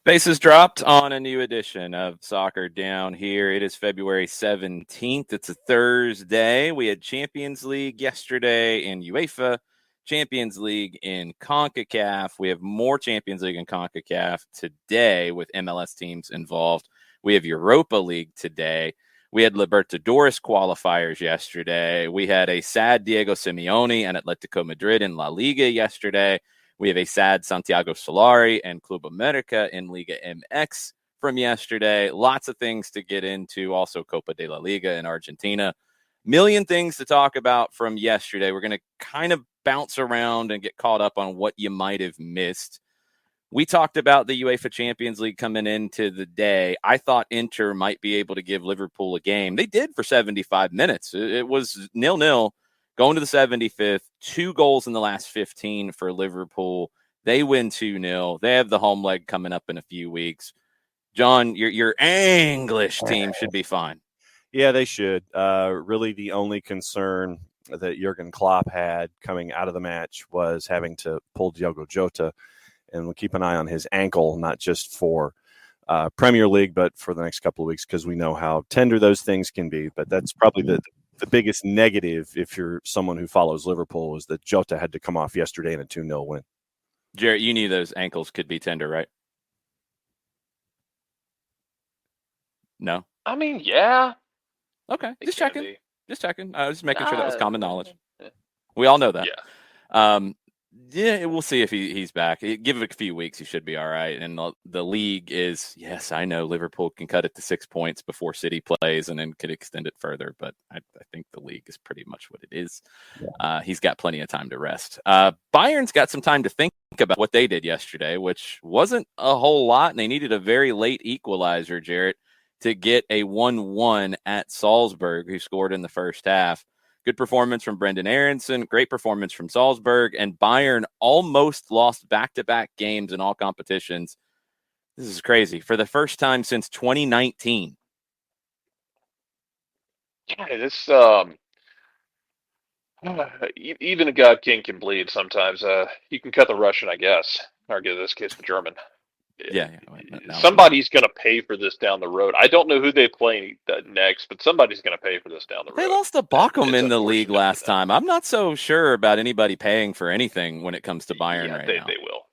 Bases dropped on a new edition of Soccer Down Here. It is February 17th. It's a Thursday. We had Champions League yesterday in Uefa, Champions League in CONCACAF. We have more Champions League in CONCACAF today with MLS teams involved. We have Europa League today. We had Libertadores qualifiers yesterday. We had a sad Diego Simeone and Atletico Madrid in La Liga yesterday. We have a sad Santiago Solari and Club America in Liga MX from yesterday. Lots of things to get into. Also, Copa de la Liga in Argentina. Million things to talk about from yesterday. We're going to kind of bounce around and get caught up on what you might have missed. We talked about the UEFA Champions League coming into the day. I thought Inter might be able to give Liverpool a game. They did for 75 minutes. It was 0-0. Going to the 75th, 2 goals in the last 15 for Liverpool. They win 2-0. They have the home leg coming up in a few weeks. John, your English team should be fine. Yeah, they should. Really, the only concern that Jurgen Klopp had coming out of the match was having to pull Diogo Jota, and we'll keep an eye on his ankle, not just for Premier League, but for the next couple of weeks, because we know how tender those things can be. But that's probably the biggest negative, if you're someone who follows Liverpool, is that Jota had to come off yesterday in a 2-0 win. Jarrett, you knew those ankles could be tender, right? No? I mean, yeah. Okay, just checking. Just checking. Just making sure that was common knowledge. We all know that. Yeah. Yeah, we'll see if he's back. Give it a few weeks, he should be all right. And the league is, yes, I know Liverpool can cut it to 6 points before City plays and then could extend it further, but I think the league is pretty much what it is. Yeah. He's got plenty of time to rest. Bayern's got some time to think about what they did yesterday, which wasn't a whole lot, and they needed a very late equalizer, Jarrett, to get a 1-1 at Salzburg, who scored in the first half. Good performance from Brendan Aronson, great performance from Salzburg, and Bayern almost lost back-to-back games in all competitions. This is crazy. For the first time since 2019. Yeah, this even a God King can bleed sometimes. You can cut the Russian, I guess, or in this case, the German. Yeah. Somebody's going to pay for this down the road. I don't know who they play next, but somebody's going to pay for this down the road. They lost to Bochum in the league last time. I'm not so sure about anybody paying for anything when it comes to Bayern right now. They will.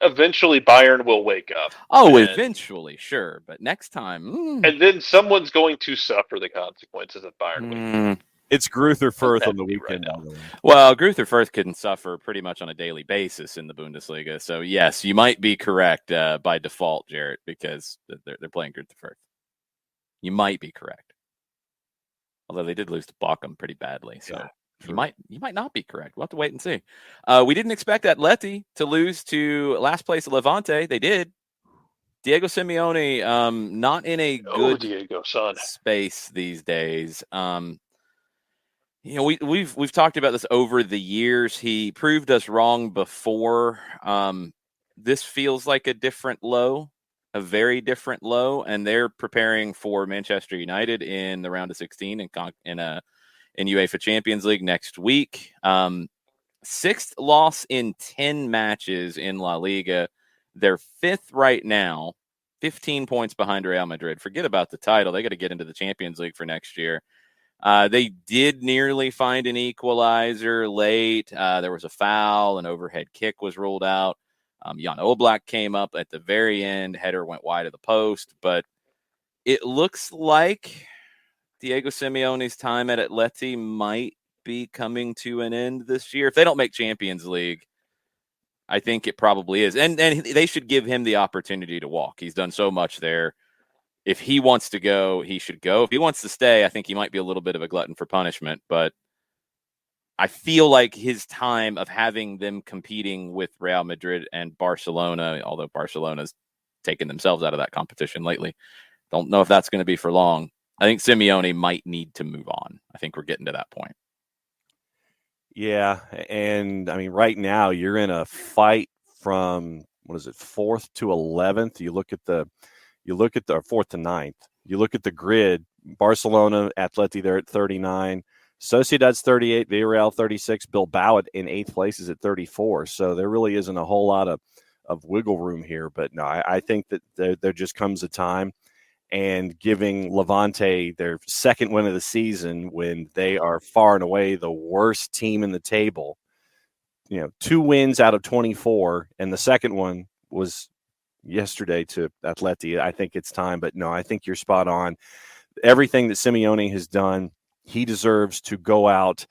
Eventually, Bayern will wake up. Oh, eventually, sure. But next time. And then someone's going to suffer the consequences of Bayern week. It's Gruther Firth on the weekend. Right, well, Gruther Firth can suffer pretty much on a daily basis in the Bundesliga. So, yes, you might be correct by default, Jarrett, because they're playing Gruther Firth. You might be correct. Although they did lose to Bochum pretty badly. So you might not be correct. We'll have to wait and see. We didn't expect Atleti to lose to last place Levante. They did. Diego Simeone not in a good space these days. We've talked about this over the years. He proved us wrong before. This feels like a different low, a very different low, and they're preparing for Manchester United in the round of 16 in UEFA Champions League next week. 6th loss in 10 matches in La Liga. They're 5th right now, 15 points behind Real Madrid. Forget about the title. They got to get into the Champions League for next year. They did nearly find an equalizer late. There was a foul, an overhead kick was ruled out. Jan Oblak came up at the very end. Header went wide of the post, but it looks like Diego Simeone's time at Atleti might be coming to an end this year. If they don't make Champions League, I think it probably is. And they should give him the opportunity to walk. He's done so much there. If he wants to go, he should go. If he wants to stay, I think he might be a little bit of a glutton for punishment. But I feel like his time of having them competing with Real Madrid and Barcelona, although Barcelona's taken themselves out of that competition lately, don't know if that's going to be for long. I think Simeone might need to move on. I think we're getting to that point. Yeah, and I mean, right now you're in a fight from 4th to 11th. You look at the 4th to 9th. You look at the grid. Barcelona, Atleti, they're at 39. Sociedad's 38. Villarreal 36. Bilbao in 8th place is at 34. So there really isn't a whole lot of wiggle room here. But no, I think that there just comes a time, and giving Levante their second win of the season when they are far and away the worst team in the table, 2 wins out of 24, and the second one was yesterday to Atleti. I think it's time, but no, I think you're spot on. Everything that Simeone has done, he deserves to go out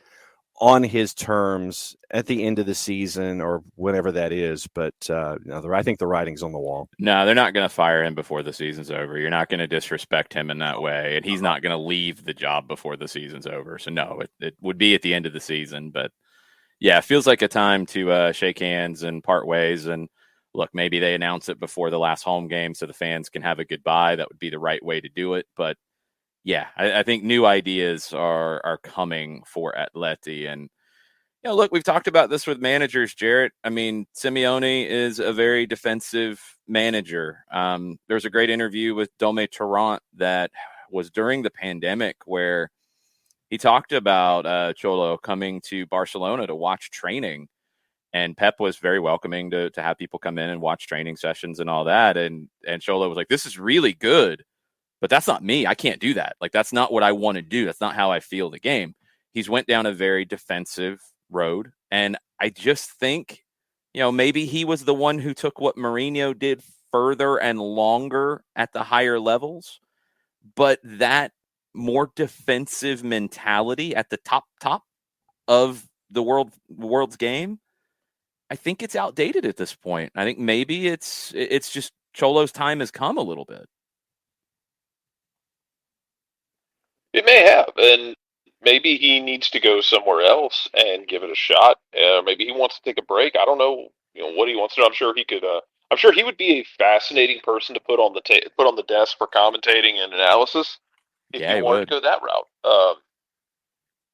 on his terms at the end of the season or whenever that is. But I think the writing's on the wall. No, they're not going to fire him before the season's over. You're not going to disrespect him in that way, and he's not going to leave the job before the season's over. So no, it would be at the end of the season. But yeah, it feels like a time to shake hands and part ways. And look, maybe they announce it before the last home game so the fans can have a goodbye. That would be the right way to do it. But yeah, I think new ideas are coming for Atleti. And, look, we've talked about this with managers, Jarrett. I mean, Simeone is a very defensive manager. There's a great interview with Dome Tarrant that was during the pandemic where he talked about Cholo coming to Barcelona to watch training. And Pep was very welcoming to have people come in and watch training sessions and all that. And Cholo was like, this is really good. But that's not me. I can't do that. Like, that's not what I want to do. That's not how I feel the game. He's went down a very defensive road. And I just think, maybe he was the one who took what Mourinho did further and longer at the higher levels. But that more defensive mentality at the top of the world's game, I think it's outdated at this point. I think maybe it's just Cholo's time has come a little bit. It may have, and maybe he needs to go somewhere else and give it a shot. Maybe he wants to take a break. I don't know, what he wants to do. I'm sure he could. I'm sure he would be a fascinating person to put on the desk for commentating and analysis if you wanted to go that route.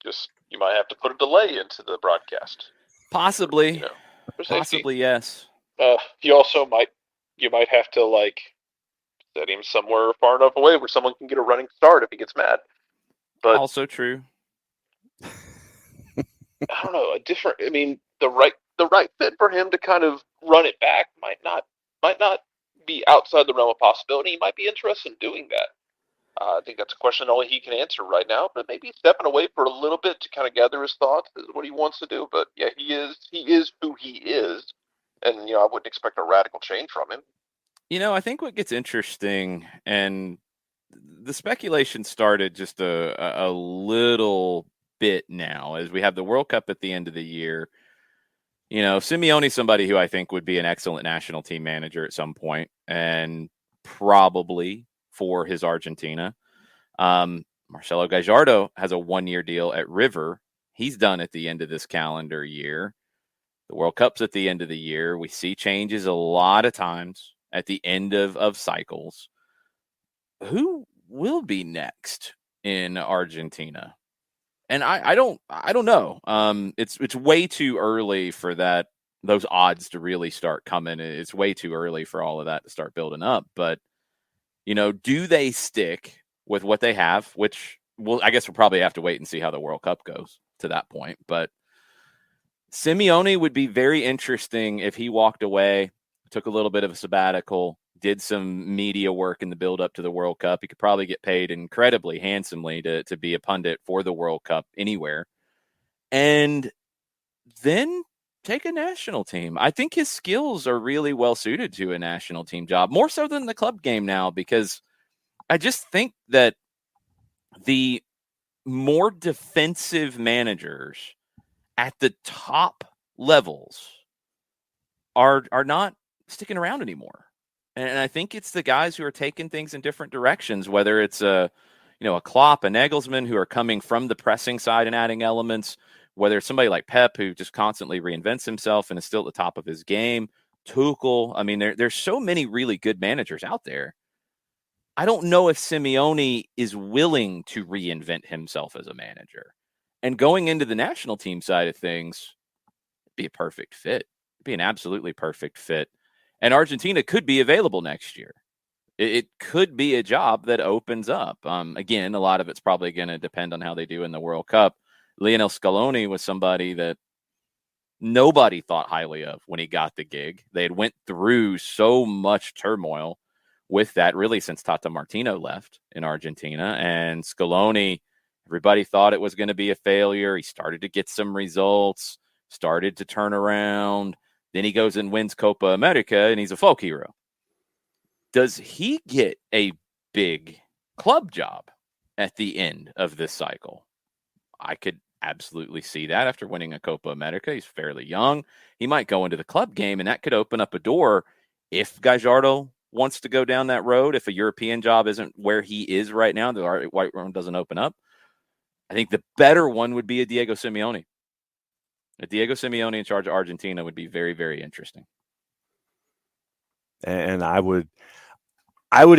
Just you might have to put a delay into the broadcast. Possibly, possibly, yes. You also might have to set him somewhere far enough away where someone can get a running start if he gets mad. But also true. I don't know. The right fit for him to kind of run it back might not be outside the realm of possibility. He might be interested in doing that. I think that's a question only he can answer right now. But maybe stepping away for a little bit to kind of gather his thoughts is what he wants to do. But yeah, he is who he is, and I wouldn't expect a radical change from him. I think what gets interesting, and the speculation started just a little bit now as we have the World Cup at the end of the year. Simeone's somebody who I think would be an excellent national team manager at some point, and probably for his Argentina. Marcelo Gallardo has a 1-year deal at River. He's done at the end of this calendar year. The World Cup's at the end of the year. We see changes a lot of times at the end of cycles. Who will be next in Argentina? And I don't know. It's way too early for those odds to really start coming. It's way too early for all of that to start building up. But do they stick with what they have? Which I guess we'll probably have to wait and see how the World Cup goes to that point. But Simeone would be very interesting if he walked away, took a little bit of a sabbatical, did some media work in the build up to the World Cup. He could probably get paid incredibly handsomely to be a pundit for the World Cup anywhere. And then take a national team. I think his skills are really well suited to a national team job, more so than the club game now, because I just think that the more defensive managers at the top levels are not sticking around anymore. And I think it's the guys who are taking things in different directions, whether it's a Klopp, a Nagelsmann, who are coming from the pressing side and adding elements, whether it's somebody like Pep, who just constantly reinvents himself and is still at the top of his game, Tuchel. I mean, there's so many really good managers out there. I don't know if Simeone is willing to reinvent himself as a manager. And going into the national team side of things, it'd be a perfect fit. It'd be an absolutely perfect fit. And Argentina could be available next year. It could be a job that opens up. Again, a lot of it's probably going to depend on how they do in the World Cup. Lionel Scaloni was somebody that, nobody thought highly of when he got the gig. They had went through so much turmoil with that, really, since Tata Martino left in Argentina. And Scaloni, everybody thought it was going to be a failure. He started to get some results, started to turn around. Then he goes and wins Copa America, and he's a folk hero. Does he get a big club job at the end of this cycle? I could absolutely see that after winning a Copa America. He's fairly young. He might go into the club game, and that could open up a door if Gallardo wants to go down that road. If a European job isn't where he is right now, the white room doesn't open up. I think the better one would be a Diego Simeone. A Diego Simeone in charge of Argentina would be very, very interesting. And I would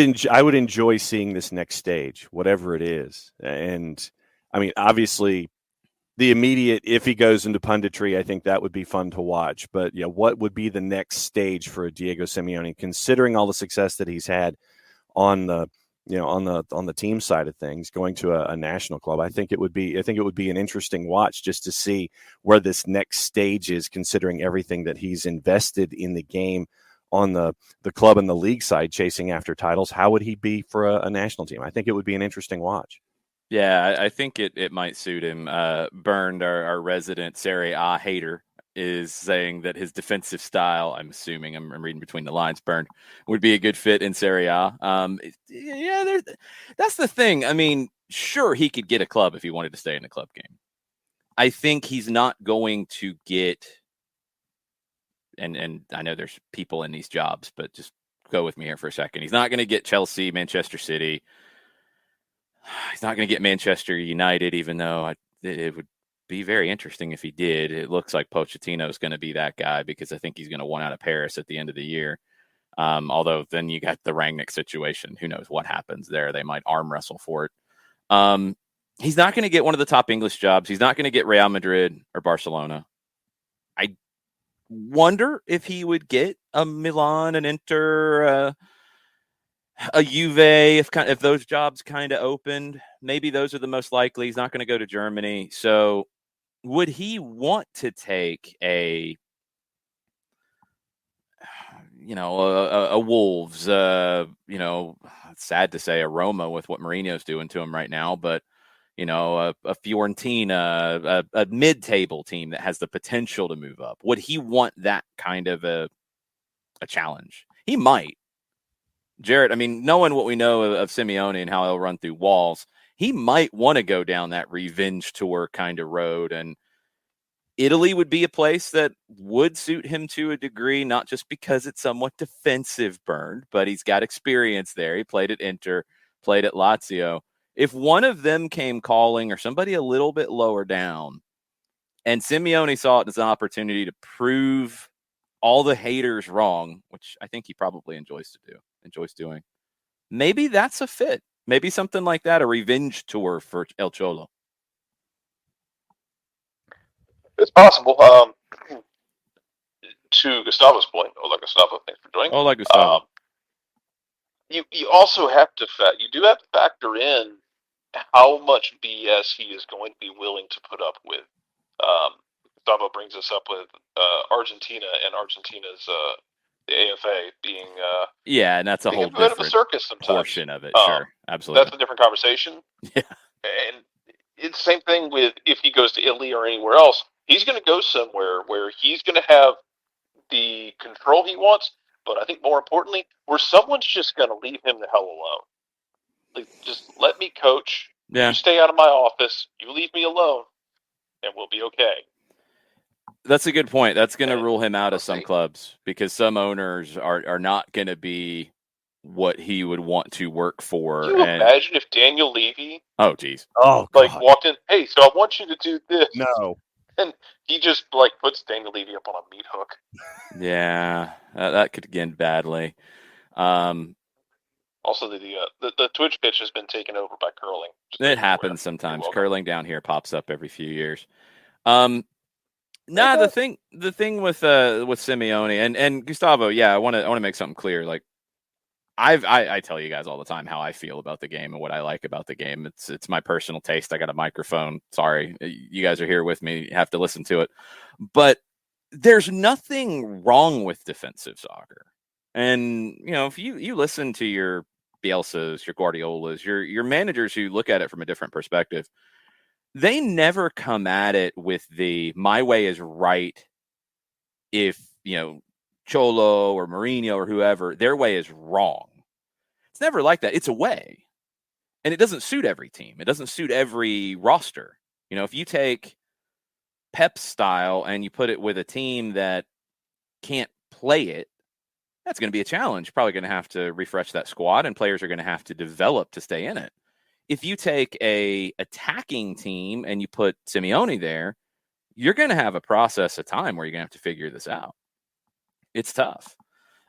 enjoy seeing this next stage, whatever it is. And I mean, obviously, the immediate, if he goes into punditry, I think that would be fun to watch. But yeah, what would be the next stage for Diego Simeone, considering all the success that he's had on the on the team side of things, going to a national club? I think it would be an interesting watch just to see where this next stage is, considering everything that he's invested in the game on the club and the league side, chasing after titles. How would he be for a national team? I think it would be an interesting watch. Yeah, I think it might suit him. Bernd, our resident Serie A hater, is saying that his defensive style, I'm assuming, I'm reading between the lines, Bernd, would be a good fit in Serie A. Yeah, that's the thing. I mean, sure, he could get a club if he wanted to stay in the club game. I think he's not going to get, and I know there's people in these jobs, but just go with me here for a second. He's not going to get Chelsea, Manchester City. He's not going to get Manchester United, even though it would be very interesting if he did. It looks like Pochettino is going to be that guy, because I think he's going to want out of Paris at the end of the year. Although then you got the Rangnick situation. Who knows what happens there? They might arm wrestle for it. He's not going to get one of the top English jobs. He's not going to get Real Madrid or Barcelona. I wonder if he would get a Milan, an Inter, a Juve, if those jobs kind of opened. Maybe those are the most likely. He's not going to go to Germany. So would he want to take a Wolves, it's sad to say a Roma with what Mourinho's doing to him right now, but a Fiorentina, a mid-table team that has the potential to move up? Would he want that kind of a challenge? He might. Jarrett, I mean, knowing what we know of Simeone and how he'll run through walls, he might want to go down that revenge tour kind of road. And Italy would be a place that would suit him to a degree, not just because it's somewhat defensive, Bernd, but he's got experience there. He played at Inter, played at Lazio. If one of them came calling, or somebody a little bit lower down, and Simeone saw it as an opportunity to prove all the haters wrong, which I think he probably enjoys doing, maybe that's a fit. Maybe something like that, a revenge tour for El Cholo. It's possible. To Gustavo's point, Hola Gustavo, thanks for joining. Hola Gustavo. You also have to factor in how much BS he is going to be willing to put up with. Gustavo brings us up with Argentina and Argentina's the AFA being and that's a whole bit different of a circus sometimes. Portion of it. Sure, absolutely. That's a different conversation. Yeah, and it's the same thing with if he goes to Italy or anywhere else. He's going to go somewhere where he's going to have the control he wants, but I think more importantly, where someone's just going to leave him the hell alone. Like, just let me coach. Yeah. You stay out of my office. You leave me alone, and we'll be okay. That's a good point. That's going to rule him out of some clubs, because some owners are not going to be what he would want to work for. Can you imagine if Daniel Levy walked in, hey, so I want you to do this. No. And he just puts Daniel Levy up on a meat hook. Yeah, that could end badly. Also, the Twitch pitch has been taken over by curling. It happens sometimes. Curling down here pops up every few years. The thing with Simeone and Gustavo, I want to make something clear. Like, I tell you guys all the time how I feel about the game and what I like about the game. It's my personal taste. I got a microphone. Sorry, you guys are here with me. You have to listen to it. But there's nothing wrong with defensive soccer. And, if you listen to your Bielsas, your Guardiolas, your managers who look at it from a different perspective, they never come at it with my way is right. If, Cholo or Mourinho or whoever, their way is wrong. It's never like that. It's a way. And it doesn't suit every team. It doesn't suit every roster. If you take Pep's style and you put it with a team that can't play it, that's going to be a challenge. Probably going to have to refresh that squad, and players are going to have to develop to stay in it. If you take a attacking team and you put Simeone there, you're going to have a process of time where you're going to have to figure this out. It's tough.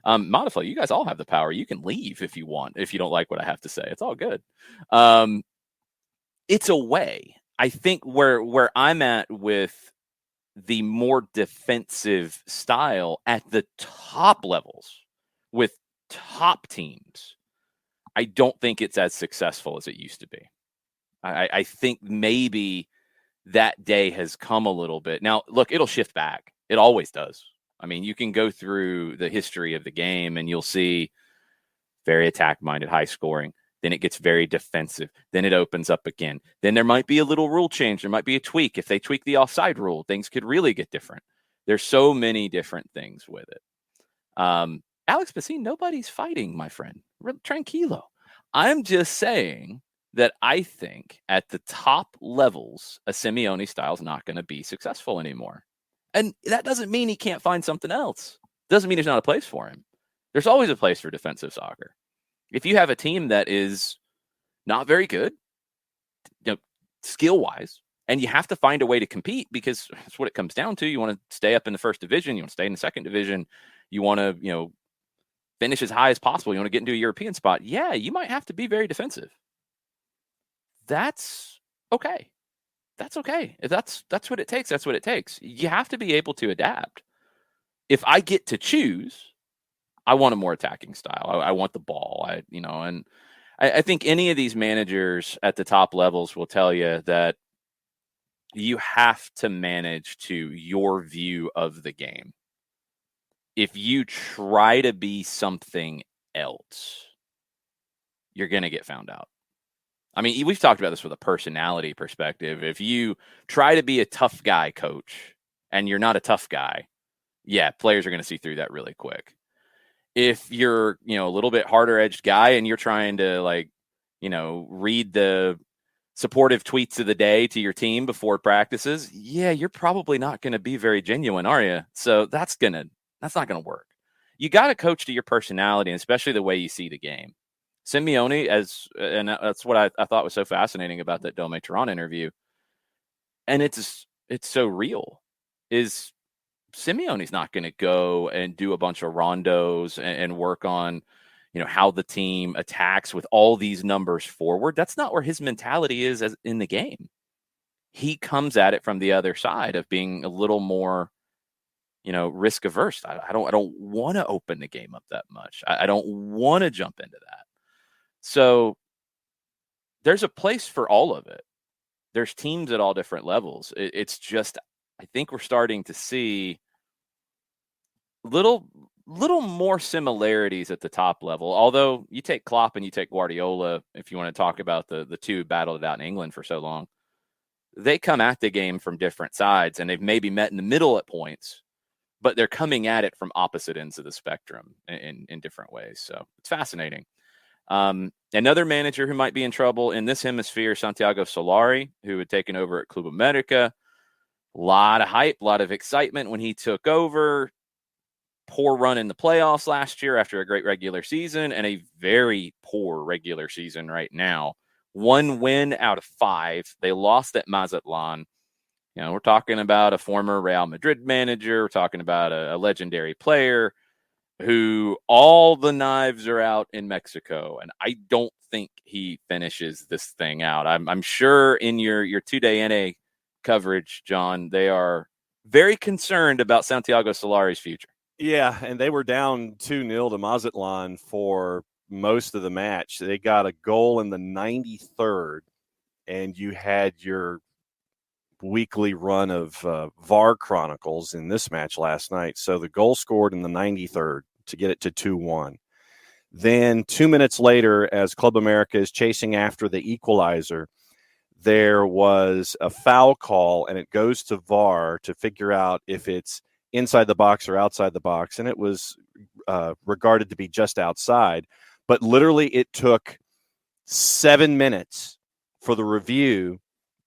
Modify, you guys all have the power. You can leave if you want, if you don't like what I have to say. It's all good. It's a way. I think where I'm at with the more defensive style at the top levels with top teams, I don't think it's as successful as it used to be. I think maybe that day has come a little bit. Now, look, it'll shift back. It always does. I mean, you can go through the history of the game and you'll see very attack-minded, high-scoring. Then it gets very defensive. Then it opens up again. Then there might be a little rule change. There might be a tweak. If they tweak the offside rule, things could really get different. There's so many different things with it. Alex Bassin, nobody's fighting, my friend. Tranquilo. I'm just saying that I think at the top levels, a Simeone style is not going to be successful anymore. And that doesn't mean he can't find something else. Doesn't mean there's not a place for him. There's always a place for defensive soccer. If you have a team that is not very good, skill-wise, and you have to find a way to compete because that's what it comes down to. You want to stay up in the first division. You want to stay in the second division. You want to, finish as high as possible. You want to get into a European spot. Yeah, you might have to be very defensive. That's okay. That's okay. If that's what it takes, that's what it takes. You have to be able to adapt. If I get to choose, I want a more attacking style. I want the ball. And I think any of these managers at the top levels will tell you that you have to manage to your view of the game. If you try to be something else, you're going to get found out. I mean, we've talked about this with a personality perspective. If you try to be a tough guy coach and you're not a tough guy, yeah, players are going to see through that really quick. If you're, a little bit harder edged guy and you're trying to read the supportive tweets of the day to your team before practices, yeah, you're probably not going to be very genuine, are you? So that's not going to work. You got to coach to your personality, and especially the way you see the game. Simeone, and that's what I thought was so fascinating about that Dome Toronto interview, and it's so real, is Simeone's not going to go and do a bunch of rondos and work on, how the team attacks with all these numbers forward. That's not where his mentality is as in the game. He comes at it from the other side of being a little more, risk averse. I don't want to open the game up that much. I don't want to jump into that. So there's a place for all of it. There's teams at all different levels. It's just, I think we're starting to see little more similarities at the top level. Although you take Klopp and you take Guardiola, if you want to talk about the two battled it out in England for so long, they come at the game from different sides, and they've maybe met in the middle at points, but they're coming at it from opposite ends of the spectrum in different ways. So it's fascinating. Another manager who might be in trouble in this hemisphere, Santiago Solari, who had taken over at Club America. A lot of hype, a lot of excitement when he took over. Poor run in the playoffs last year after a great regular season, and a very poor regular season right now. 1 win out of 5. They lost at Mazatlan. We're talking about a former Real Madrid manager. We're talking about a legendary player who all the knives are out in Mexico. And I don't think he finishes this thing out. I'm sure in your 2-day NA coverage, John, they are very concerned about Santiago Solari's future. Yeah, and they were down 2-0 to Mazatlan for most of the match. They got a goal in the 93rd, and you had your weekly run of VAR chronicles in this match last night. So the goal scored in the 93rd to get it to 2-1. Then 2 minutes later, as Club America is chasing after the equalizer, there was a foul call, and it goes to VAR to figure out if it's inside the box or outside the box, and it was regarded to be just outside. But literally it took 7 minutes for the review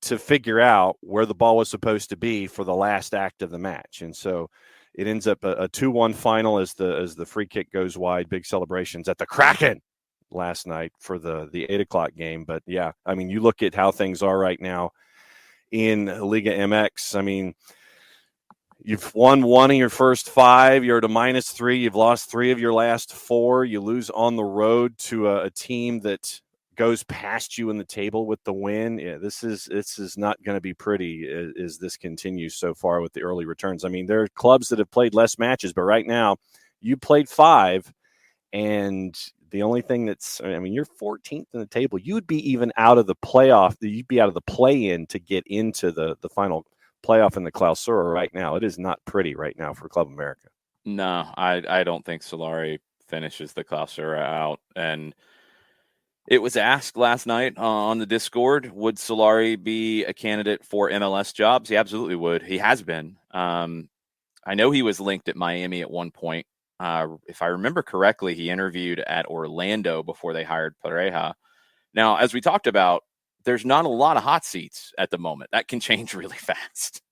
to figure out where the ball was supposed to be for the last act of the match. And so it ends up a 2-1 final as the free kick goes wide. Big celebrations at the Kraken last night for the 8 o'clock game. But yeah, I mean, you look at how things are right now in Liga MX. I mean, you've won 1 of your first 5. You're at a -3. You've lost 3 of your last 4. You lose on the road to a team that goes past you in the table with the win. Yeah, this is not going to be pretty as this continues so far with the early returns. I mean, there are clubs that have played less matches, but right now you played 5, and the only thing you're 14th in the table. You would be even out of the playoff. You'd be out of the play-in to get into the final playoff in the Clausura right now. It is not pretty right now for Club America. No, I don't think Solari finishes the Clausura out. And it was asked last night on the Discord, would Solari be a candidate for MLS jobs? He absolutely would. He has been. I know he was linked at Miami at one point. If I remember correctly, he interviewed at Orlando before they hired Pareja. Now, as we talked about, there's not a lot of hot seats at the moment. That can change really fast.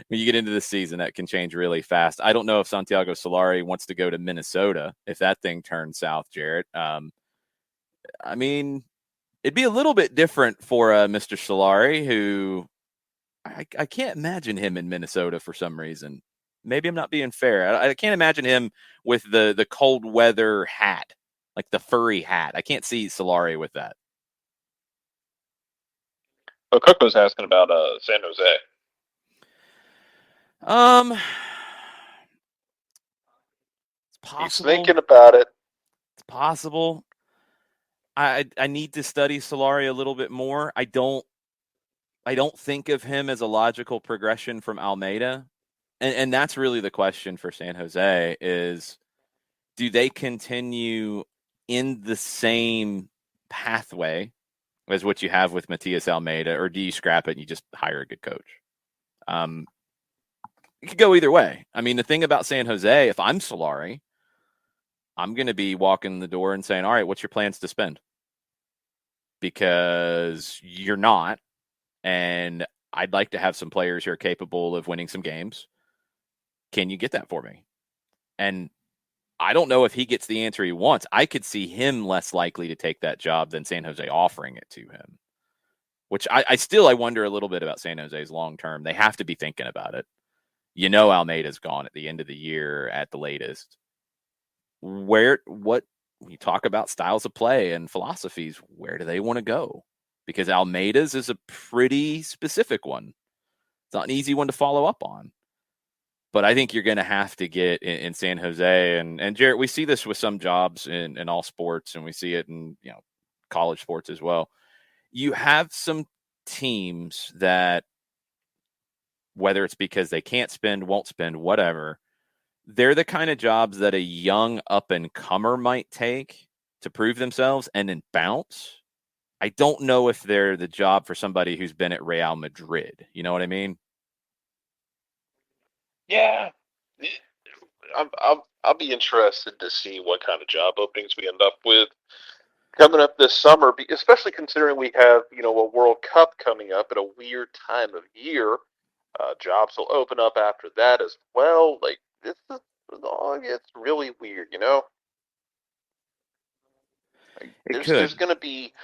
When you get into the season, that can change really fast. I don't know if Santiago Solari wants to go to Minnesota if that thing turns south, Jarrett. I mean, it'd be a little bit different for Mr. Solari, who I can't imagine him in Minnesota for some reason. Maybe I'm not being fair. I can't imagine him with the cold weather hat, like the furry hat. I can't see Solari with that. Well, Cook was asking about San Jose. It's possible. He's thinking about it. It's possible. I need to study Solari a little bit more. I don't think of him as a logical progression from Almeida. And that's really the question for San Jose is, do they continue in the same pathway as what you have with Matias Almeida, or do you scrap it and you just hire a good coach? It could go either way. I mean, the thing about San Jose, if I'm Solari, I'm going to be walking the door and saying, all right, what's your plans to spend? Because you're not. And I'd like to have some players who are capable of winning some games. Can you get that for me? And I don't know if he gets the answer he wants. I could see him less likely to take that job than San Jose offering it to him, which I wonder a little bit about San Jose's long term. They have to be thinking about it. You know, Almeida's gone at the end of the year at the latest. When you talk about styles of play and philosophies, where do they want to go? Because Almeida's is a pretty specific one. It's not an easy one to follow up on. But I think you're going to have to get in San Jose. And Jarrett, we see this with some jobs in all sports, and we see it in college sports as well. You have some teams that, whether it's because they can't spend, won't spend, whatever, they're the kind of jobs that a young up-and-comer might take to prove themselves and then bounce. I don't know if they're the job for somebody who's been at Real Madrid. You know what I mean? Yeah. I'll be interested to see what kind of job openings we end up with coming up this summer, especially considering we have, a World Cup coming up at a weird time of year. Jobs will open up after that as well. Like, it's really weird, There's going to be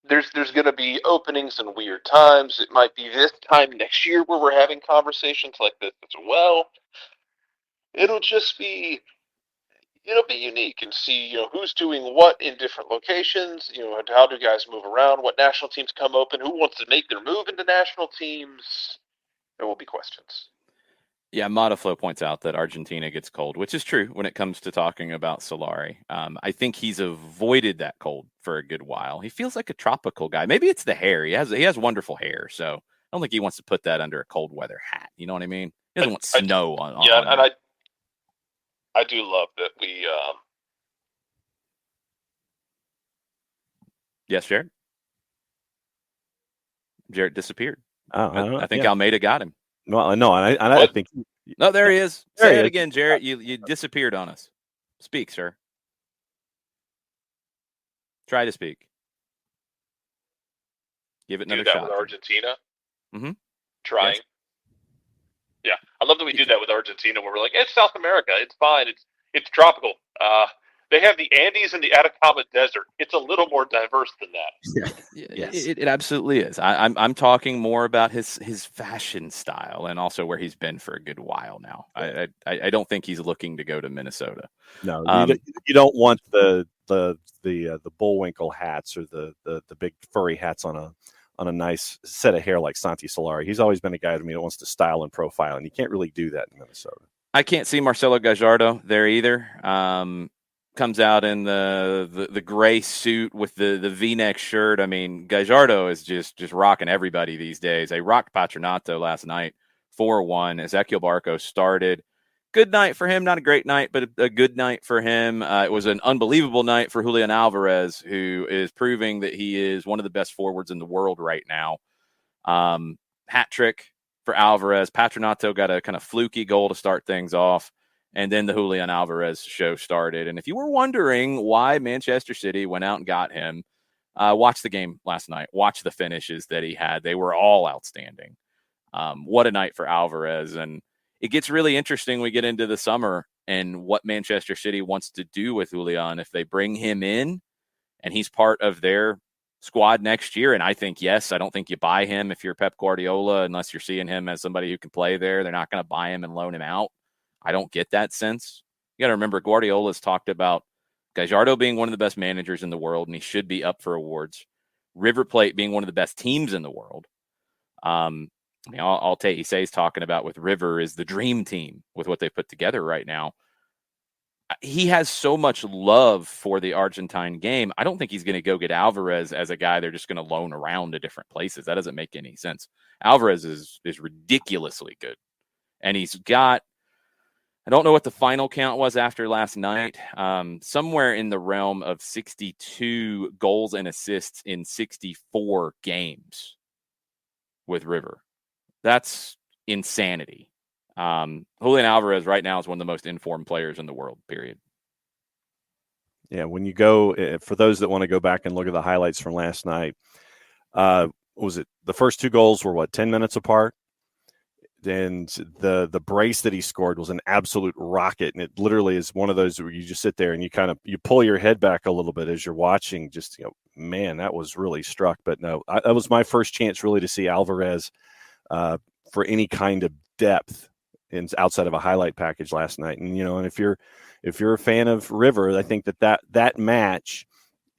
there's going to be openings in weird times. It might be this time next year where we're having conversations like this as well. It'll be unique and see, who's doing what in different locations, how do guys move around, what national teams come open, who wants to make their move into national teams. There will be questions. Yeah, Modaflow points out that Argentina gets cold, which is true when it comes to talking about Solari. I think he's avoided that cold for a good while. He feels like a tropical guy. Maybe it's the hair. He has wonderful hair, so don't think he wants to put that under a cold weather hat. You know what I mean? He doesn't want snow on. Yeah, on and I do love that we. Yes, Jared. Jared disappeared. I think Almeida got him. Well, no, and I think. No, there he is. Say it again, Jared. You disappeared on us. Speak, sir. Try to speak. Give it another shot. With Argentina. Mm-hmm. Trying. Yes. Yeah, I love that we do that with Argentina, where we're like, it's South America, it's fine, it's tropical. They have the Andes and the Atacama Desert. It's a little more diverse than that. Yeah. Yes. It absolutely is. I'm talking more about his fashion style and also where he's been for a good while now. I don't think he's looking to go to Minnesota. No, you don't want the Bullwinkle hats or the big furry hats on a nice set of hair like Santi Solari. He's always been a guy to me that wants to style and profile, and you can't really do that in Minnesota. I can't see Marcelo Gallardo there either. Comes out in the gray suit with the V-neck shirt. I mean, Gallardo is just rocking everybody these days. They rocked Patronato last night, 4-1. Ezequiel Barco started. Good night for him. Not a great night, but a good night for him. It was an unbelievable night for Julian Alvarez, who is proving that he is one of the best forwards in the world right now. Hat trick for Alvarez. Patronato got a kind of fluky goal to start things off. And then the Julian Alvarez show started. And if you were wondering why Manchester City went out and got him, watch the game last night. Watch the finishes that he had. They were all outstanding. What a night for Alvarez. And it gets really interesting when we get into the summer and what Manchester City wants to do with Julian. If they bring him in and he's part of their squad next year, and I think, yes, I don't think you buy him if you're Pep Guardiola unless you're seeing him as somebody who can play there. They're not going to buy him and loan him out. I don't get that sense. You got to remember, Guardiola's talked about Gallardo being one of the best managers in the world, and he should be up for awards. River Plate being one of the best teams in the world. I'll take, he's talking about with River is the dream team with what they put together right now. He has so much love for the Argentine game. I don't think he's going to go get Alvarez as a guy they're just going to loan around to different places. That doesn't make any sense. Alvarez is ridiculously good. And he's got, I don't know what the final count was after last night. Somewhere in the realm of 62 goals and assists in 64 games with River. That's insanity. Julian Alvarez right now is one of the most informed players in the world, period. Yeah, when you go, for those that want to go back and look at the highlights from last night, was it the first two goals were 10 minutes apart? And the brace that he scored was an absolute rocket. And it literally is one of those where you just sit there and you pull your head back a little bit as you're watching, just, man, that was really struck. But no, that was my first chance really to see Alvarez for any kind of depth outside of a highlight package last night. And, and if you're a fan of River, I think that match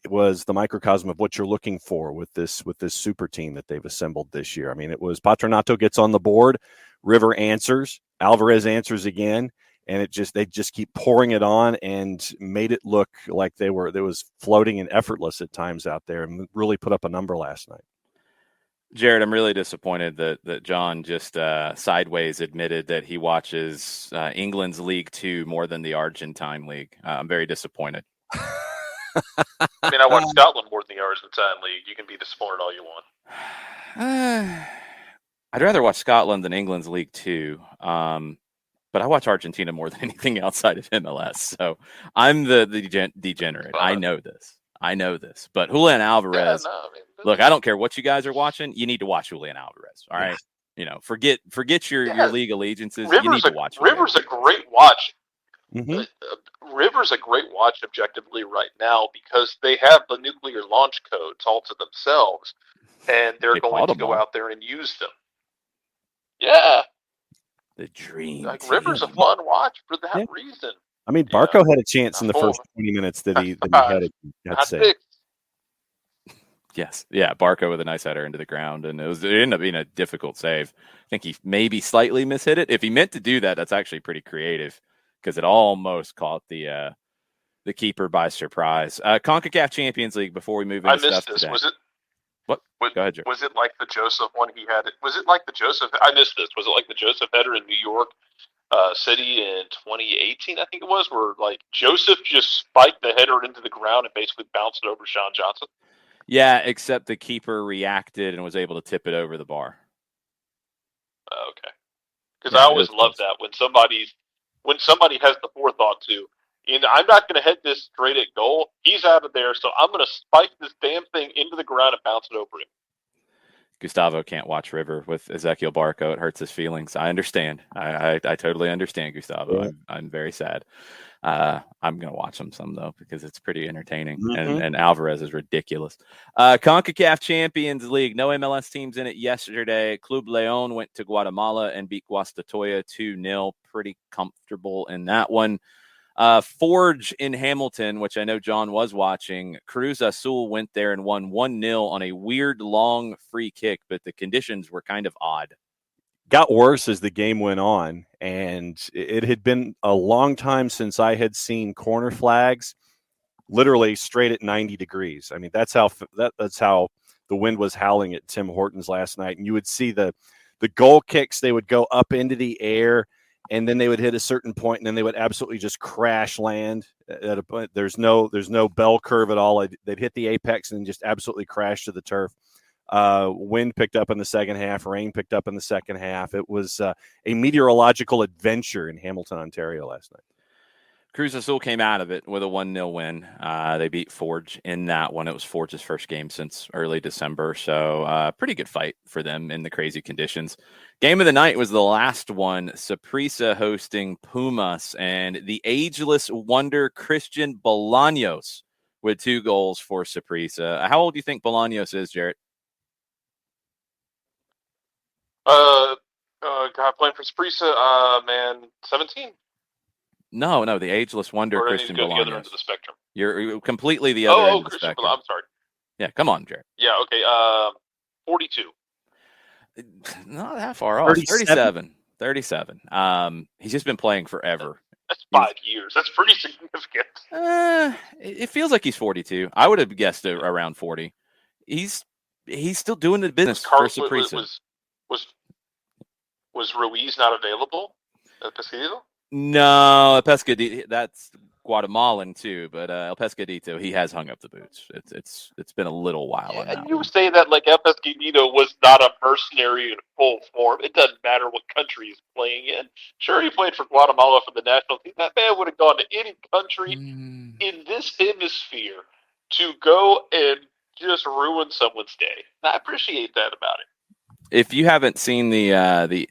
was the microcosm of what you're looking for with this super team that they've assembled this year. I mean, it was Patronato gets on the board, River answers, Alvarez answers again, and they just keep pouring it on and made it look like it was floating and effortless at times out there, and really put up a number last night. Jared, I'm really disappointed that John just sideways admitted that he watches England's League 2 more than the Argentine League. I'm very disappointed. I mean, I watch Scotland more than the Argentine League. You can be disappointed all you want. I'd rather watch Scotland than England's League 2. But I watch Argentina more than anything outside of MLS. So I'm the degenerate. I know this. But Julian Alvarez, look, I don't care what you guys are watching. You need to watch Julian Alvarez. All right. Forget your league allegiances. You need to watch River's a great watch. Mm-hmm. River's a great watch objectively right now because they have the nuclear launch codes all to themselves, and they're going to go out there and use them. Yeah. The dream. River's a fun watch for that reason. I mean, Barco had a chance in the first 20 minminutes that he had saved. Yes. Yeah. Barco with a nice header into the ground, and it ended up being a difficult save. I think he maybe slightly mishit it. If he meant to do that, that's actually pretty creative because it almost caught the keeper by surprise. CONCACAF Champions League before we move into stuff today. What? Go ahead, Joe. Was it like the Joseph one he had? Was it like the Joseph? I missed this. Was it like the Joseph header in New York City in 2018? I think it was, where like Joseph just spiked the header into the ground and basically bounced it over Sean Johnson. Yeah, except the keeper reacted and was able to tip it over the bar. Okay, because I always love that when somebody has the forethought to. And I'm not going to head this straight at goal. He's out of there, so I'm going to spike this damn thing into the ground and bounce it over him. Gustavo can't watch River with Ezequiel Barco. It hurts his feelings. I understand. I totally understand, Gustavo. Yeah. I'm very sad. I'm going to watch them some, though, because it's pretty entertaining. Mm-hmm. And Alvarez is ridiculous. CONCACAF Champions League. No MLS teams in it yesterday. Club Leon went to Guatemala and beat Guastatoya 2-0. Pretty comfortable in that one. Forge in Hamilton, which I know John was watching. Cruz Azul went there and won 1-0 on a weird long free kick, but the conditions were kind of odd. Got worse as the game went on, and it had been a long time since I had seen corner flags literally straight at 90 degrees. I mean, that's how the wind was howling at Tim Hortons last night, and you would see the goal kicks. They would go up into the air, and then they would hit a certain point, and then they would absolutely just crash land at a point. There's no bell curve at all. They'd hit the apex and just absolutely crash to the turf. Wind picked up in the second half. Rain picked up in the second half. It was a meteorological adventure in Hamilton, Ontario last night. Cruz Azul came out of it with a 1-0 win. They beat Forge in that one. It was Forge's first game since early December, so pretty good fight for them in the crazy conditions. Game of the night was the last one, Saprissa hosting Pumas, and the ageless wonder Christian Bolaños with 2 goals for Saprissa. How old do you think Bolaños is, Jarrett? God, playing for Saprissa, man, 17. No, the ageless wonder Christian Bolaños. The other end of the spectrum. You're completely the other end of the spectrum. I'm sorry. Yeah, come on, Jared. Yeah, okay. 42. Not that far off. 37. He's just been playing forever. That's 5 years. That's pretty significant. It feels like he's 42. I would have guessed it around 40. He's still doing the business for Saprissa. Was Ruiz not available at Pescadito? No, Pescadito, that's Guatemalan too, but El Pescadito, he has hung up the boots. It's been a little while. Yeah, and you say that like El Pescadito was not a mercenary in full form. It doesn't matter what country he's playing in. Sure, he played for Guatemala for the national team. That man would have gone to any country in this hemisphere to go and just ruin someone's day. And I appreciate that about it. If you haven't seen the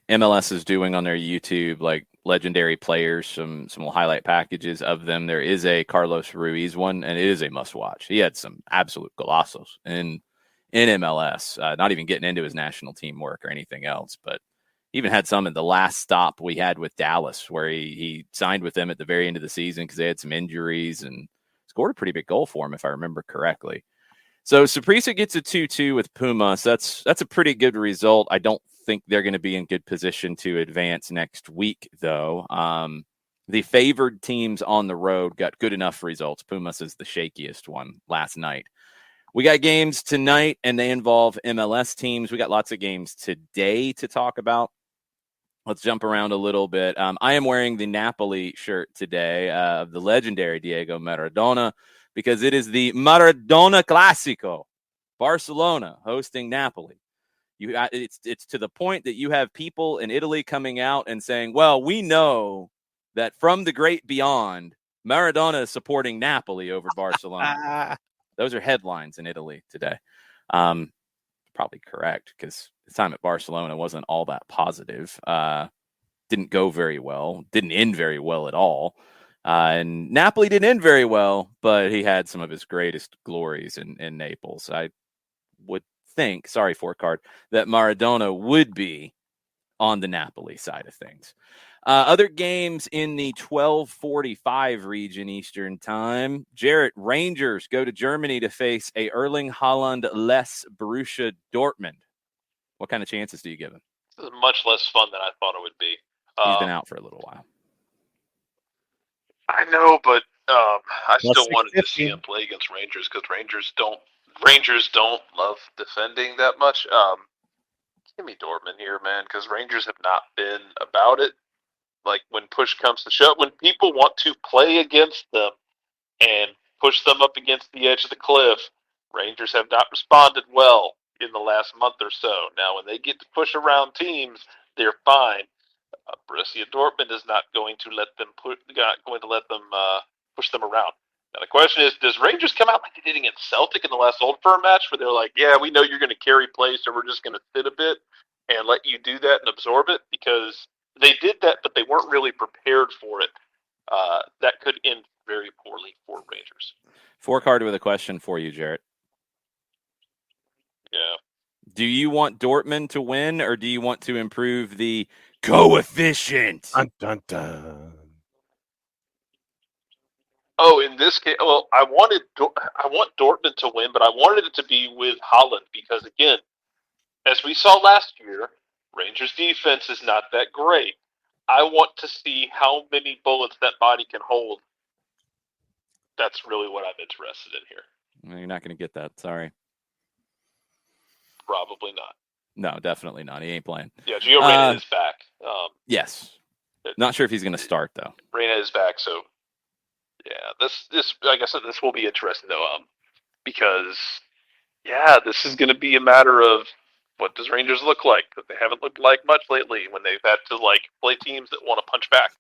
MLS is doing on their YouTube, like legendary players, some highlight packages of them, there is a Carlos Ruiz one, and it is a must watch. He had some absolute golazos in MLS, not even getting into his national team work or anything else, but even had some in the last stop we had with Dallas, where he signed with them at the very end of the season because they had some injuries and scored a pretty big goal for him, if I remember correctly. So Saprissa gets a 2-2 with Pumas. That's a pretty good result. I don't think they're going to be in good position to advance next week, though. The favored teams on the road got good enough results. Pumas is the shakiest one last night. We got games tonight, and they involve MLS teams. We got lots of games today to talk about. Let's jump around a little bit. I am wearing the Napoli shirt today of the legendary Diego Maradona, because it is the Maradona Clásico. Barcelona hosting Napoli. It's to the point that you have people in Italy coming out and saying, well, we know that from the great beyond, Maradona is supporting Napoli over Barcelona. Those are headlines in Italy today. Probably correct, because the time at Barcelona wasn't all that positive. Didn't go very well. Didn't end very well at all. And Napoli didn't end very well, but he had some of his greatest glories in Naples. I would think, sorry, Fort Card, that Maradona would be on the Napoli side of things. Other games in the 12:45 region Eastern time. Jarrett, Rangers go to Germany to face a Erling Haaland-less Borussia Dortmund. What kind of chances do you give him? This is much less fun than I thought it would be. He's been out for a little while. I know, but I still wanted to see him play against Rangers, because Rangers don't Rangers don't love defending that much. Give me Dortmund here, man, because Rangers have not been about it. Like, when push comes to shove, when people want to play against them and push them up against the edge of the cliff, Rangers have not responded well in the last month or so. Now, when they get to push around teams, they're fine. Borussia Dortmund is not going to let them push them around. Now the question is, does Rangers come out like they did against Celtic in the last Old Firm match, where they're like, "Yeah, we know you're going to carry play, so we're just going to sit a bit and let you do that and absorb it," because they did that, but they weren't really prepared for it. That could end very poorly for Rangers. Four-card with a question for you, Jarrett. Yeah. Do you want Dortmund to win, or do you want to improve the coefficient? Dun, dun, dun. Oh, in this case, well, I want Dortmund to win, but I wanted it to be with Holland because, again, as we saw last year, Rangers' defense is not that great. I want to see how many bullets that body can hold. That's really what I'm interested in here. Well, you're not going to get that. Sorry. Probably not. No, definitely not. He ain't playing. Yeah, Gio Reyna is back. Yes. Not sure if he's going to start, though. Reyna is back, so yeah, this like I said, this will be interesting though, because this is going to be a matter of what does Rangers look like, because they haven't looked like much lately when they've had to play teams that want to punch back.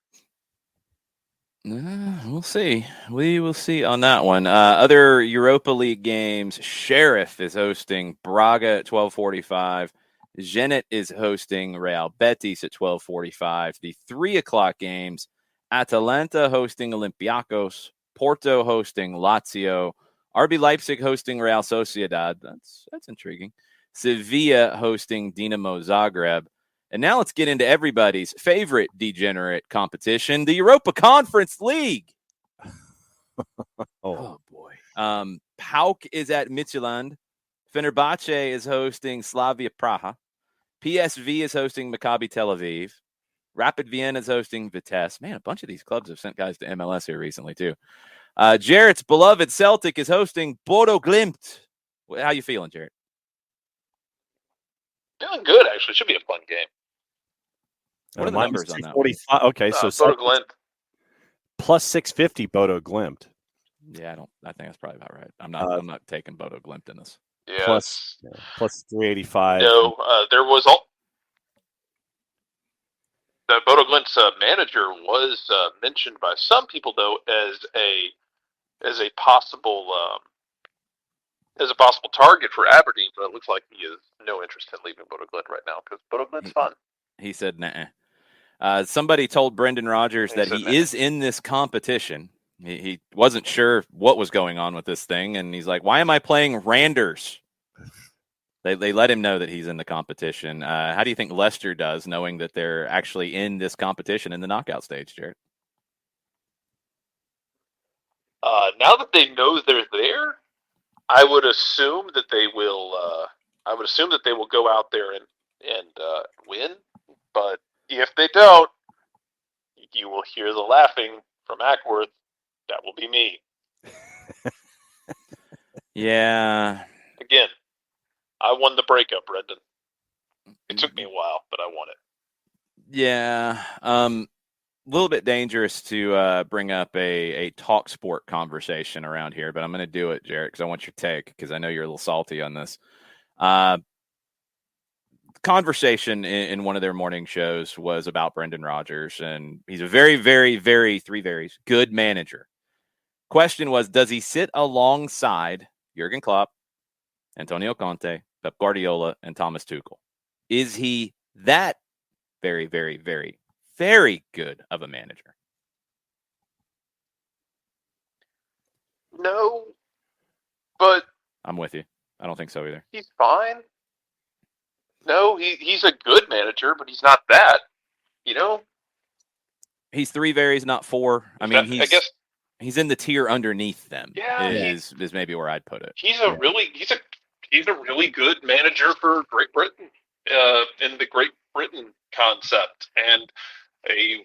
We'll see. We will see on that one. Other Europa League games. Sheriff is hosting Braga at 12:45. Zenit is hosting Real Betis at 12:45. The 3:00 games. Atalanta hosting Olympiacos. Porto hosting Lazio. RB Leipzig hosting Real Sociedad. That's intriguing. Sevilla hosting Dinamo Zagreb. And now let's get into everybody's favorite degenerate competition, the Europa Conference League. Oh, boy. PAOK is at Midtjylland. Fenerbahce is hosting Slavia Praha. PSV is hosting Maccabi Tel Aviv. Rapid Vienna is hosting Vitesse. Man, a bunch of these clubs have sent guys to MLS here recently, too. Jarrett's beloved Celtic is hosting Bodo Glimt. How you feeling, Jarrett? Feeling good, actually. Should be a fun game. What are the numbers on that? Okay, so Bodo Glimt plus 650. Bodo Glimt. Yeah, I think that's probably about right. I'm not taking Bodo Glimt in this. Yeah, plus 385. No, there was the Bodo Glimt's manager was mentioned by some people though as a possible target for Aberdeen, but it looks like he has no interest in leaving Bodo Glimt right now because Bodo Glimt's fun. He said, nah. Somebody told Brendan Rodgers that he is in this competition. He wasn't sure what was going on with this thing, and he's like, why am I playing Randers? They let him know that he's in the competition. How do you think Leicester does, knowing that they're actually in this competition in the knockout stage, Jared? Now that they know they're there, I would assume that they will. Go out there and win. But if they don't, you will hear the laughing from Ackworth. That will be me. Yeah. Again, I won the breakup, Brendan. It took me a while, but I won it. Yeah. A little bit dangerous to bring up a talk sport conversation around here, but I'm going to do it, Jarrett, because I want your take, because I know you're a little salty on this. Conversation in one of their morning shows was about Brendan Rodgers, and he's a very, very, very, three varies, good manager. Question was, does he sit alongside Jurgen Klopp, Antonio Conte, Pep Guardiola, and Thomas Tuchel? Is he that very, very, very, very good of a manager? No, but I'm with you. I don't think so either. He's fine. No, he's a good manager, but he's not that. You know, he's three varies, not four. I mean, he's in the tier underneath them. Yeah, is maybe where I'd put it. He's a really good manager for Great Britain, in the Great Britain concept, and I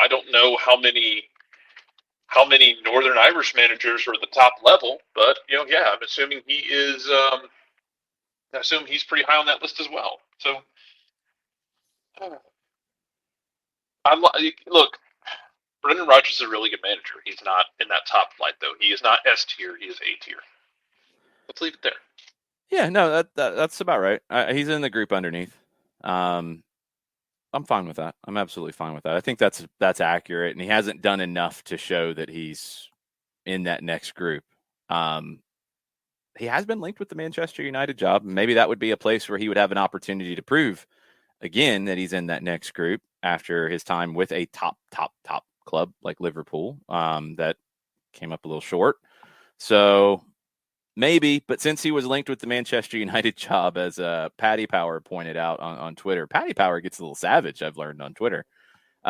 don't know how many how many Northern Irish managers are at the top level, but I'm assuming he is. I assume he's pretty high on that list as well. So, look. Brendan Rodgers is a really good manager. He's not in that top flight, though. He is not S tier. He is A tier. Let's leave it there. Yeah, no, that's about right. He's in the group underneath. I'm fine with that. I'm absolutely fine with that. I think that's accurate, and he hasn't done enough to show that he's in that next group. He has been linked with the Manchester United job. Maybe that would be a place where he would have an opportunity to prove again that he's in that next group after his time with a top club like Liverpool that came up a little short. So maybe, but since he was linked with the Manchester United job, as Paddy Power pointed out on Twitter, Paddy Power gets a little savage, I've learned on Twitter.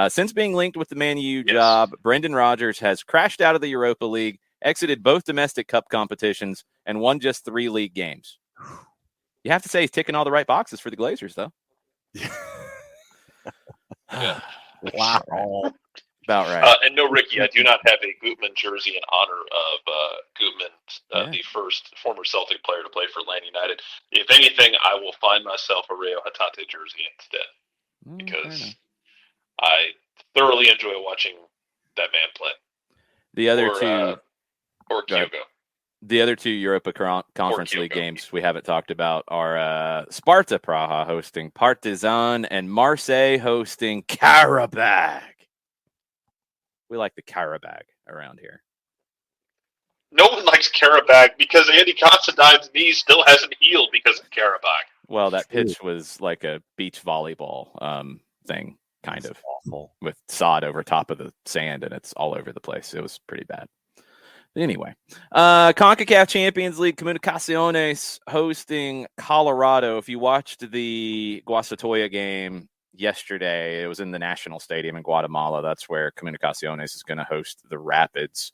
Since being linked with the Man U job, Brendan Rodgers has crashed out of the Europa League, exited both domestic cup competitions, and won just 3 league games. You have to say he's ticking all the right boxes for the Glazers, though. Yeah. Wow. About right. And no, Ricky, I do not have a Gutman jersey in honor of Gutman, the first former Celtic player to play for Atlanta United. If anything, I will find myself a Reo Hatate jersey instead, because I thoroughly enjoy watching that man play. The other two, or Kyogo. The other two Europa Conference League games we haven't talked about are Sparta Praha hosting Partizan and Marseille hosting Karabag. We like the Karabag around here. No one likes Karabag because Andy Considine's knee still hasn't healed because of Karabag. Well, that pitch was like a beach volleyball thing, kind of, awful, with sod over top of the sand, and it's all over the place. It was pretty bad. Anyway, CONCACAF Champions League, Comunicaciones hosting Colorado. If you watched the Guasatoya game yesterday, it was in the National Stadium in Guatemala. That's where Comunicaciones is going to host the Rapids.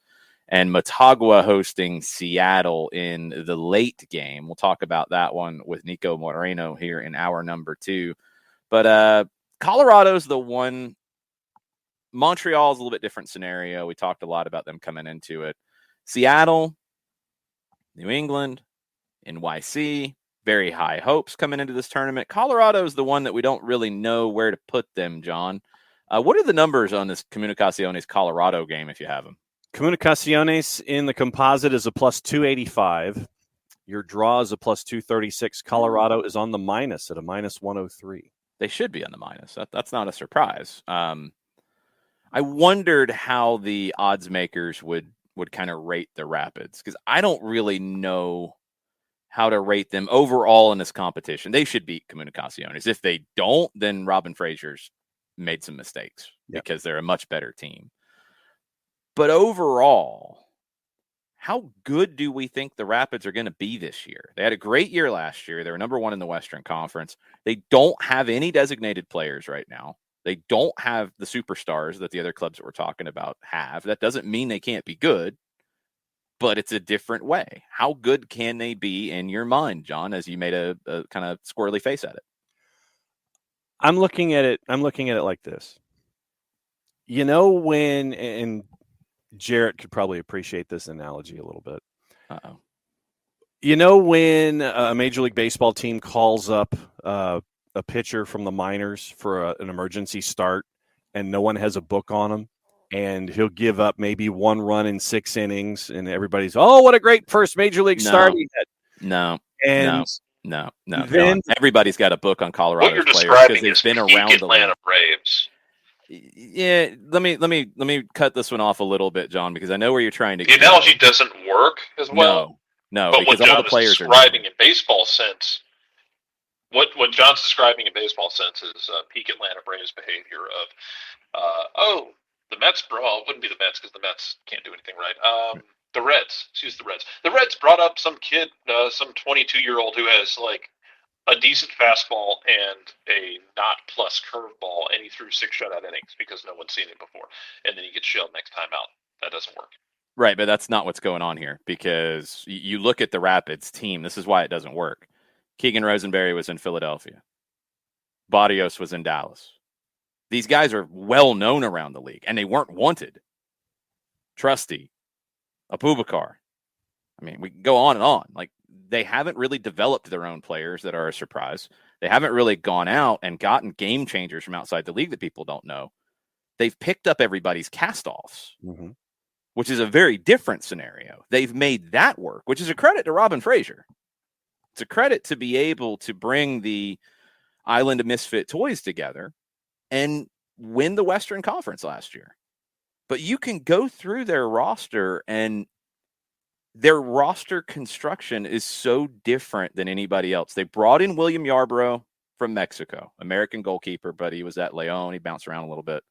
And Motagua hosting Seattle in the late game. We'll talk about that one with Niko Moreno here in hour number 2. But Colorado's the one. Montreal's a little bit different scenario. We talked a lot about them coming into it. Seattle, New England, NYC, very high hopes coming into this tournament. Colorado is the one that we don't really know where to put them, John. What are the numbers on this Comunicaciones Colorado game if you have them? Comunicaciones in the composite is a plus 285. Your draw is a plus 236. Colorado is on the minus at a minus 103. They should be on the minus. That's not a surprise. I wondered how the odds makers would kind of rate the Rapids, because I don't really know how to rate them overall in this competition. They should beat Comunicaciones. If they don't, then Robin Fraser's made some mistakes because they're a much better team. But overall, how good do we think the Rapids are going to be this year? They had a great year last year. They were number 1 in the Western Conference. They don't have any designated players right now. They don't have the superstars that the other clubs that we're talking about have. That doesn't mean they can't be good, but it's a different way. How good can they be in your mind, John, as you made a kind of squirrely face at it? I'm looking at it like this. You know, and Jarrett could probably appreciate this analogy a little bit. Uh-oh. You know, when a Major League Baseball team calls up a pitcher from the minors for an emergency start, and no one has a book on him, and he'll give up maybe 1 run in 6 innings, and everybody's, oh, what a great first Major League start he had. No. Then everybody's got a book on Colorado. What you're describing is been around the Atlanta Braves. Yeah, let me cut this one off a little bit, John, because I know where you're trying to. The analogy doesn't work as well. No, but because what all John the players is describing in baseball sense. What John's describing in baseball sense is peak Atlanta Braves behavior of, the Mets, it wouldn't be the Mets because the Mets can't do anything right. The Reds, The Reds brought up some kid, some 22-year-old who has like a decent fastball and a not plus curveball, and he threw 6 shutout innings because no one's seen it before, and then he gets shelled next time out. That doesn't work. Right, but that's not what's going on here, because you look at the Rapids team. This is why it doesn't work. Keegan Rosenberry was in Philadelphia. Barrios was in Dallas. These guys are well known around the league, and they weren't wanted. Trusty, Abubakar. I mean, we can go on and on. Like, they haven't really developed their own players that are a surprise. They haven't really gone out and gotten game changers from outside the league that people don't know. They've picked up everybody's cast-offs, which is a very different scenario. They've made that work, which is a credit to Robin Fraser. It's a credit to be able to bring the island of misfit toys together and win the Western Conference last year. But you can go through their roster, and their roster construction is so different than anybody else. They brought in William Yarbrough from Mexico, American goalkeeper, but he was at Leon. He bounced around a little bit.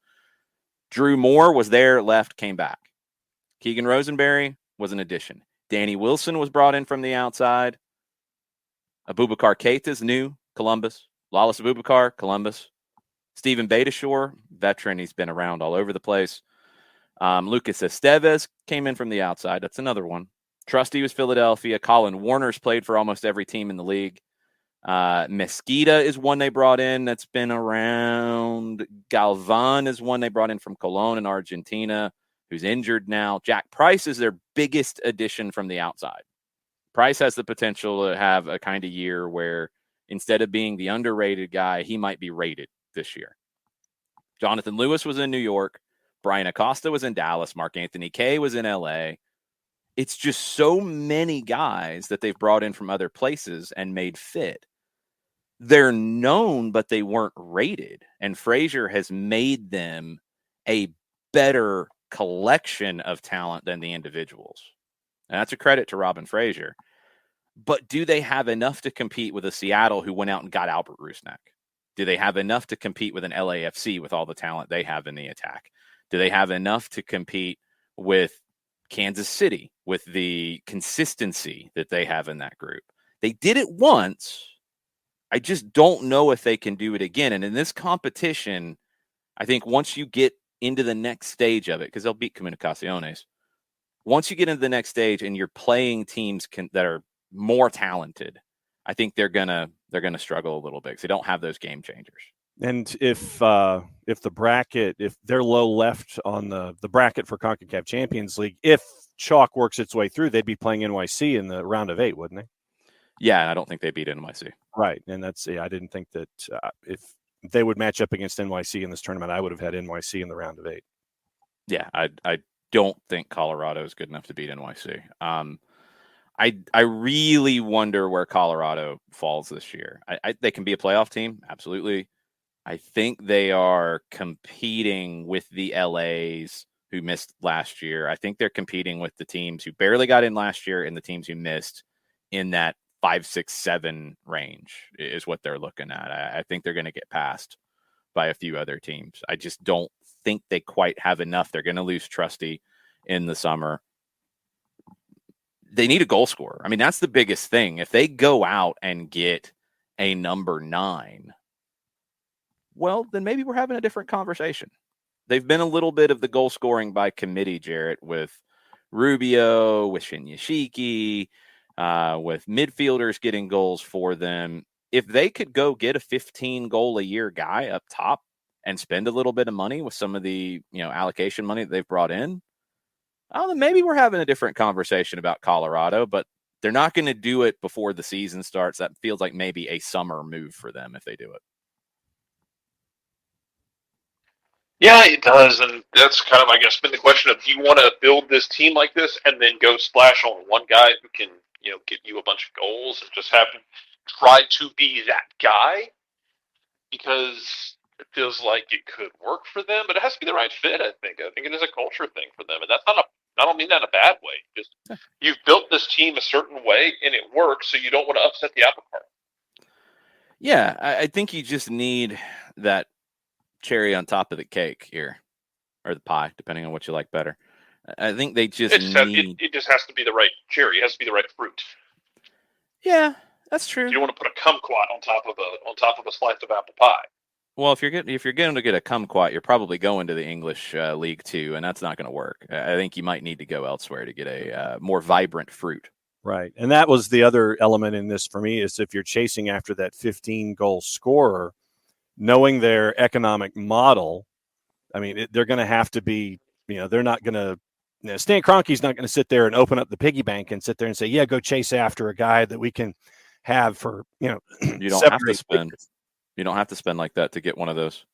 Drew Moore was there, left, came back. Keegan Rosenberry was an addition. Danny Wilson was brought in from the outside. Abubakar Keita's new, Columbus. Lawless Abubakar, Columbus. Stephen Betashore, veteran. He's been around all over the place. Lucas Esteves came in from the outside. That's another one. Trusty was Philadelphia. Colin Warner's played for almost every team in the league. Mesquita is one they brought in that's been around. Galvan is one they brought in from Colón in Argentina, who's injured now. Jack Price is their biggest addition from the outside. Price has the potential to have a kind of year where instead of being the underrated guy, he might be rated this year. Jonathan Lewis was in New York. Brian Acosta was in Dallas. Mark Anthony Kaye was in LA. It's just so many guys that they've brought in from other places and made fit. They're known, but they weren't rated. And Frazier has made them a better collection of talent than the individuals. And that's a credit to Robin Frazier. But do they have enough to compete with a Seattle who went out and got Albert Rusnak? Do they have enough to compete with an LAFC with all the talent they have in the attack? Do they have enough to compete with Kansas City with the consistency that they have in that group? They did it once. I just don't know if they can do it again. And in this competition, I think once you get into the next stage of it, because they'll beat Comunicaciones, once you get into the next stage and you're playing teams that are more talented, I think they're gonna struggle a little bit because they don't have those game changers. And if the bracket, if they're low left on the bracket for CONCACAF Champions League, if Chalk works its way through, they'd be playing NYC in the round of 8, wouldn't they? Yeah, and I don't think they beat NYC. Right, and I didn't think that if they would match up against NYC in this tournament, I would have had NYC in the round of 8. Yeah, I don't think Colorado is good enough to beat NYC. I really wonder where Colorado falls this year. They can be a playoff team, absolutely. I think they are competing with the LAs who missed last year. I think they're competing with the teams who barely got in last year and the teams who missed in that 5, 6, 7 range is what they're looking at. I think they're going to get passed by a few other teams. I just don't think they quite have enough. They're going to lose Trusty in the summer. They need a goal scorer. I mean, that's the biggest thing. If they go out and get a number 9, well, then maybe we're having a different conversation. They've been a little bit of the goal scoring by committee, Jarrett, with Rubio, with Shinyashiki, with midfielders getting goals for them. If they could go get a 15-goal-a-year guy up top and spend a little bit of money with some of the allocation money that they've brought in, then maybe we're having a different conversation about Colorado, but they're not going to do it before the season starts. That feels like maybe a summer move for them if they do it. Yeah, it does, and that's kind of, I guess, been the question of, do you want to build this team like this and then go splash on one guy who can, get you a bunch of goals and just have to try to be that guy? Because it feels like it could work for them, but it has to be the right fit, I think. I think it is a culture thing for them, and that's not I don't mean that in a bad way. Just, you've built this team a certain way, and it works, so you don't want to upset the apple cart. Yeah, I think you just need that cherry on top of the cake here, or the pie, depending on what you like better. I think they just need... It just has to be the right cherry. It has to be the right fruit. Yeah, that's true. You don't want to put a kumquat on top of a slice of apple pie. Well, if you're going to get a kumquat, you're probably going to the English League too, and that's not going to work. I think you might need to go elsewhere to get a more vibrant fruit. Right, and that was the other element in this for me, is if you're chasing after that 15-goal scorer, knowing their economic model, I mean, they're going to have to be, they're not going to Now, Stan Kroenke's not going to sit there and open up the piggy bank and sit there and say, yeah, go chase after a guy that we can have for, you don't have to spend. You don't have to spend like that to get one of those.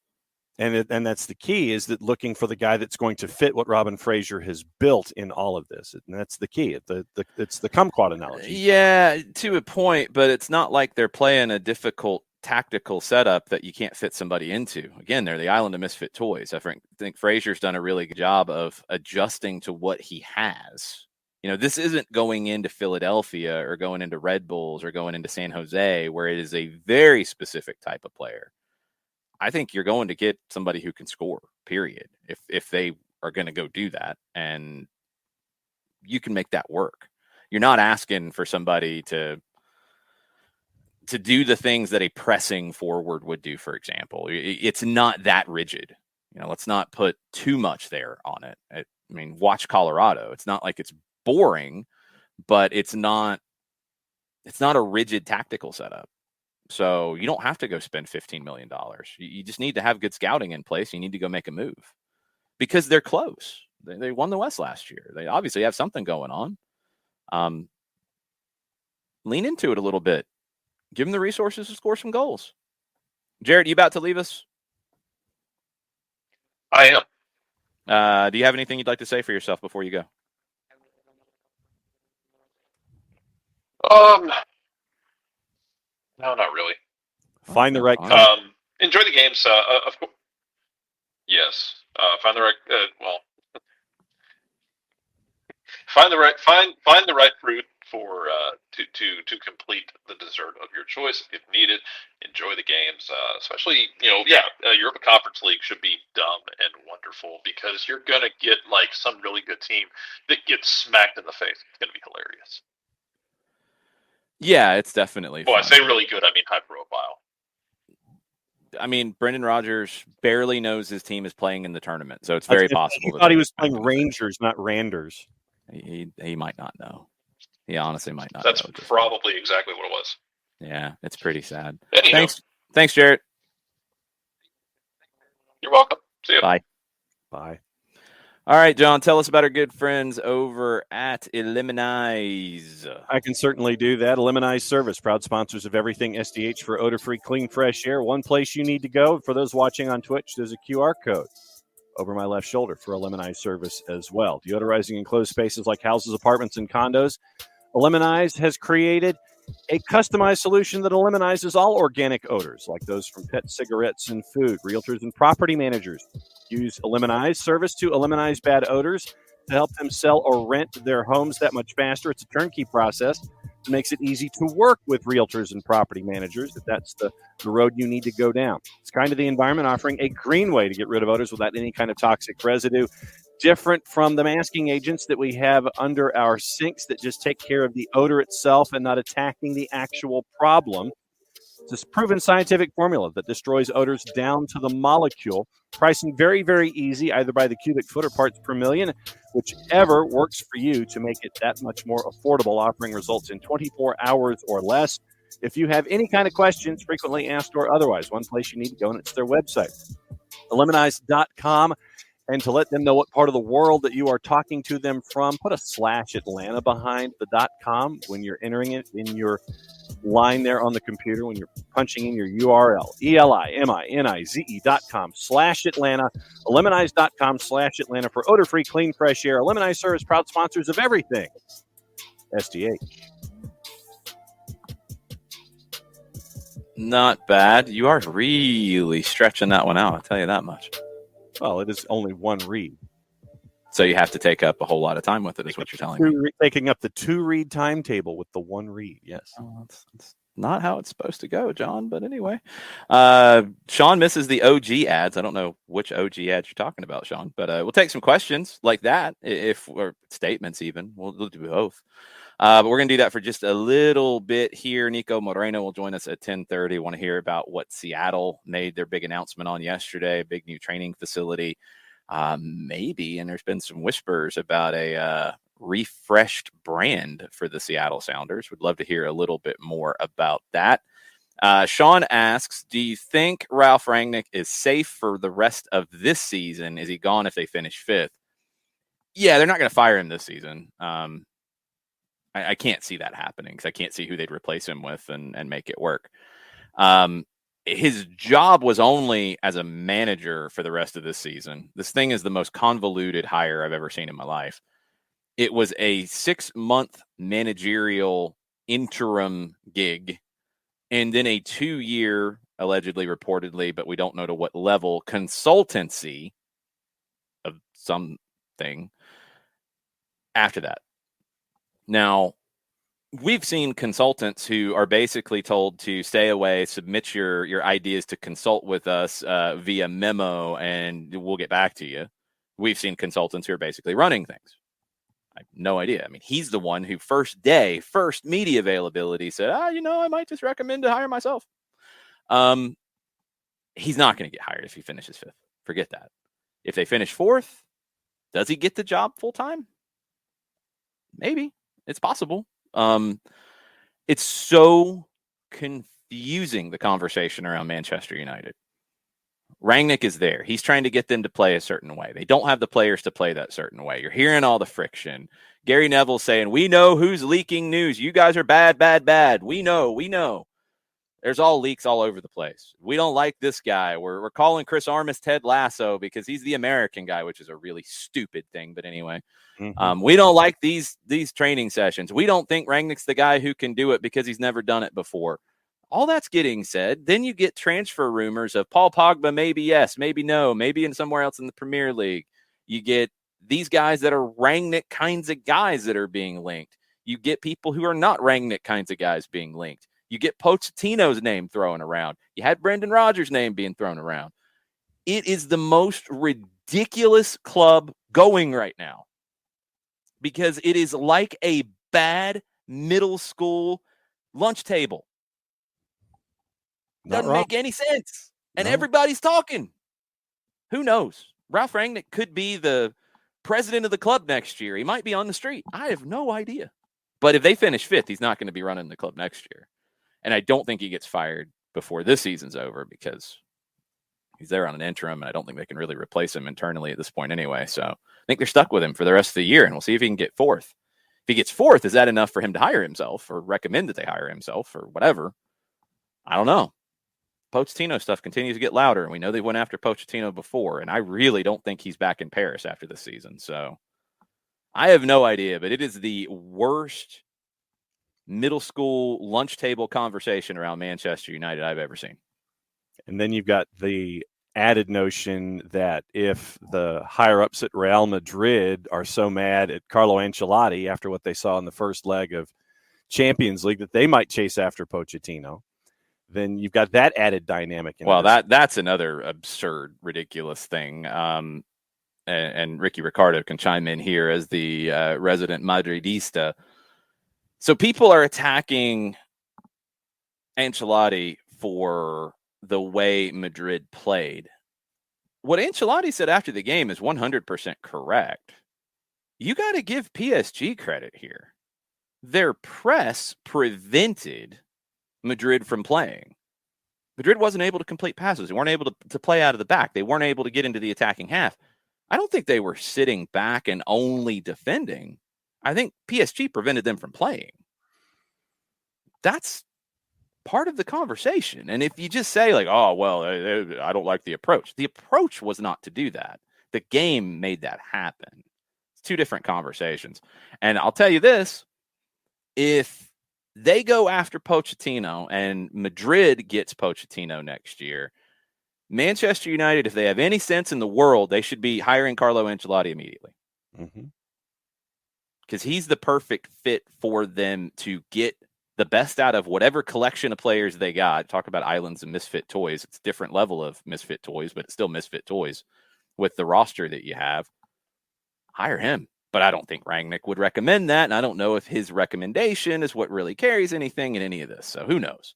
And that's the key, is that looking for the guy that's going to fit what Robin Fraser has built in all of this. And that's the key. It's the kumquat analogy. Yeah, to a point, but it's not like they're playing a difficult tactical setup that you can't fit somebody into. Again, they're the island of misfit toys. I think Fraser's done a really good job of adjusting to what he has. This isn't going into Philadelphia or going into Red Bulls or going into San Jose, where it is a very specific type of player. I think you're going to get somebody who can score, period, if they are going to go do that. And you can make that work. You're not asking for somebody to do the things that a pressing forward would do, for example. It's not that rigid. Let's not put too much there on it. Watch Colorado. It's not like it's boring, but it's not a rigid tactical setup. So you don't have to go spend $15 million. You just need to have good scouting in place. You need to go make a move because they're close. They won the West last year. They obviously have something going on. Lean into it a little bit. Give them the resources to score some goals. Jared, you about to leave us? I am. Do you have anything you'd like to say for yourself before you go? No, not really. Find the right. Enjoy the games. Of course. Yes. Find the right. Find the right fruit for to complete the dessert of your choice if needed. Enjoy the games, especially Europa Conference League should be dumb and wonderful because you're gonna get like some really good team that gets smacked in the face. It's gonna be hilarious. Yeah, it's definitely Well, fun. I say really good, I mean high profile. Brendan Rodgers barely knows his team is playing in the tournament, so it's very possible. He thought he was playing Rangers, not Randers. He might not know. He honestly might not. That's probably exactly what it was. Yeah, it's pretty sad. Anyhow. Thanks, Jarrett. You're welcome. See you. Bye. All right, John, tell us about our good friends over at Eliminize. I can certainly do that. Eliminize Service, proud sponsors of everything SDH for odor-free, clean, fresh air. One place you need to go. For those watching on Twitch, there's a QR code over my left shoulder for Eliminize Service as well. Deodorizing enclosed spaces like houses, apartments, and condos. Eliminize has created a customized solution that eliminizes all organic odors, like those from pet cigarettes and food. Realtors and property managers use Eliminize Service to eliminate bad odors to help them sell or rent their homes that much faster. It's a turnkey process. It makes it easy to work with realtors and property managers if that's the road you need to go down. It's kind of the environment offering a green way to get rid of odors without any kind of toxic residue. Different from the masking agents that we have under our sinks that just take care of the odor itself and not attacking the actual problem. It's a proven scientific formula that destroys odors down to the molecule. Pricing very, very easy, either by the cubic foot or parts per million, whichever works for you to make it that much more affordable, offering results in 24 hours or less. If you have any kind of questions, frequently asked or otherwise, one place you need to go, and it's their website, eliminize.com. And to let them know what part of the world that you are talking to them from, put a /Atlanta behind the .com when you're entering it in your line there on the computer, when you're punching in your URL, ELIMINIZE.com /Atlanta, eliminize.com /Atlanta for odor-free, clean, fresh air. Eliminize Service, proud sponsors of everything SDH. Not bad. You are really stretching that one out, I'll tell you that much. Well, it is only one read. So you have to take up a whole lot of time with it, is what you're telling me. Taking up the 2-read timetable with the 1 read, yes. Oh, that's not how it's supposed to go, John, but anyway. Sean misses the OG ads. I don't know which OG ads you're talking about, Sean, but we'll take some questions like that, or statements even. We'll do both. But we're going to do that for just a little bit here. Niko Moreno will join us at 10:30. Want to hear about what Seattle made their big announcement on yesterday, a big new training facility. Maybe, and there's been some whispers about a refreshed brand for the Seattle Sounders. Would love to hear a little bit more about that. Sean asks, do you think Ralph Rangnick is safe for the rest of this season? Is he gone if they finish 5th? Yeah, they're not going to fire him this season. I can't see that happening because I can't see who they'd replace him with and make it work. His job was only as a manager for the rest of this season. This thing is the most convoluted hire I've ever seen in my life. It was a 6-month managerial interim gig and then a 2-year, allegedly, reportedly, but we don't know to what level, consultancy of something after that. Now, we've seen consultants who are basically told to stay away, submit your ideas to consult with us via memo, and we'll get back to you. We've seen consultants who are basically running things. I have no idea. I mean, he's the one who first media availability said, I might just recommend to hire myself. He's not going to get hired if he finishes 5th. Forget that. If they finish 4th, does he get the job full time? Maybe. It's possible. It's so confusing, the conversation around Manchester United. Rangnick is there. He's trying to get them to play a certain way. They don't have the players to play that certain way. You're hearing all the friction. Gary Neville saying, we know who's leaking news. You guys are bad, bad, bad. We know. There's all leaks all over the place. We don't like this guy. We're calling Chris Armas Ted Lasso because he's the American guy, which is a really stupid thing. But anyway, we don't like these training sessions. We don't think Rangnick's the guy who can do it because he's never done it before. All that's getting said. Then you get transfer rumors of Paul Pogba, maybe yes, maybe no, maybe in somewhere else in the Premier League. You get these guys that are Rangnick kinds of guys that are being linked. You get people who are not Rangnick kinds of guys being linked. You get Pochettino's name thrown around. You had Brendan Rodgers' name being thrown around. It is the most ridiculous club going right now because it is like a bad middle school lunch table. Doesn't make any sense. And everybody's talking. Who knows? Ralph Rangnick could be the president of the club next year. He might be on the street. I have no idea. But if they finish 5th, he's not going to be running the club next year. And I don't think he gets fired before this season's over because he's there on an interim, and I don't think they can really replace him internally at this point anyway. So I think they're stuck with him for the rest of the year, and we'll see if he can get 4th. If he gets 4th, is that enough for him to hire himself or recommend that they hire himself or whatever? I don't know. Pochettino stuff continues to get louder, and we know they went after Pochettino before, and I really don't think he's back in Paris after this season. So I have no idea, but it is the worst middle school lunch table conversation around Manchester United I've ever seen. And then you've got the added notion that if the higher-ups at Real Madrid are so mad at Carlo Ancelotti after what they saw in the first leg of Champions League that they might chase after Pochettino, then you've got that added dynamic. Well, that's another absurd, ridiculous thing. And Ricky Ricardo can chime in here as the resident Madridista. So people are attacking Ancelotti for the way Madrid played. What Ancelotti said after the game is 100% correct. You got to give PSG credit here. Their press prevented Madrid from playing. Madrid wasn't able to complete passes. They weren't able to play out of the back. They weren't able to get into the attacking half. I don't think they were sitting back and only defending. I think PSG prevented them from playing. That's part of the conversation. And if you just say like, oh, well, I don't like the approach. The approach was not to do that. The game made that happen. It's two different conversations. And I'll tell you this, if they go after Pochettino and Madrid gets Pochettino next year, Manchester United, if they have any sense in the world, they should be hiring Carlo Ancelotti immediately. Because he's the perfect fit for them to get the best out of whatever collection of players they got. Talk about islands and misfit toys. It's a different level of misfit toys, but it's still misfit toys with the roster that you have. Hire him. But I don't think Rangnick would recommend that. And I don't know if his recommendation is what really carries anything in any of this. So who knows?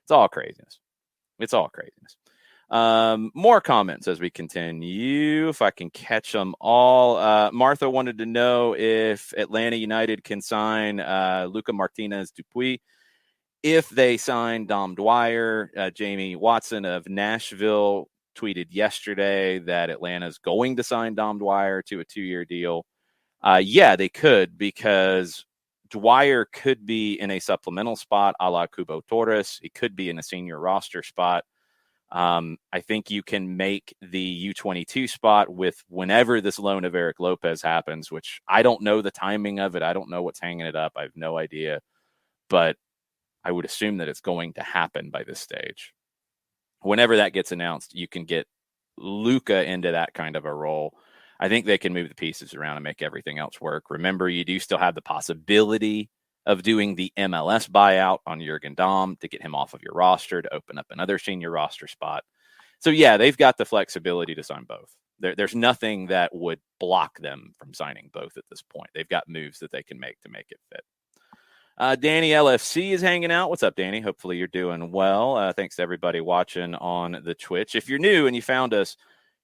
It's all craziness. More comments as we continue, if I can catch them all. Martha wanted to know if Atlanta United can sign Luca Martinez Dupuy if they sign Dom Dwyer. Jamie Watson of Nashville tweeted yesterday that Atlanta's going to sign Dom Dwyer to a 2-year deal. Yeah, they could, because Dwyer could be in a supplemental spot a la Cubo Torres. He could be in a senior roster spot. I think you can make the U22 spot with whenever this loan of Eric Lopez happens, which I don't know the timing of it. I don't know what's hanging it up. I have no idea. But I would assume that it's going to happen by this stage. Whenever that gets announced, you can get Luka into that kind of a role. I think they can move the pieces around and make everything else work. Remember, you do still have the possibility of doing the MLS buyout on Jurgen Damm to get him off of your roster to open up another senior roster spot. So, yeah, they've got the flexibility to sign both. There's nothing that would block them from signing both at this point. They've got moves that they can make to make it fit. Danny LFC is hanging out. What's up, Danny? Hopefully you're doing well. Thanks to everybody watching on the Twitch. If you're new and you found us,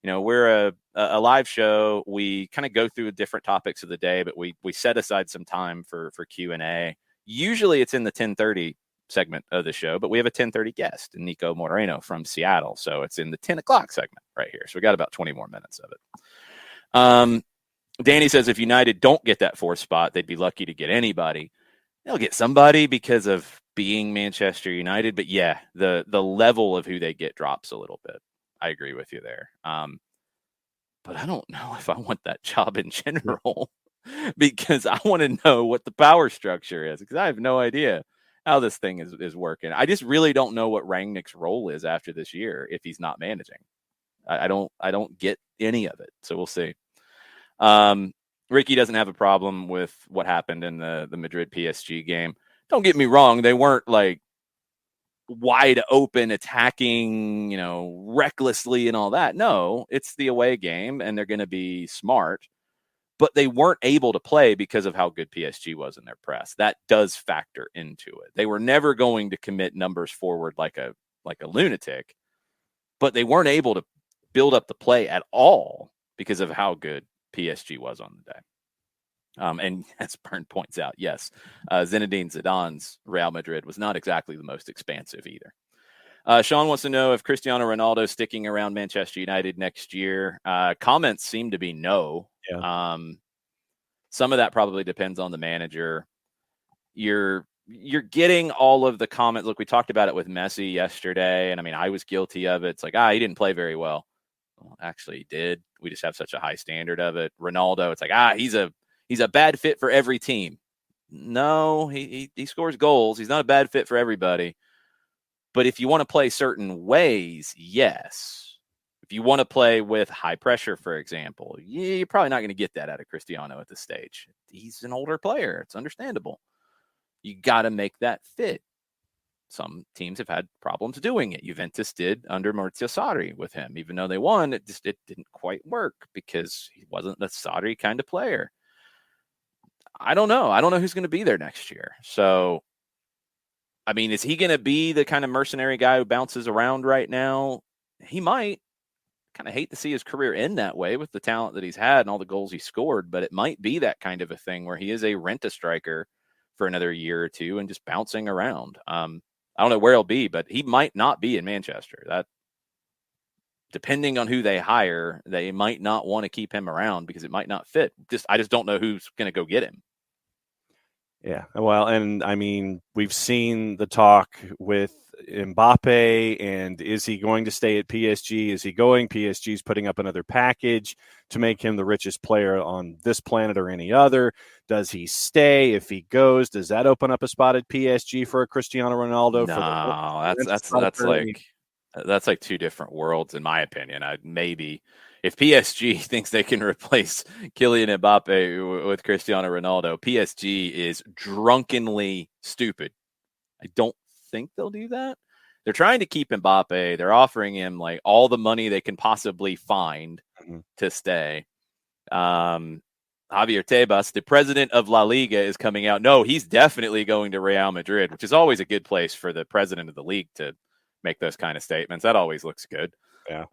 we're a live show. We kind of go through different topics of the day, but we set aside some time for Q&A. Usually it's in the 10:30 segment of the show, but we have a 10:30 guest, Niko Moreno from Seattle. So it's in the 10 o'clock segment right here. So we got about 20 more minutes of it. Danny says if United don't get that fourth spot, they'd be lucky to get anybody. They'll get somebody because of being Manchester United. But yeah, the level of who they get drops a little bit. I agree with you there. But I don't know if I want that job in general because I want to know what the power structure is, because I have no idea how this thing is working. I just really don't know what Rangnick's role is after this year if he's not managing. I don't get any of it. So we'll see. Ricky doesn't have a problem with what happened in the Madrid PSG game. Don't get me wrong. They weren't like wide open attacking, recklessly and all that. No, it's the away game and they're going to be smart, but they weren't able to play because of how good PSG was in their press. That does factor into it. They were never going to commit numbers forward like a lunatic, but they weren't able to build up the play at all because of how good PSG was on the day. And as Byrne points out, yes, Zinedine Zidane's Real Madrid was not exactly the most expansive either. Sean wants to know if Cristiano Ronaldo is sticking around Manchester United next year. Comments seem to be no. Yeah. Some of that probably depends on the manager. You're getting all of the comments. Look, we talked about it with Messi yesterday, and I mean, I was guilty of it. It's like, he didn't play very well. Well, actually, he did. We just have such a high standard of it. Ronaldo, it's like, he's a bad fit for every team. No, he scores goals. He's not a bad fit for everybody. But if you want to play certain ways, yes. If you want to play with high pressure, for example, you're probably not going to get that out of Cristiano at this stage. He's an older player. It's understandable. You got to make that fit. Some teams have had problems doing it. Juventus did under Maurizio Sarri with him. Even though they won, it didn't quite work because he wasn't the Sarri kind of player. I don't know. I don't know who's going to be there next year. So, I mean, is he going to be the kind of mercenary guy who bounces around right now? He might. Kind of hate to see his career end that way with the talent that he's had and all the goals he scored, but it might be that kind of a thing where he is a rent-a-striker for another year or two and just bouncing around. I don't know where he'll be, but he might not be in Manchester. That, depending on who they hire, they might not want to keep him around because it might not fit. I just don't know who's going to go get him. Yeah, well, and I mean, we've seen the talk with Mbappe, and is he going to stay at PSG? Is he going? PSG's putting up another package to make him the richest player on this planet or any other. Does he stay? If he goes, does that open up a spot at PSG for a Cristiano Ronaldo? No, that's like two different worlds, in my opinion. Maybe if PSG thinks they can replace Kylian Mbappe with Cristiano Ronaldo, PSG is drunkenly stupid. I don't think they'll do that. They're trying to keep Mbappe. They're offering him like all the money they can possibly find to stay. Javier Tebas, the president of La Liga, is coming out. No, he's definitely going to Real Madrid, which is always a good place for the president of the league to make those kind of statements. That always looks good. Yeah.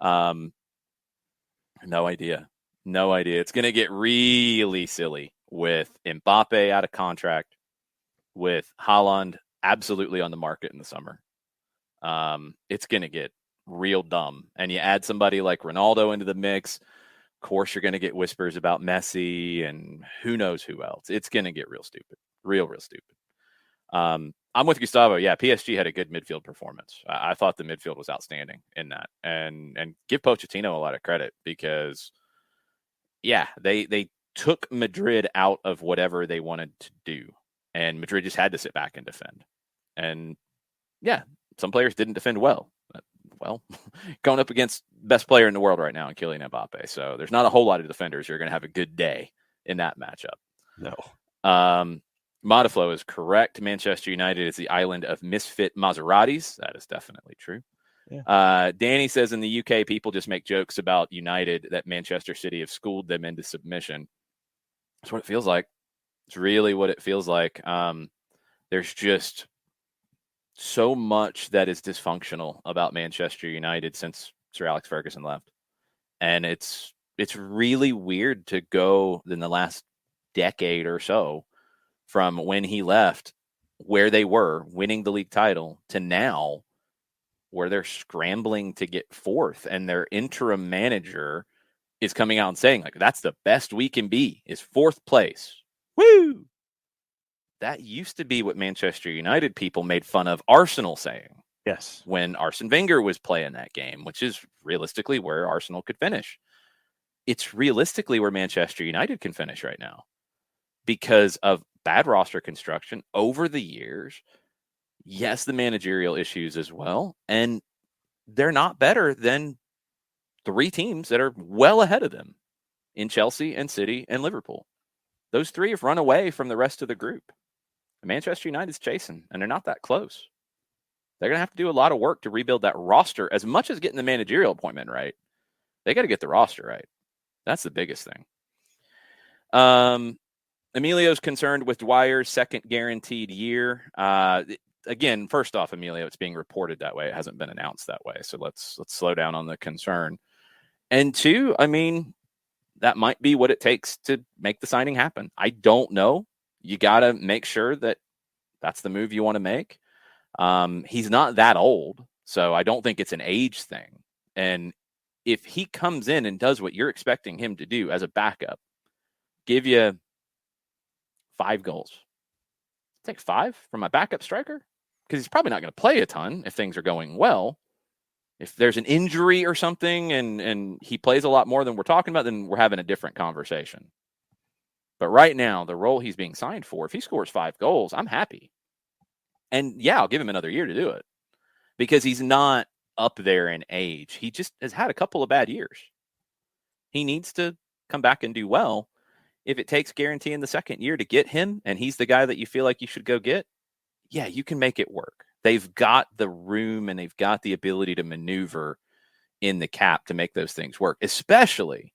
No idea. It's going to get really silly with Mbappe out of contract, with Haaland absolutely on the market in the summer. It's going to get real dumb. And you add somebody like Ronaldo into the mix. course, you're going to get whispers about Messi and who knows who else. It's going to get real stupid, real stupid. I'm with Gustavo. Yeah, PSG had a good midfield performance. I thought the midfield was outstanding in that, and give Pochettino a lot of credit because, yeah, they took Madrid out of whatever they wanted to do, and Madrid just had to sit back and defend. And yeah, some players didn't defend well. Well, going up against best player in the world right now in Kylian Mbappe. So there's not a whole lot of defenders who are going to have a good day in that matchup. No. Modiflow is correct. Manchester United is the island of misfit Maseratis. That is definitely true. Yeah. Danny says in the UK, people just make jokes about United that Manchester City have schooled them into submission. That's what it feels like. It's really what it feels like. There's just so much that is dysfunctional about Manchester United since Sir Alex Ferguson left. And it's really weird to go in the last decade or so from when he left, where they were winning the league title, to now where they're scrambling to get fourth, and their interim manager is coming out and saying, like, that's the best we can be, is fourth place. Woo! That used to be what Manchester United people made fun of Arsenal saying. Yes. When Arsene Wenger was playing that game, which is realistically where Arsenal could finish. It's realistically where Manchester United can finish right now because of bad roster construction over the years. Yes, the managerial issues as well. And they're not better than three teams that are well ahead of them in Chelsea and City and Liverpool. Those three have run away from the rest of the group. Manchester United's chasing, and they're not that close. They're going to have to do a lot of work to rebuild that roster. As much as getting the managerial appointment right, they got to get the roster right. That's the biggest thing. Emilio's concerned with Dwyer's second guaranteed year. Again, first off, Emilio, it's being reported that way. It hasn't been announced that way. So let's slow down on the concern. And two, I mean, that might be what it takes to make the signing happen. I don't know. You got to make sure that that's the move you want to make. He's not that old, so I don't think it's an age thing. And if he comes in and does what you're expecting him to do as a backup, give you 5 goals. Take 5 from my backup striker, because he's probably not going to play a ton if things are going well. If there's an injury or something and he plays a lot more than we're talking about, then we're having a different conversation. But right now, the role he's being signed for, if he scores 5 goals, I'm happy. And yeah, I'll give him another year to do it because he's not up there in age. He just has had a couple of bad years. He needs to come back and do well. If it takes guaranteeing the second year to get him, and he's the guy that you feel like you should go get, yeah, you can make it work. They've got the room and they've got the ability to maneuver in the cap to make those things work, especially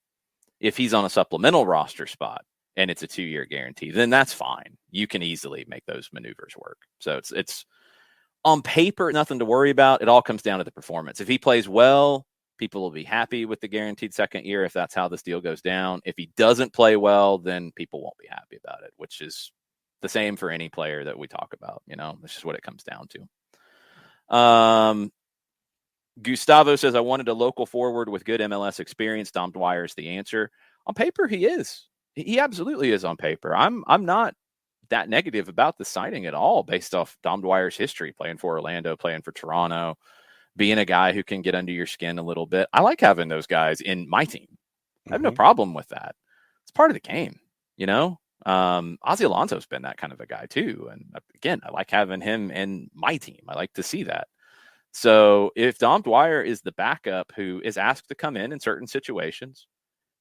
if he's on a supplemental roster spot and it's a 2-year guarantee, then that's fine. You can easily make those maneuvers work. So it's on paper, nothing to worry about. It all comes down to the performance. If he plays well, people will be happy with the guaranteed second year if that's how this deal goes down. If he doesn't play well, then people won't be happy about it, which is the same for any player that we talk about. You know, that's just what it comes down to. Gustavo says, I wanted a local forward with good MLS experience. Dom Dwyer's the answer. On paper, he is. He absolutely is on paper. I'm not that negative about the signing at all based off Dom Dwyer's history, playing for Orlando, playing for Toronto, being a guy who can get under your skin a little bit. I like having those guys in my team. I have no problem with that. It's part of the game, you know? Ozzy Alonso's been that kind of a guy too. And again, I like having him in my team. I like to see that. So if Dom Dwyer is the backup who is asked to come in certain situations,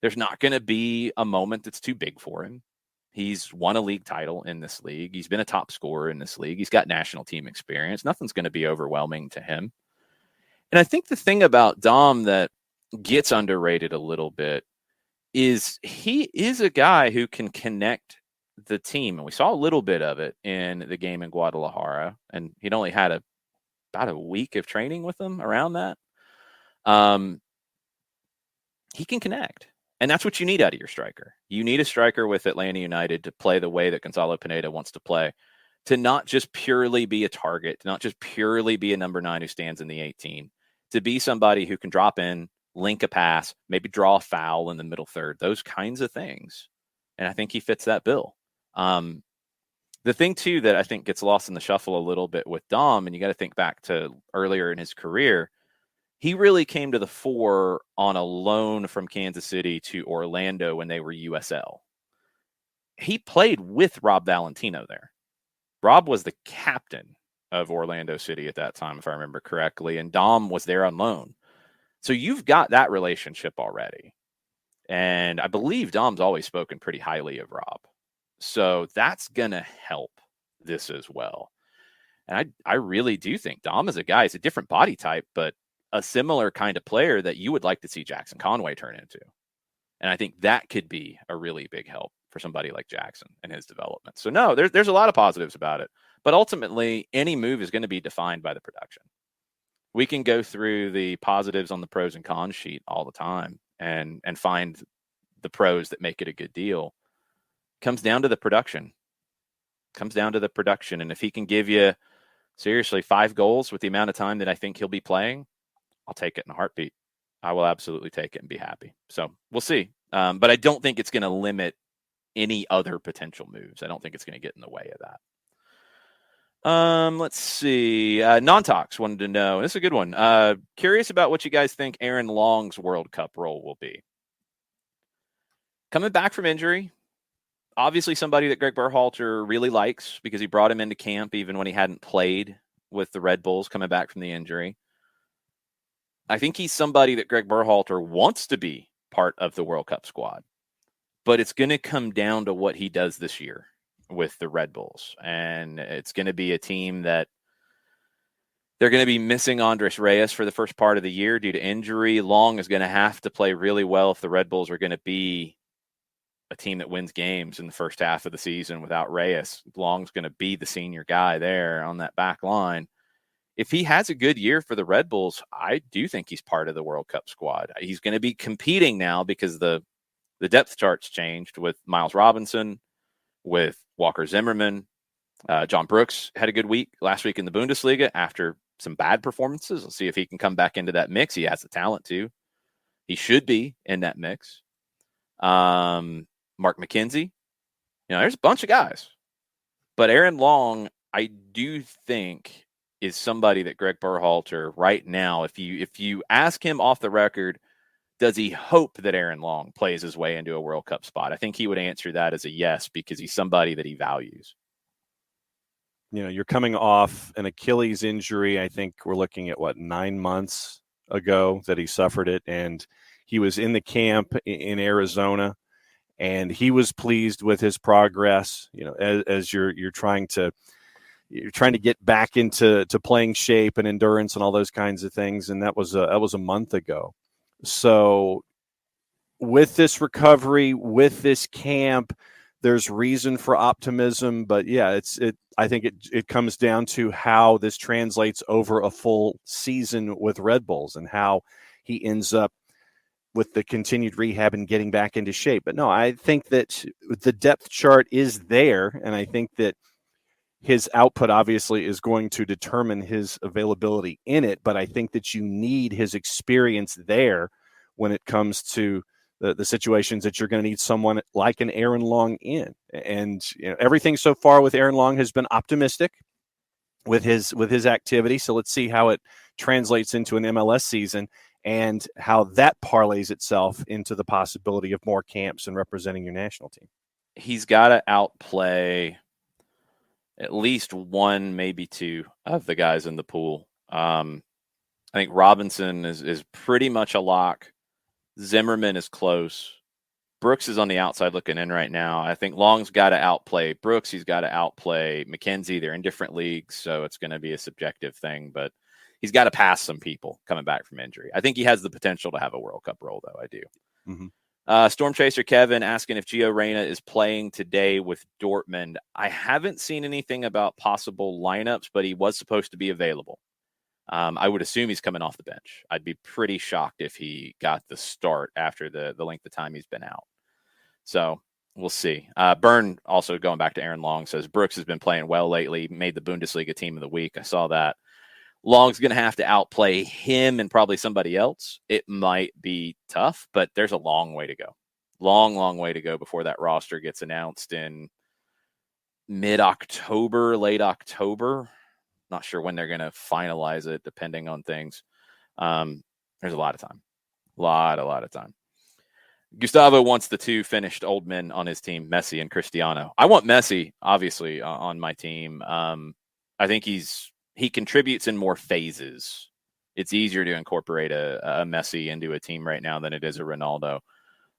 there's not going to be a moment that's too big for him. He's won a league title in this league. He's been a top scorer in this league. He's got national team experience. Nothing's going to be overwhelming to him. And I think the thing about Dom that gets underrated a little bit is he is a guy who can connect the team. And we saw a little bit of it in the game in Guadalajara. And he'd only had about a week of training with them around that. He can connect. And that's what you need out of your striker. You need a striker with Atlanta United to play the way that Gonzalo Pineda wants to play, to not just purely be a target, to not just purely be a number 9 who stands in the 18, to be somebody who can drop in, link a pass, maybe draw a foul in the middle third, those kinds of things. And I think he fits that bill. The thing, too, that I think gets lost in the shuffle a little bit with Dom, and you got to think back to earlier in his career, he really came to the fore on a loan from Kansas City to Orlando when they were USL. He played with Rob Valentino there. Rob was the captain of Orlando City at that time, if I remember correctly, and Dom was there on loan. So you've got that relationship already. And I believe Dom's always spoken pretty highly of Rob. So that's going to help this as well. And I really do think Dom is a guy, he's a different body type, but a similar kind of player that you would like to see Jackson Conway turn into. And I think that could be a really big help for somebody like Jackson and his development. So no, there's a lot of positives about it. But ultimately, any move is going to be defined by the production. We can go through the positives on the pros and cons sheet all the time and find the pros that make it a good deal. Comes down to the production. And if he can give you, seriously, 5 goals with the amount of time that I think he'll be playing, I'll take it in a heartbeat. I will absolutely take it and be happy. So we'll see. But I don't think it's going to limit any other potential moves. I don't think it's going to get in the way of that. Let's see. Non-Tox wanted to know. This is a good one. Curious about what you guys think Aaron Long's World Cup role will be. Coming back from injury, obviously somebody that Greg Berhalter really likes because he brought him into camp even when he hadn't played with the Red Bulls coming back from the injury. I think he's somebody that Greg Berhalter wants to be part of the World Cup squad, but it's going to come down to what he does this year with the Red Bulls. And it's going to be a team that they're going to be missing Andres Reyes for the first part of the year due to injury. Long is going to have to play really well if the Red Bulls are going to be a team that wins games in the first half of the season without Reyes. Long's going to be the senior guy there on that back line. If he has a good year for the Red Bulls, I do think he's part of the World Cup squad. He's going to be competing now because the depth chart's changed with Miles Robinson, with Walker Zimmerman. John Brooks had a good week last week in the Bundesliga after some bad performances. We'll see if he can come back into that mix. He has the talent to. He should be in that mix. Mark McKenzie. There's a bunch of guys. But Aaron Long, I do think, is somebody that Greg Berhalter right now, if you ask him off the record, does he hope that Aaron Long plays his way into a World Cup spot? I think he would answer that as a yes because he's somebody that he values. You're coming off an Achilles injury. I think we're looking at 9 months ago that he suffered it, and he was in the camp in Arizona, and he was pleased with his progress. As you're trying to get back into playing shape and endurance and all those kinds of things, and that was a month ago. So with this recovery, with this camp, there's reason for optimism. But yeah, I think it comes down to how this translates over a full season with Red Bulls and how he ends up with the continued rehab and getting back into shape. But no, I think that the depth chart is there, and I think that his output obviously is going to determine his availability in it, but I think that you need his experience there when it comes to the situations that you're going to need someone like an Aaron Long in. And everything so far with Aaron Long has been optimistic with his activity. So let's see how it translates into an MLS season and how that parlays itself into the possibility of more camps and representing your national team. He's got to outplay at least one, maybe two of the guys in the pool. I think Robinson is pretty much a lock. Zimmerman is close. Brooks is on the outside looking in right now. I think Long's got to outplay Brooks. He's got to outplay McKenzie. They're in different leagues, so it's going to be a subjective thing, but he's got to pass some people coming back from injury. I think he has the potential to have a World Cup role, though. I do. Mm-hmm. Storm Chaser Kevin asking if Gio Reyna is playing today with Dortmund. I haven't seen anything about possible lineups, but he was supposed to be available. I would assume he's coming off the bench. I'd be pretty shocked if he got the start after the length of time he's been out. So we'll see. Byrne, also going back to Aaron Long, says Brooks has been playing well lately, made the Bundesliga team of the week. I saw that. Long's going to have to outplay him and probably somebody else. It might be tough, but there's a long way to go. Long way to go before that roster gets announced in mid-October, late October. Not sure when they're going to finalize it, depending on things. There's a lot of time. A lot of time. Gustavo wants the two finished old men on his team, Messi and Cristiano. I want Messi, obviously, on my team. I think he contributes in more phases. It's easier to incorporate a Messi into a team right now than it is a Ronaldo.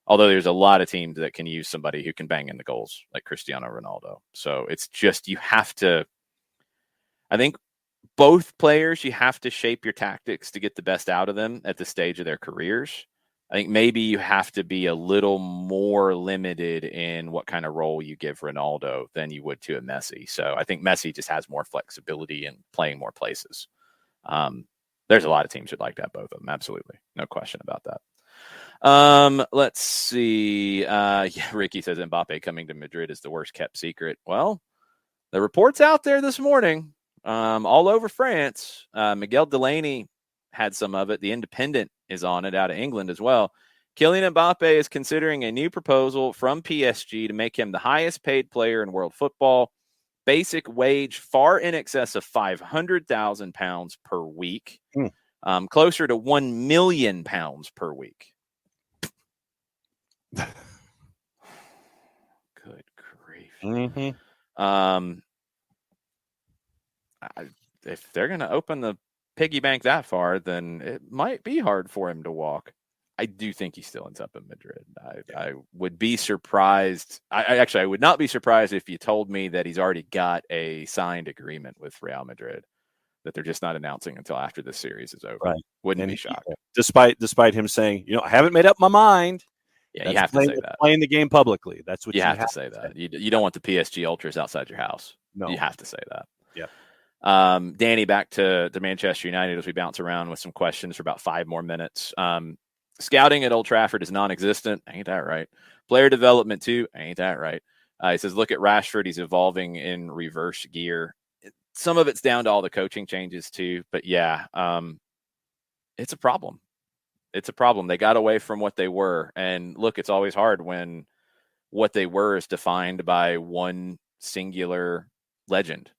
Although there's a lot of teams that can use somebody who can bang in the goals, like Cristiano Ronaldo. So it's just, you have to, I think both players, you have to shape your tactics to get the best out of them at the stage of their careers. I think maybe you have to be a little more limited in what kind of role you give Ronaldo than you would to a Messi. So I think Messi just has more flexibility in playing more places. There's a lot of teams who'd like to have both of them. Absolutely. No question about that. Let's see. Ricky says Mbappe coming to Madrid is the worst kept secret. Well, the report's out there this morning, all over France. Miguel Delaney had some of it. The Independent is on it out of England as well. Kylian Mbappe is considering a new proposal from PSG to make him the highest paid player in world football. Basic wage far in excess of £500,000 per week, closer to £1 million per week. Good grief. Mm-hmm. If they're going to open the piggy bank that far, then it might be hard for him to walk. I do think he still ends up in Madrid. I would be surprised. I would not be surprised if you told me that he's already got a signed agreement with Real Madrid, that they're just not announcing until after this series is over. Right. Wouldn't be shocked. Despite him saying, I haven't made up my mind. Yeah, you have to say that. Playing the game publicly. That's what you have to say that. You don't want the PSG ultras outside your house. No. You have to say that. Yeah. Danny, back to Manchester United as we bounce around with some questions for about 5 more minutes. Scouting at Old Trafford is non-existent. Ain't that right? Player development too. Ain't that right? He says, look at Rashford. He's evolving in reverse gear. Some of it's down to all the coaching changes too. But yeah, it's a problem. It's a problem. They got away from what they were. And look, it's always hard when what they were is defined by one singular legend.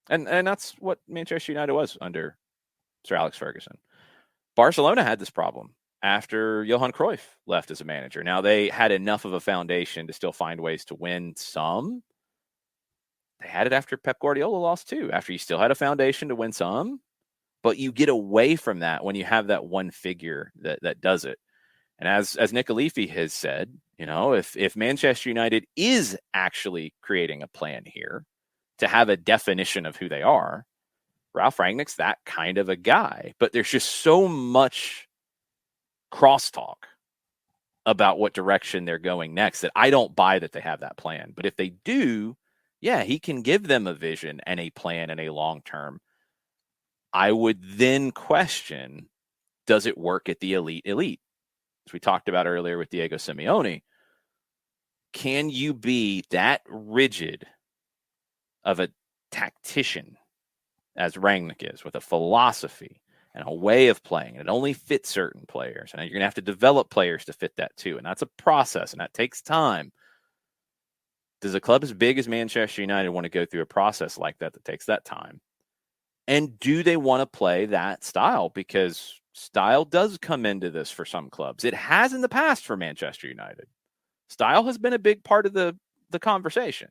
And that's what Manchester United was under Sir Alex Ferguson. Barcelona had this problem after Johan Cruyff left as a manager. Now, they had enough of a foundation to still find ways to win some. They had it after Pep Guardiola lost too, after you still had a foundation to win some. But you get away from that when you have that one figure that does it. And as Nick Khalifi has said, if Manchester United is actually creating a plan here to have a definition of who they are, Ralph Rangnick's that kind of a guy. But there's just so much crosstalk about what direction they're going next that I don't buy that they have that plan. But if they do, yeah, he can give them a vision and a plan and a long term. I would then question, does it work at the elite? As we talked about earlier with Diego Simeone, can you be that rigid of a tactician as Rangnick is, with a philosophy and a way of playing? It only fits certain players, and you're going to have to develop players to fit that too. And that's a process, and that takes time. Does a club as big as Manchester United want to go through a process like that takes that time? And do they want to play that style? Because style does come into this for some clubs. It has in the past for Manchester United. Style has been a big part of the conversation.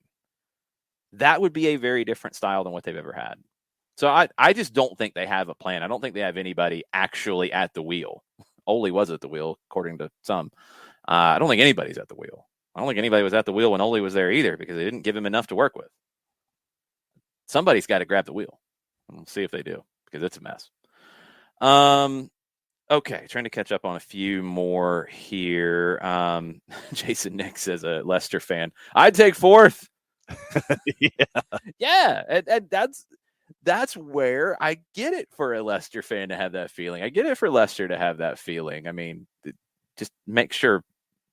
That would be a very different style than what they've ever had. So I just don't think they have a plan. I don't think they have anybody actually at the wheel. Ole was at the wheel, according to some. I don't think anybody's at the wheel. I don't think anybody was at the wheel when Ole was there either, because they didn't give him enough to work with. Somebody's got to grab the wheel. We'll see if they do, because it's a mess. Okay, trying to catch up on a few more here. Jason Nick says, a Leicester fan, I'd take fourth. Yeah, and that's where I get it for a Leicester fan to have that feeling. I get it for Leicester to have that feeling. I mean, just make sure,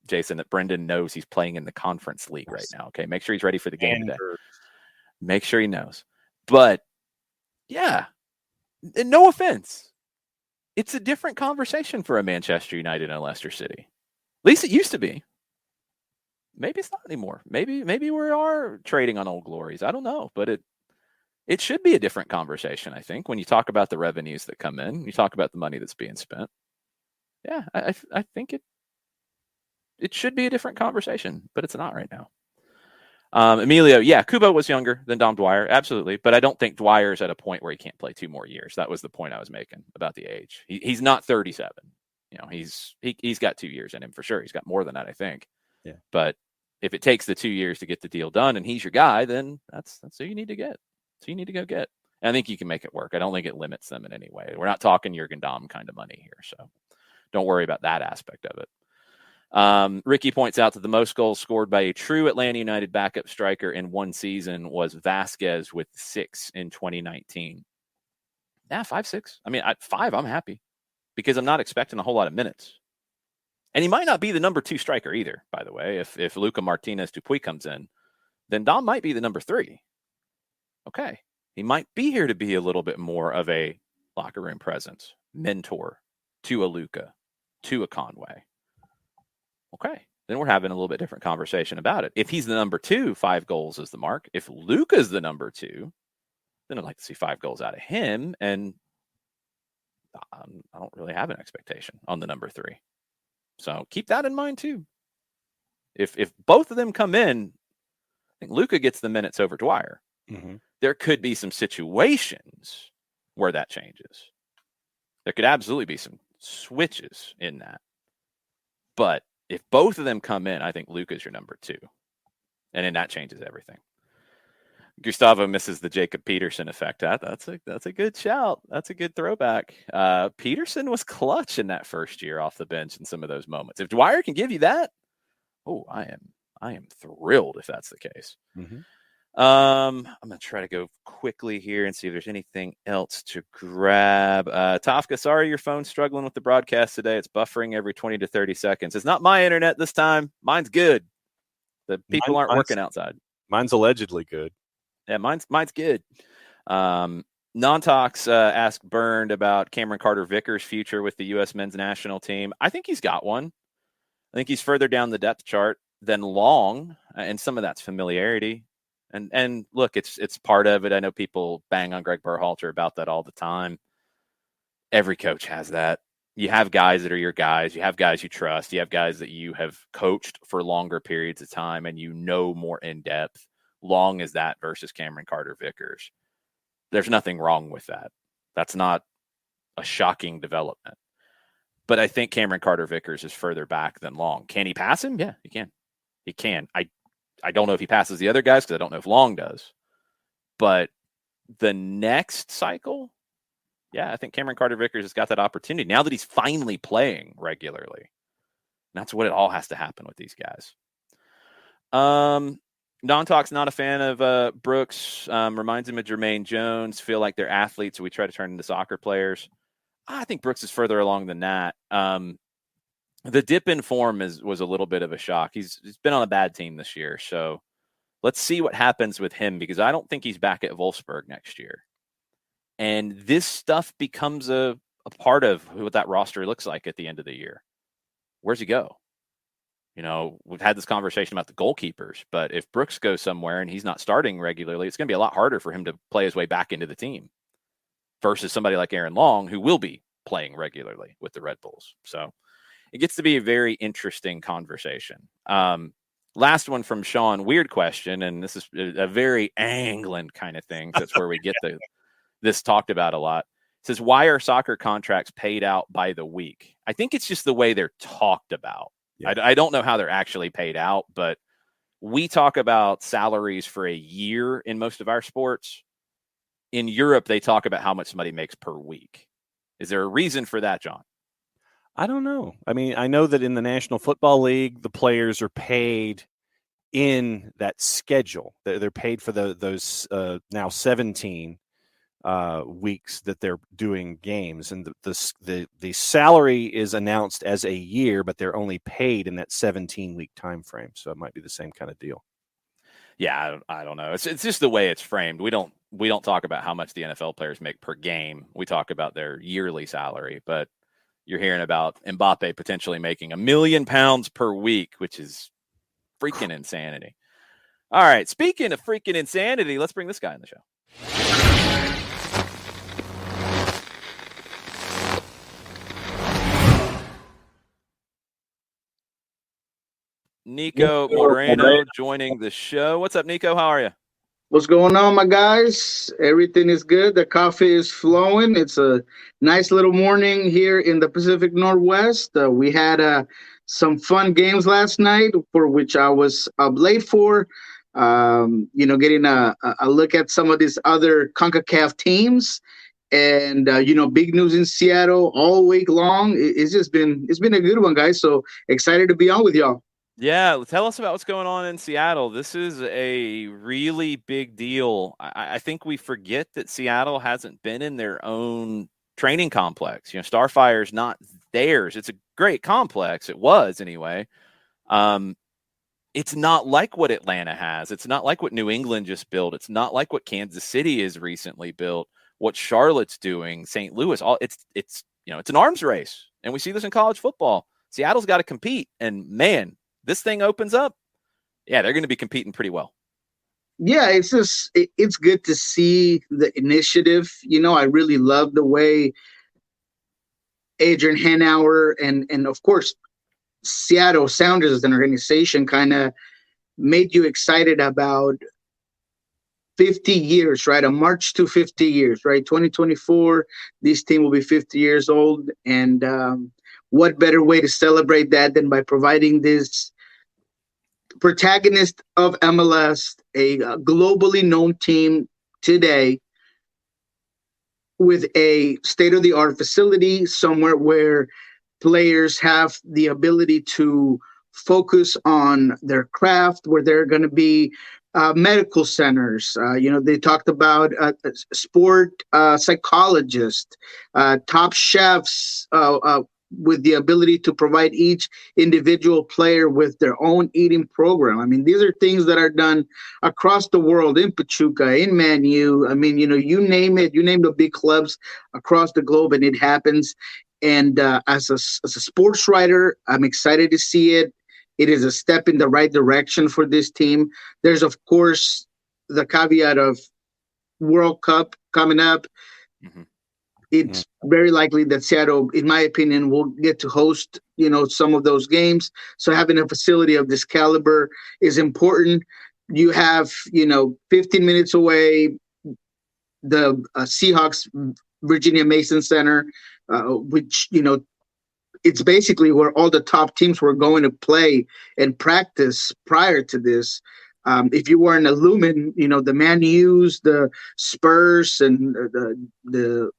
Jason, that Brendan knows he's playing in the Conference League right now. Okay, make sure he's ready for the game today. Make sure he knows. But yeah, no offense, it's a different conversation for a Manchester United and a Leicester City. At least it used to be. Maybe it's not anymore. Maybe we are trading on old glories. I don't know, but it should be a different conversation, I think, when you talk about the revenues that come in, you talk about the money that's being spent. Yeah, I think it should be a different conversation, but it's not right now. Emilio, yeah, Kubo was younger than Dom Dwyer, absolutely, but I don't think Dwyer's at a point where he can't play 2 more years. That was the point I was making about the age. He's not 37. You know, he's got 2 years in him for sure. He's got more than that, I think. Yeah. But if it takes the 2 years to get the deal done and he's your guy, then that's who you need to get. So you need to go get. And I think you can make it work. I don't think it limits them in any way. We're not talking Jurgen Damm kind of money here, so don't worry about that aspect of it. Ricky points out that the most goals scored by a true Atlanta United backup striker in one season was Vasquez with 6 in 2019. Yeah, 5, 6. I mean, at 5, I'm happy because I'm not expecting a whole lot of minutes. And he might not be the number 2 striker either, by the way. If Luca Martinez Dupuy comes in, then Dom might be the number 3. Okay. He might be here to be a little bit more of a locker room presence, mentor to a Luca, to a Conway. Okay, then we're having a little bit different conversation about it. If he's the number 2, 5 goals is the mark. If Luka's the number 2, then I'd like to see 5 goals out of him. And I don't really have an expectation on the number 3. So keep that in mind too. If both of them come in, I think Luka gets the minutes over Dwyer. Mm-hmm. There could be some situations where that changes. There could absolutely be some switches in that. But if both of them come in, I think Luka's your number 2. And then that changes everything. Gustavo misses the Jacob Peterson effect. That's a good shout. That's a good throwback. Peterson was clutch in that first year off the bench in some of those moments. If Dwyer can give you that, I am thrilled if that's the case. Mm-hmm. I'm going to try to go quickly here and see if there's anything else to grab. Tafka, sorry your phone's struggling with the broadcast today. It's buffering every 20 to 30 seconds. It's not my internet this time. Mine's good. The people aren't working outside. Mine's allegedly good. Yeah, mine's good. Non-Tox asked Burned about Cameron Carter-Vickers' future with the U.S. men's national team. I think he's got one. I think he's further down the depth chart than Long, and some of that's familiarity. And look, it's part of it. I know people bang on Greg Berhalter about that all the time. Every coach has that. You have guys that are your guys. You have guys you trust. You have guys that you have coached for longer periods of time and you know more in depth. Long as that versus Cameron Carter-Vickers. There's nothing wrong with that. That's not a shocking development. But I think Cameron Carter-Vickers is further back than Long. Can he pass him? Yeah, he can. He can. I don't know if he passes the other guys because I don't know if Long does. But the next cycle, yeah, I think Cameron Carter-Vickers has got that opportunity now that he's finally playing regularly. And that's what it all has to happen with these guys. Non-Talk's not a fan of Brooks. Reminds him of Jermaine Jones. Feel like they're athletes, so we try to turn into soccer players. I think Brooks is further along than that. The dip in form was a little bit of a shock. He's been on a bad team this year, so let's see what happens with him because I don't think he's back at Wolfsburg next year. And this stuff becomes a part of what that roster looks like at the end of the year. Where's he go? You know, we've had this conversation about the goalkeepers, but if Brooks goes somewhere and he's not starting regularly, it's going to be a lot harder for him to play his way back into the team versus somebody like Aaron Long, who will be playing regularly with the Red Bulls. So it gets to be a very interesting conversation. Last one from Sean, weird question, and this is a very England kind of thing. That's where we get this talked about a lot. It says, why are soccer contracts paid out by the week? I think it's just the way they're talked about. Yeah. I don't know how they're actually paid out, but we talk about salaries for a year in most of our sports. In Europe, they talk about how much somebody makes per week. Is there a reason for that, John? I don't know. I mean, I know that in the National Football League, the players are paid in that schedule. They're paid for those now 17 weeks that they're doing games, and the salary is announced as a year, but they're only paid in that 17-week time frame. So it might be the same kind of deal. Yeah, I don't know. It's just the way it's framed. We don't we don't talk about how much the NFL players make per game. We talk about their yearly salary, but you're hearing about Mbappe potentially making £1 million per week, which is freaking insanity. All right. Speaking of freaking insanity, let's bring this guy on the show. Niko Moreno joining the show. What's up, Niko? How are you? What's going on, my guys? Everything is good. The coffee is flowing. It's a nice little morning here in the Pacific Northwest. We had some fun games last night, for which I was up late for. Getting a look at some of these other CONCACAF teams, and big news in Seattle all week long. It's been a good one, guys. So excited to be on with y'all. Yeah, tell us about what's going on in Seattle. This is a really big deal. I think we forget that Seattle hasn't been in their own training complex. Starfire's not theirs. It's a great complex. It was anyway. It's not like what Atlanta has. It's not like what New England just built. It's not like what Kansas City has recently built. What Charlotte's doing, St. Louis, it's an arms race, and we see this in college football. Seattle's got to compete, and man, this thing opens up. Yeah, they're going to be competing pretty well. Yeah, it's good to see the initiative. I really love the way Adrian Hanauer and of course Seattle Sounders as an organization kind of made you excited about 50 years, right? A march to 50 years, right? 2024, this team will be 50 years old. And what better way to celebrate that than by providing this protagonist of MLS, a globally known team today, with a state-of-the-art facility somewhere where players have the ability to focus on their craft, where there are going to be medical centers. They talked about sport psychologists, top chefs, with the ability to provide each individual player with their own eating program. I mean, these are things that are done across the world, in Pachuca, in Man U. I mean, you name it, you name the big clubs across the globe, and it happens. And as a sports writer, I'm excited to see it. It is a step in the right direction for this team. There's, of course, the caveat of World Cup coming up. Mm-hmm. It's very likely that Seattle, in my opinion, will get to host, some of those games. So having a facility of this caliber is important. You have, 15 minutes away, the Seahawks Virginia Mason Center, which, it's basically where all the top teams were going to play and practice prior to this. If you were in a Lumen, the Man U's, the Spurs, and the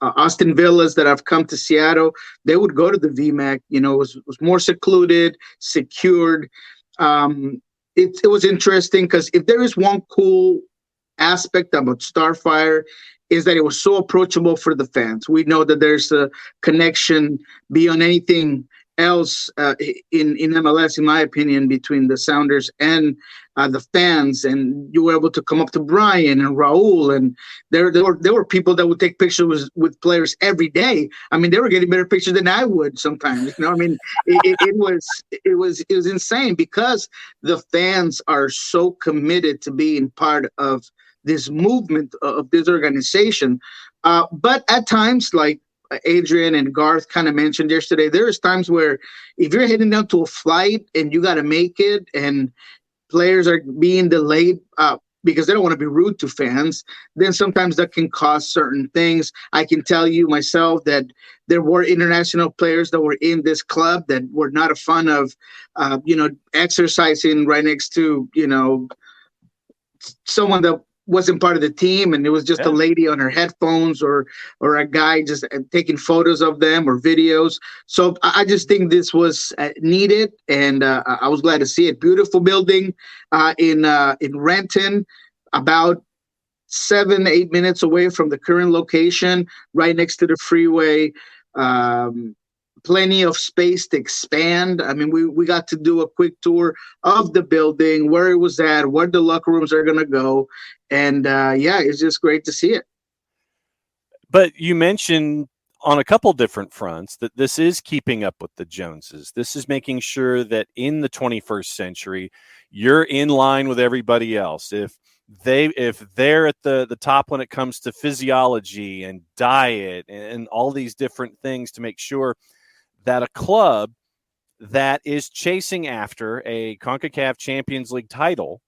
Austin Villas that have come to Seattle, they would go to the VMAC. It was more secluded, secured. It was interesting because if there is one cool aspect about Starfire, is that it was so approachable for the fans. We know that there's a connection beyond anything else in MLS, in my opinion, between the Sounders and the fans. And you were able to come up to Brian and Raul, and there were people that would take pictures with players every day. I mean, they were getting better pictures than I would sometimes. I mean, it was insane because the fans are so committed to being part of this movement of this organization. But at times, like Adrian and Garth kind of mentioned yesterday, there is times where if you're heading down to a flight and you got to make it and players are being delayed because they don't want to be rude to fans, then sometimes that can cause certain things. I can tell you myself that there were international players that were in this club that were not a fan of, exercising right next to, someone that wasn't part of the team, and it was just a lady on her headphones or a guy just taking photos of them or videos. So I just think this was needed, and I was glad to see it. Beautiful building in Renton, about 7-8 minutes away from the current location, right next to the freeway. plenty of space to expand. I mean, we got to do a quick tour of the building, where it was at, where the locker rooms are going to go. And it's just great to see it. But you mentioned on a couple different fronts that this is keeping up with the Joneses. This is making sure that in the 21st century, you're in line with everybody else. If they're at the top when it comes to physiology and diet and all these different things to make sure that a club that is chasing after a CONCACAF Champions League title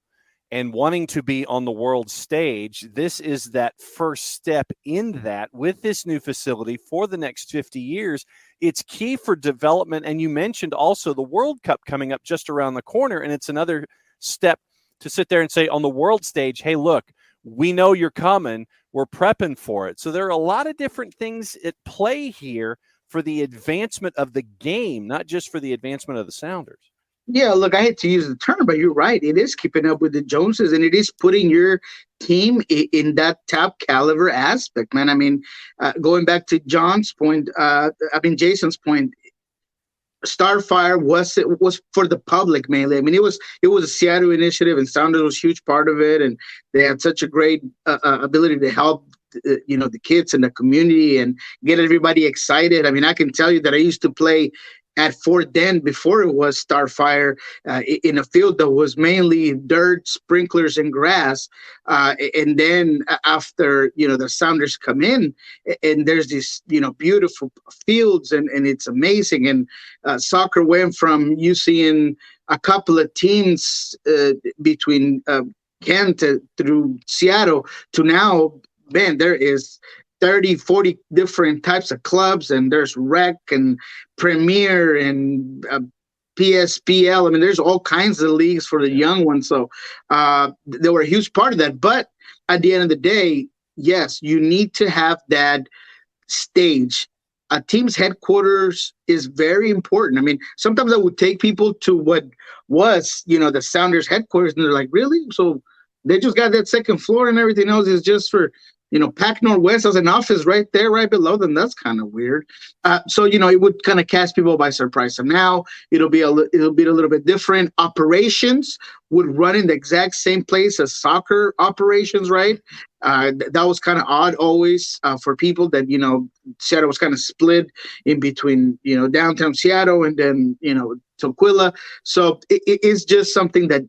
and wanting to be on the world stage, this is that first step in that with this new facility for the next 50 years. It's key for development. And you mentioned also the World Cup coming up just around the corner. And it's another step to sit there and say on the world stage, hey, look, we know you're coming. We're prepping for it. So there are a lot of different things at play here for the advancement of the game, not just for the advancement of the Sounders. Yeah, look, I hate to use the term, but you're right. It is keeping up with the Joneses, and it is putting your team in that top caliber aspect, man. I mean, going back to Jason's point, Starfire was for the public mainly. I mean, it was a Seattle initiative, and Sounders was a huge part of it, and they had such a great ability to help the kids and the community and get everybody excited. I mean, I can tell you that I used to play at Fort Dent before it was Starfire in a field that was mainly dirt, sprinklers, and grass. And then after, the Sounders come in and there's these, beautiful fields and it's amazing. And soccer went from you seeing a couple of teams between Kent through Seattle to now, man, there is 30, 40 different types of clubs, and there's rec and premier and PSPL. I mean, there's all kinds of leagues for the young ones. So they were a huge part of that. But at the end of the day, yes, you need to have that stage. A team's headquarters is very important. I mean, sometimes I would take people to what was, the Sounders headquarters, and they're like, really? So they just got that second floor and everything else is just for Pac Northwest has an office right there, right below them. That's kind of weird. So it would kind of catch people by surprise. So now it'll be a little bit different. Operations would run in the exact same place as soccer operations, right? That was kind of odd always for people that Seattle was kind of split in between downtown Seattle and then Tukwila. So it is just something that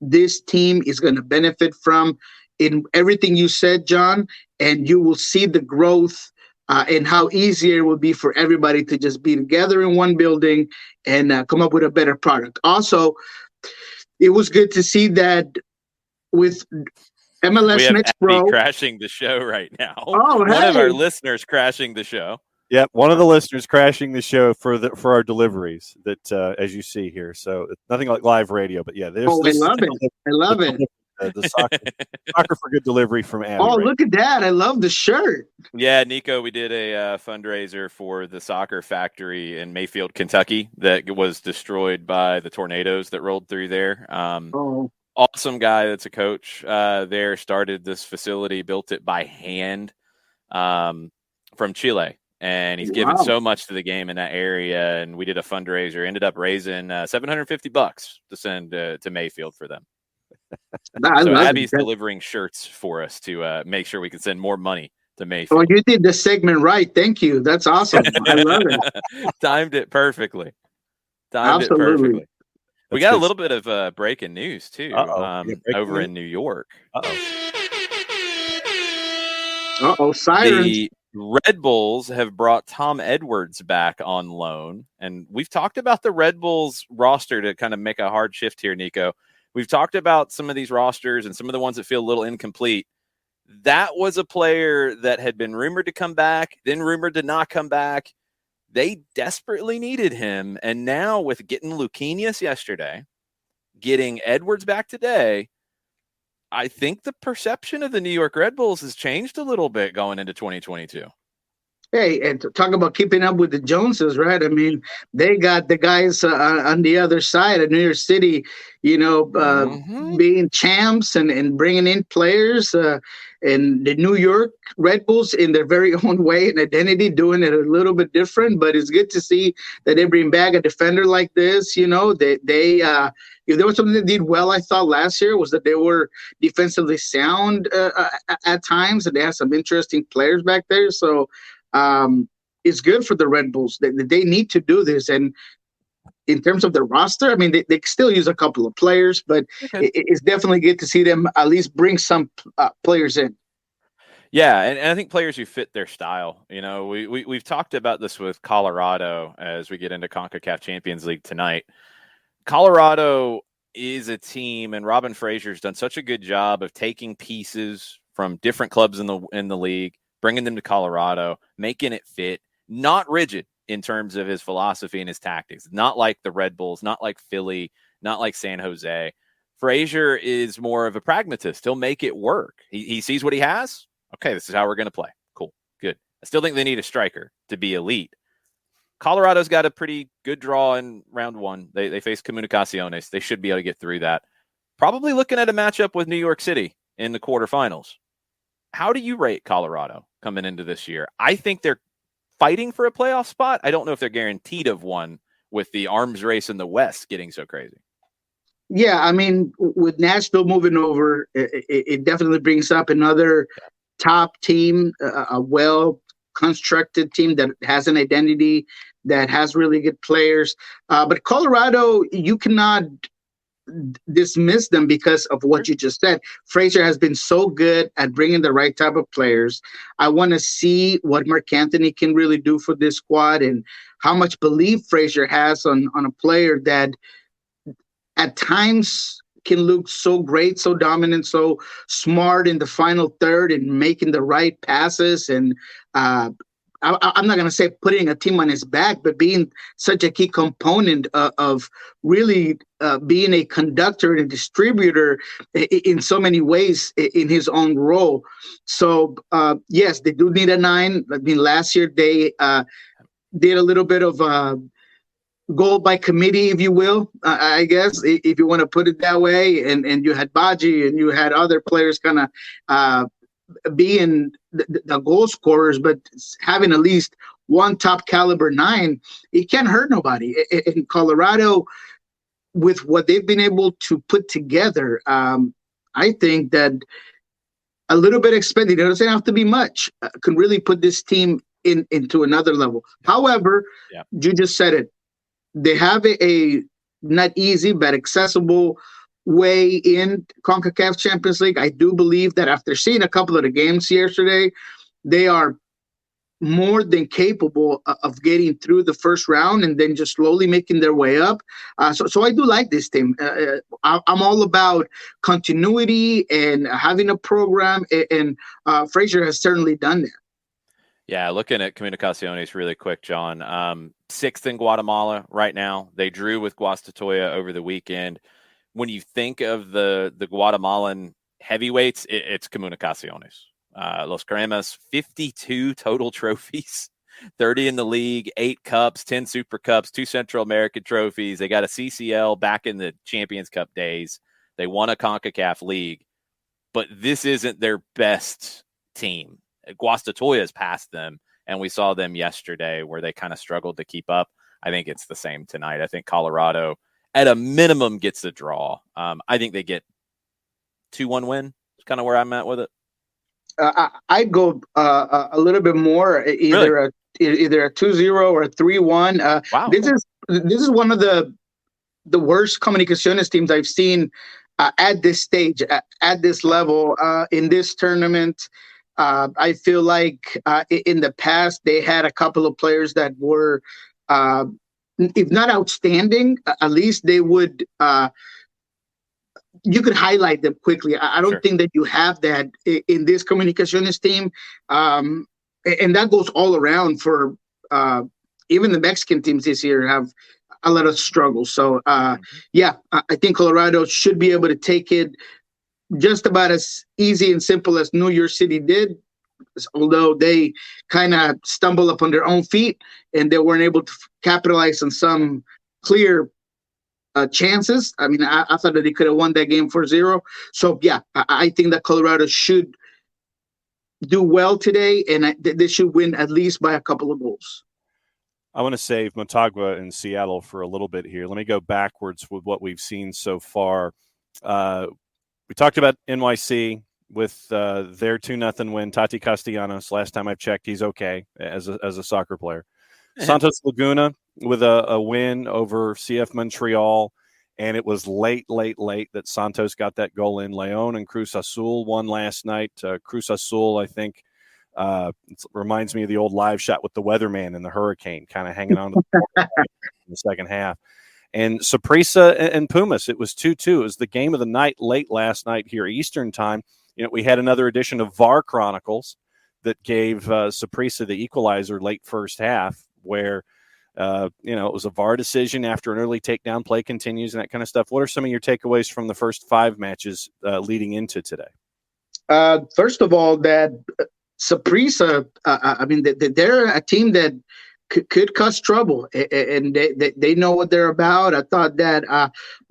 this team is going to benefit from. In everything you said, John, and you will see the growth and how easier it will be for everybody to just be together in one building and come up with a better product. Also, it was good to see that with MLS Next Pro crashing the show right now. Oh, one of our listeners crashing the show. Yep, one of the listeners crashing the show for our deliveries that as you see here. So it's nothing like live radio, but yeah, there's. Oh, I love it. I love it. The soccer for good delivery from Abby. Oh, right? Look at that. I love the shirt. Yeah, Nico, we did a fundraiser for the soccer factory in Mayfield, Kentucky that was destroyed by the tornadoes that rolled through there. Awesome guy that's a coach there, started this facility, built it by hand from Chile. And he's given so much to the game in that area. And we did a fundraiser, ended up raising $750 to send to Mayfield for them. So Abby's delivering shirts for us to make sure we can send more money to Mayfield. Oh, you did the segment right. Thank you. That's awesome. I love it. Timed it perfectly. We got a little bit of breaking news too over in New York. Sirens. The Red Bulls have brought Tom Edwards back on loan, and we've talked about the Red Bulls roster to kind of make a hard shift here, Nico. We've talked about some of these rosters and some of the ones that feel a little incomplete. That was a player that had been rumored to come back, then rumored to not come back. They desperately needed him. And now with getting Luquinhas yesterday, getting Edwards back today, I think the perception of the New York Red Bulls has changed a little bit going into 2022. Hey, and talk about keeping up with the Joneses, right? I mean, they got the guys on the other side of New York City, being champs and bringing in players. And the New York Red Bulls, in their very own way and identity, doing it a little bit different. But it's good to see that they bring back a defender like this. You know, they if there was something they did well, I thought last year was that they were defensively sound at times, and they had some interesting players back there. So it's good for the Red Bulls. They need to do this. And in terms of the roster, I mean, they still use a couple of players, but it's definitely good to see them at least bring some players in. Yeah, and I think players who fit their style. You know, we've talked about this with Colorado as we get into CONCACAF Champions League tonight. Colorado is a team, and Robin Fraser's done such a good job of taking pieces from different clubs in the league, bringing them to Colorado, making it fit, not rigid in terms of his philosophy and his tactics, not like the Red Bulls, not like Philly, not like San Jose. Fraser is more of a pragmatist. He'll make it work. He sees what he has. Okay, this is how we're going to play. Cool, good. I still think they need a striker to be elite. Colorado's got a pretty good draw in round one. They face Comunicaciones. They should be able to get through that. Probably looking at a matchup with New York City in the quarterfinals. How do you rate Colorado coming into this year? I think they're fighting for a playoff spot. I don't know if they're guaranteed of one with the arms race in the West getting so crazy. Yeah, I mean, with Nashville moving over, it definitely brings up another top team, a well-constructed team that has an identity, that has really good players. But Colorado, you cannot dismiss them because of what you just said. Fraser has been so good at bringing the right type of players. I want to see what Mark Anthony can really do for this squad and how much belief Fraser has on a player that at times can look so great, so dominant, so smart in the final third and making the right passes. And I'm not going to say putting a team on his back, but being such a key component of really being a conductor and a distributor in so many ways in his own role. So, yes, they do need a 9. I mean, last year they did a little bit of goal by committee, if you will, I guess, if you want to put it that way. And you had Baji and you had other players kind of being the goal scorers, but having at least one top caliber 9, it can't hurt nobody. In Colorado, with what they've been able to put together, I think that a little bit expended, it doesn't have to be much, can really put this team into another level. However, you just said it. They have a not easy but accessible way in CONCACAF Champions League. I do believe that after seeing a couple of the games yesterday, they are more than capable of getting through the first round and then just slowly making their way up. So I do like this team. I'm all about continuity and having a program, and Fraser has certainly done that. Yeah, looking at Comunicaciones really quick, John. 6th in Guatemala right now. They drew with Guastatoya over the weekend. When you think of the Guatemalan heavyweights, it's Comunicaciones. Los Cremas, 52 total trophies, 30 in the league, 8 cups, 10 Super Cups, 2 Central American trophies. They got a CCL back in the Champions Cup days. They won a CONCACAF League, but this isn't their best team. Guastatoya has passed them, and we saw them yesterday where they kind of struggled to keep up. I think it's the same tonight. I think Colorado, at a minimum, gets the draw. I think they get 2-1 win. It's kind of where I'm at with it. I'd go a little bit more, either a 2-0 or a 3-1. Wow. This is one of the worst Comunicaciones teams I've seen at this stage, at this level, in this tournament. I feel like in the past they had a couple of players that were, if not outstanding, at least they would. You could highlight them quickly. I don't think that you have that in this Comunicaciones team, and that goes all around for even the Mexican teams this year have a lot of struggles. So I think Colorado should be able to take it just about as easy and simple as New York City did, although they kind of stumbled upon their own feet and they weren't able to capitalize on some clear chances. I mean, I thought that they could have won that game 4-0. So, I think that Colorado should do well today, and they should win at least by a couple of goals. I want to save Motagua in Seattle for a little bit here. Let me go backwards with what we've seen so far. We talked about NYC with their 2-0 win. Tati Castellanos, last time I've checked, he's okay as a soccer player. Santos Laguna with a win over CF Montreal, and it was late that Santos got that goal in. León and Cruz Azul won last night. Cruz Azul, I think, it reminds me of the old live shot with the weatherman and the hurricane kind of hanging on to the in the second half. And Saprissa and Pumas, it was 2-2. It was the game of the night late last night here Eastern time. We had another edition of VAR Chronicles that gave Saprissa the equalizer late first half, where it was a VAR decision after an early takedown, play continues, and that kind of stuff. What are some of your takeaways from the first 5 matches leading into today? First of all, that Saprissa, they're a team that could cause trouble, and they know what they're about. I thought that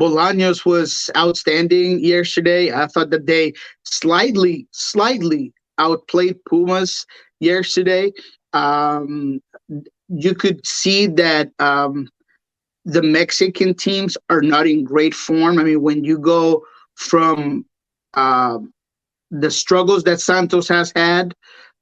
Bolaños was outstanding yesterday. I thought that they slightly outplayed Pumas yesterday. You could see that the Mexican teams are not in great form. I mean, when you go from the struggles that Santos has had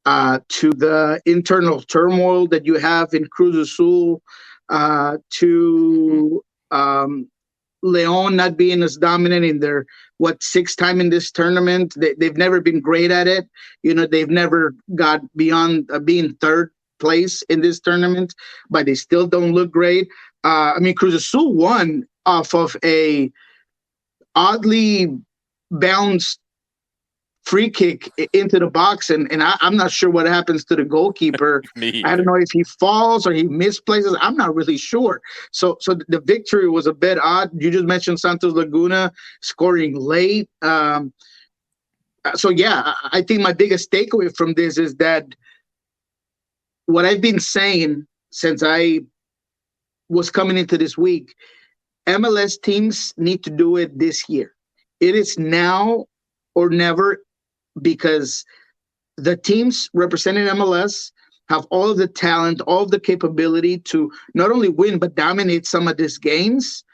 to the internal turmoil that you have in Cruz Azul, to León not being as dominant in their, 6th time in this tournament. They've never been great at it. They've never got beyond being 3rd place in this tournament, but they still don't look great. Cruz Azul won off of a oddly bounced free kick into the box, and I'm not sure what happens to the goalkeeper. I don't know if he falls or he misplaces. I'm not really sure. So the victory was a bit odd. You just mentioned Santos Laguna scoring late. I think my biggest takeaway from this is that what I've been saying since I was coming into this week, MLS teams need to do it this year. It is now or never, because the teams representing MLS have all of the talent, all of the capability to not only win, but dominate some of these games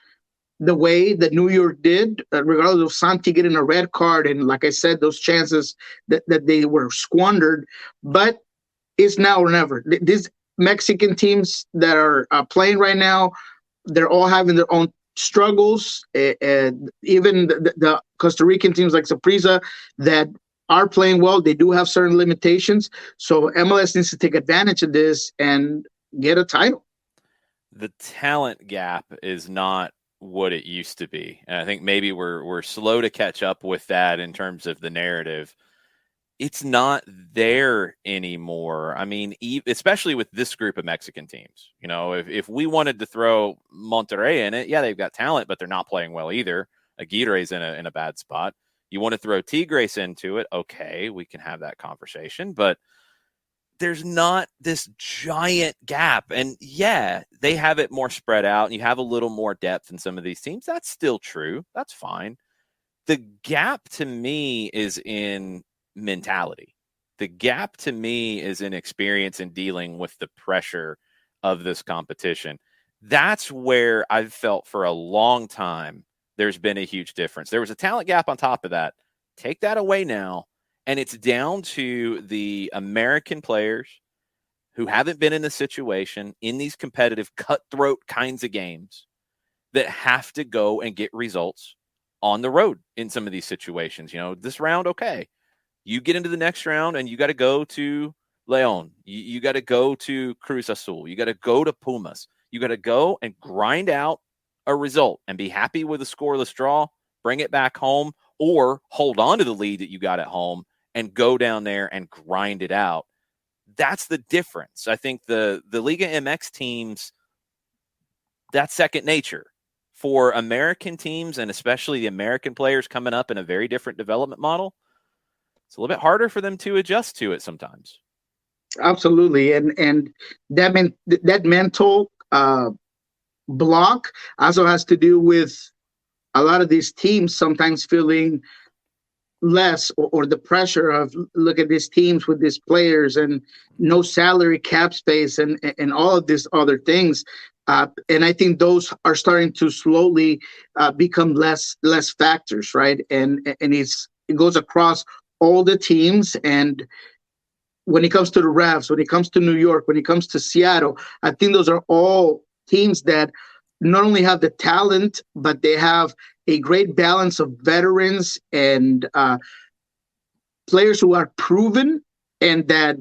the way that New York did, regardless of Santi getting a red card. And like I said, those chances that they were squandered, but it's now or never. These Mexican teams that are playing right now, they're all having their own struggles. And even the Costa Rican teams like Saprissa that are playing well, they do have certain limitations. So MLS needs to take advantage of this and get a title. The talent gap is not what it used to be. And I think maybe we're slow to catch up with that in terms of the narrative. It's not there anymore. I mean, especially with this group of Mexican teams. If we wanted to throw Monterrey in it, yeah, they've got talent, but they're not playing well either. Aguirre's in a bad spot. You want to throw Tigres into it, okay, we can have that conversation, but there's not this giant gap. And yeah, they have it more spread out, and you have a little more depth in some of these teams. That's still true. That's fine. The gap to me is in mentality. The gap to me is in experience in dealing with the pressure of this competition. That's where I've felt for a long time there's been a huge difference. There was a talent gap on top of that. Take that away now, and it's down to the American players who haven't been in the situation in these competitive, cutthroat kinds of games that have to go and get results on the road in some of these situations. This round, okay. You get into the next round and you got to go to León. You got to go to Cruz Azul. You got to go to Pumas. You got to go and grind out a result and be happy with a scoreless draw, bring it back home, or hold on to the lead that you got at home and go down there and grind it out. That's the difference. I think the Liga MX teams, that's second nature. For American teams, and especially the American players coming up in a very different development model, it's a little bit harder for them to adjust to it sometimes. Absolutely. And that mental block also has to do with a lot of these teams sometimes feeling less, or the pressure of look at these teams with these players and no salary cap space and all of these other things. And I think those are starting to slowly become less factors, right? And it goes across all the teams. And when it comes to the Revs, when it comes to New York, when it comes to Seattle, I think those are all teams that not only have the talent, but they have a great balance of veterans and players who are proven and that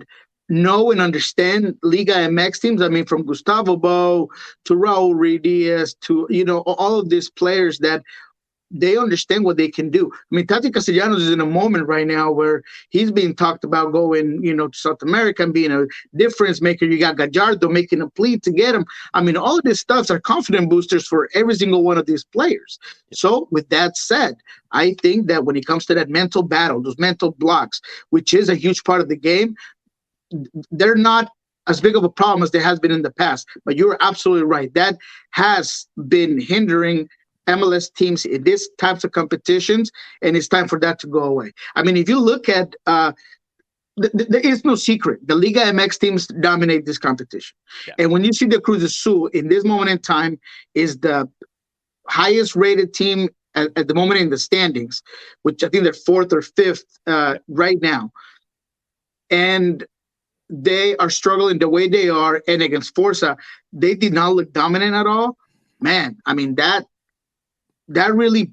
know and understand Liga MX teams. I mean, from Gustavo Bo to Raul Ruiz to, all of these players that they understand what they can do. I mean, Tati Castellanos is in a moment right now where he's being talked about going, to South America and being a difference maker. You got Gallardo making a plea to get him. I mean, all of these stuffs are confidence boosters for every single one of these players. So with that said, I think that when it comes to that mental battle, those mental blocks, which is a huge part of the game, they're not as big of a problem as there has been in the past. But you're absolutely right. That has been hindering MLS teams in these types of competitions, and it's time for that to go away. I mean, if you look at, there is no secret. The Liga MX teams dominate this competition. Yeah. And when you see the Cruz Azul in this moment in time is the highest rated team at the moment in the standings, which I think they're fourth or fifth right now. And they are struggling the way they are, and against Forza, they did not look dominant at all. Man, I mean, that really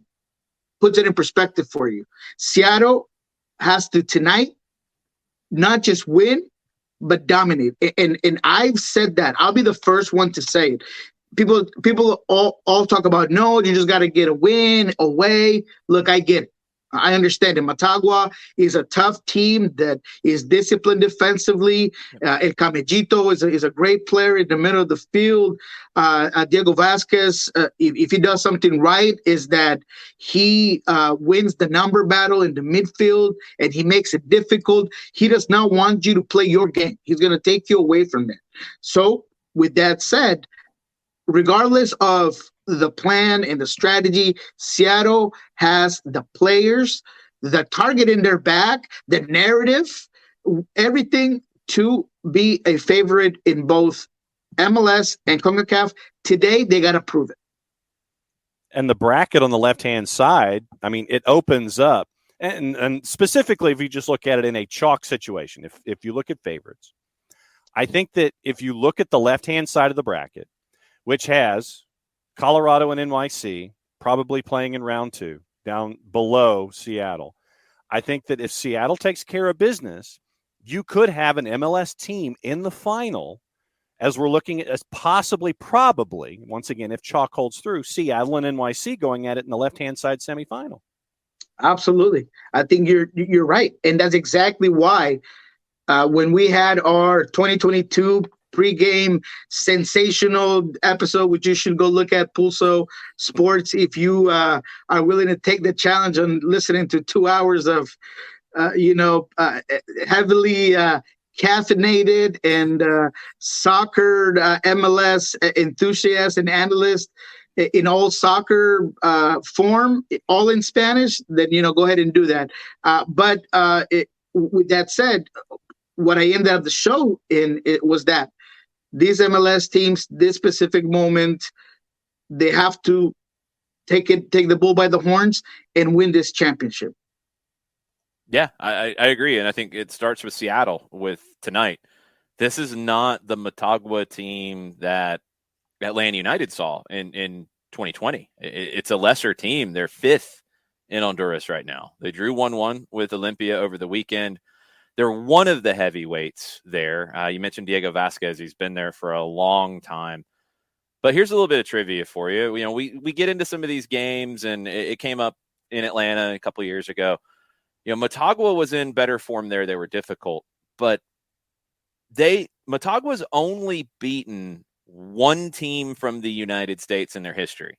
puts it in perspective for you. Seattle has to tonight not just win, but dominate. And I've said that. I'll be the first one to say it. People all talk about, no, you just got to get a win away. Look, I get it. I understand it. Motagua is a tough team that is disciplined defensively. El Camellito is a great player in the middle of the field. Diego Vasquez, if he does something right, is that he wins the number battle in the midfield and he makes it difficult. He does not want you to play your game. He's going to take you away from that. So with that said, regardless of the plan and the strategy, Seattle has the players, the target in their back, the narrative, everything to be a favorite in both MLS and CONCACAF. Today, they got to prove it. And the bracket on the left-hand side, I mean, it opens up. And specifically, if you just look at it in a chalk situation, if you look at favorites, I think that if you look at the left-hand side of the bracket, which has Colorado and NYC probably playing in round 2, down below Seattle. I think that if Seattle takes care of business, you could have an MLS team in the final, as we're looking at as probably, once again, if chalk holds through, Seattle and NYC going at it in the left-hand side semifinal. Absolutely. I think you're right. And that's exactly why when we had our 2022 pregame sensational episode, which you should go look at Pulso Sports if you are willing to take the challenge on listening to 2 hours of heavily caffeinated and soccer MLS enthusiasts and analysts in all soccer form, all in Spanish, then go ahead and do that. But with that said, what I ended up the show in it was that these MLS teams, this specific moment, they have to take the bull by the horns and win this championship. Yeah, I agree. And I think it starts with Seattle with tonight. This is not the Motagua team that Atlanta United saw in 2020. It's a lesser team. They're 5th in Honduras right now. They drew 1-1 with Olympia over the weekend. They're one of the heavyweights there. You mentioned Diego Vasquez. He's been there for a long time. But here's a little bit of trivia for you. We get into some of these games, and it came up in Atlanta a couple of years ago. Motagua was in better form there. They were difficult. But Motagua's only beaten one team from the United States in their history.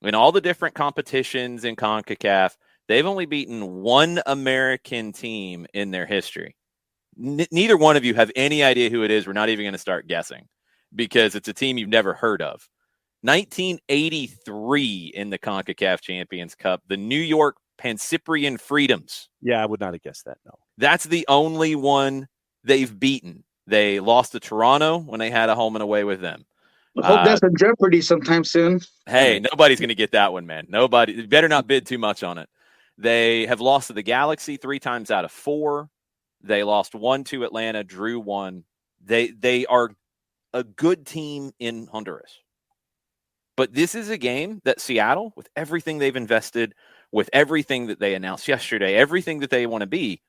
In all the different competitions in CONCACAF, they've only beaten one American team in their history. Neither one of you have any idea who it is. We're not even going to start guessing because it's a team you've never heard of. 1983 in the CONCACAF Champions Cup, the New York Pancyprian Freedoms. Yeah, I would not have guessed that, no. That's the only one they've beaten. They lost to Toronto when they had a home and away with them. I hope that's in jeopardy sometime soon. Hey, nobody's going to get that one, man. Nobody. You better not bid too much on it. They have lost to the Galaxy 3 times out of 4. They lost 1 to Atlanta, drew 1. They are a good team in Honduras. But this is a game that Seattle, with everything they've invested, with everything that they announced yesterday, everything that they want to be,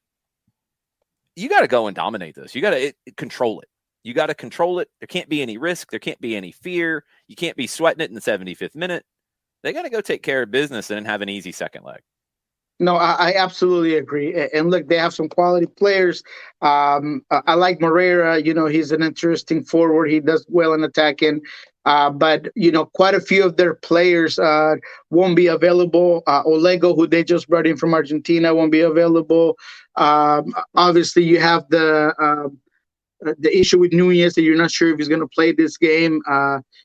you got to go and dominate this. You got to control it. You got to control it. There can't be any risk. There can't be any fear. You can't be sweating it in the 75th minute. They got to go take care of business and then have an easy second leg. No, I absolutely agree. And look, they have some quality players. I like Moreira. He's an interesting forward. He does well in attacking. But, quite a few of their players won't be available. Olego, who they just brought in from Argentina, won't be available. Obviously, you have the issue with Nunez that you're not sure if he's going to play this game.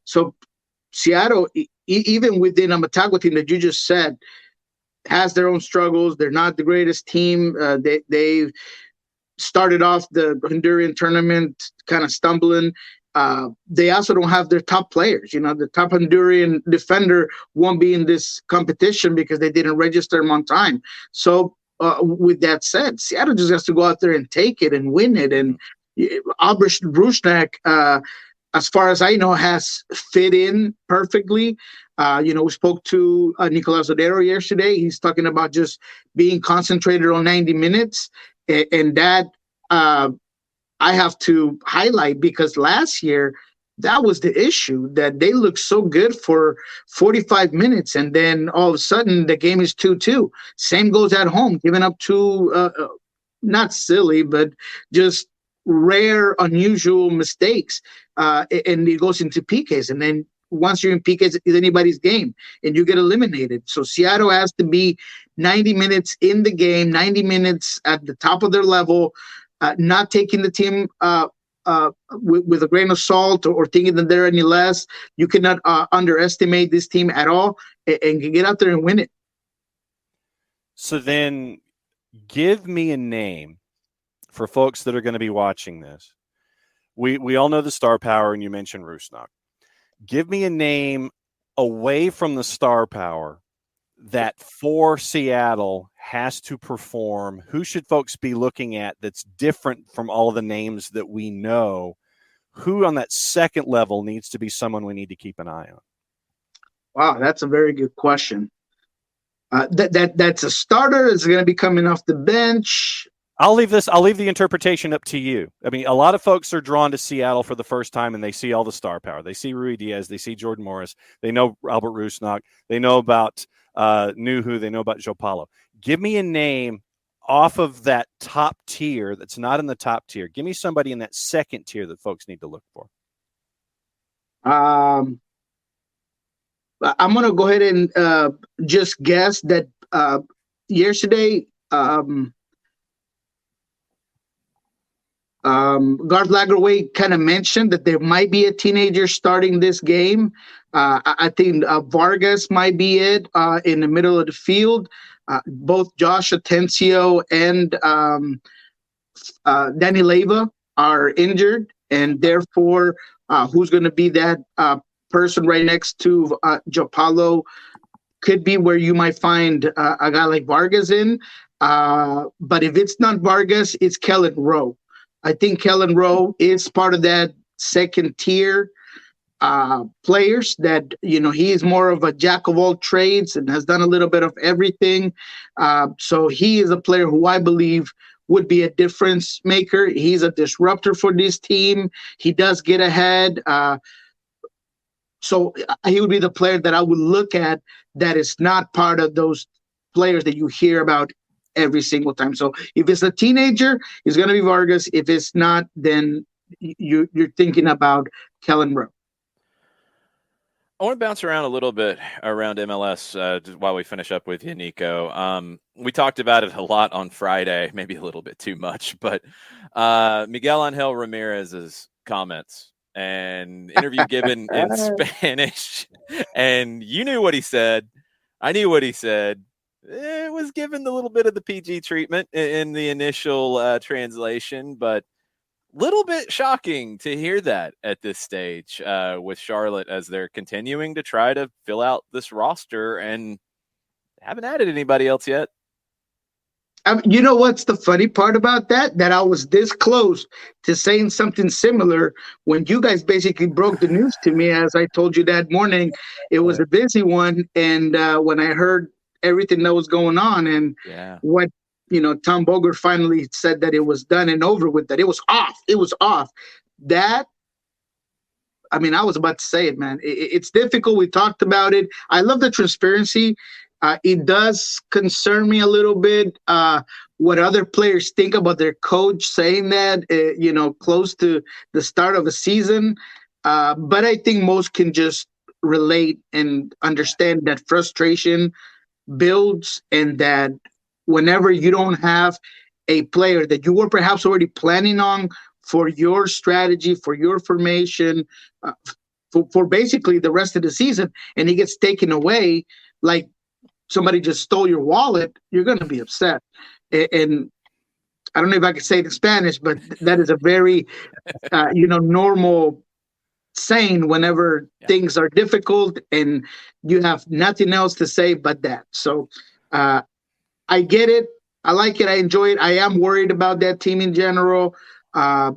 So Seattle, even within a Motagua team that you just said, has their own struggles. They're not the greatest team. They started off the Honduran tournament kind of stumbling. They also don't have their top players. The top Honduran defender won't be in this competition because they didn't register them on time. So with that said, Seattle just has to go out there and take it and win it. And Albert Rusnak, as far as I know, has fit in perfectly. We spoke to Nicolas Odero yesterday. He's talking about just being concentrated on 90 minutes. And that I have to highlight because last year, that was the issue, that they looked so good for 45 minutes. And then all of a sudden, the game is 2-2. Same goes at home, giving up 2, not silly, but just rare, unusual mistakes. And it goes into PKs. And then once you're in PKs, it's anybody's game and you get eliminated. So Seattle has to be 90 minutes in the game, 90 minutes at the top of their level, not taking the team with a grain of salt or thinking that they're any less. You cannot underestimate this team at all and get out there and win it. So then give me a name for folks that are going to be watching this. We all know the star power, and you mentioned Rusnak. Give me a name away from the star power that for Seattle has to perform. Who should folks be looking at that's different from all of the names that we know? Who on that second level needs to be someone we need to keep an eye on? Wow, that's a very good question. That's a starter. Is going to be coming off the bench. I'll leave the interpretation up to you. I mean, a lot of folks are drawn to Seattle for the first time and they see all the star power. They see Rui Diaz, they see Jordan Morris, they know Albert Rusnak, they know about Nuhu, they know about Joe Paulo. Give me a name off of that top tier that's not in the top tier. Give me somebody in that second tier that folks need to look for. I'm going to go ahead and just guess that yesterday Garth Lagerwey kind of mentioned that there might be a teenager starting this game. I think Vargas might be it in the middle of the field. Both Josh Atencio and Danny Leyva are injured, and therefore who's going to be that person right next to Joe Paulo could be where you might find a guy like Vargas in. But if it's not Vargas, it's Kellen Rowe. I think Kellen Rowe is part of that second tier players that, he is more of a jack of all trades and has done a little bit of everything. So he is a player who I believe would be a difference maker. He's a disruptor for this team. He does get ahead. So he would be the player that I would look at that is not part of those players that you hear about every single time. So if it's a teenager, it's going to be Vargas. If it's not, then you're thinking about Kellen Rowe. I want to bounce around a little bit around MLS while we finish up with you, Niko. We talked about it a lot on Friday, maybe a little bit too much, but Miguel Angel Ramirez's comments and interview given in Spanish, and you knew what he said. I knew what he said. it was given a little bit of the PG treatment in the initial translation, but little bit shocking to hear that at this stage with Charlotte as they're continuing to try to fill out this roster and haven't added anybody else yet. You know what's the funny part about that? That I was this close to saying something similar when you guys basically broke the news to me. As I told you that morning, it was a busy one. And when I heard everything that was going on and what, Tom Bogert finally said that it was done and over with, that it was off. It was off. That, I mean, I was about to say it, man. It's difficult. We talked about it. I love the transparency. It does concern me a little bit what other players think about their coach saying that, close to the start of a season. But I think most can just relate and understand that frustration builds, and that whenever you don't have a player that you were perhaps already planning on for your strategy, for your formation, for basically the rest of the season, and he gets taken away, like somebody just stole your wallet, you're going to be upset. And I don't know if I can say it in Spanish, but that is a very, normal saying whenever things are difficult and you have nothing else to say but that. So I get it. I like it. I enjoy it. I am worried about that team in general. I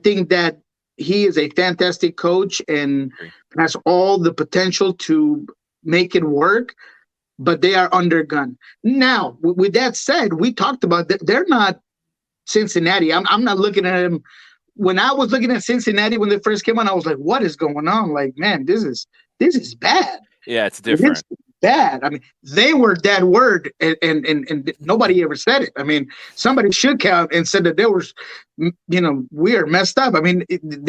think that he is a fantastic coach and has all the potential to make it work, but they are undergunned. Now, with that said, we talked about that. They're not Cincinnati. I'm not looking at them. When I was looking at Cincinnati when they first came on, I was like, what is going on? Like, man, this is bad. Yeah, it's different. It's bad. I mean, they were that word, and nobody ever said it. I mean, somebody should count and said that they were, we are messed up. I mean,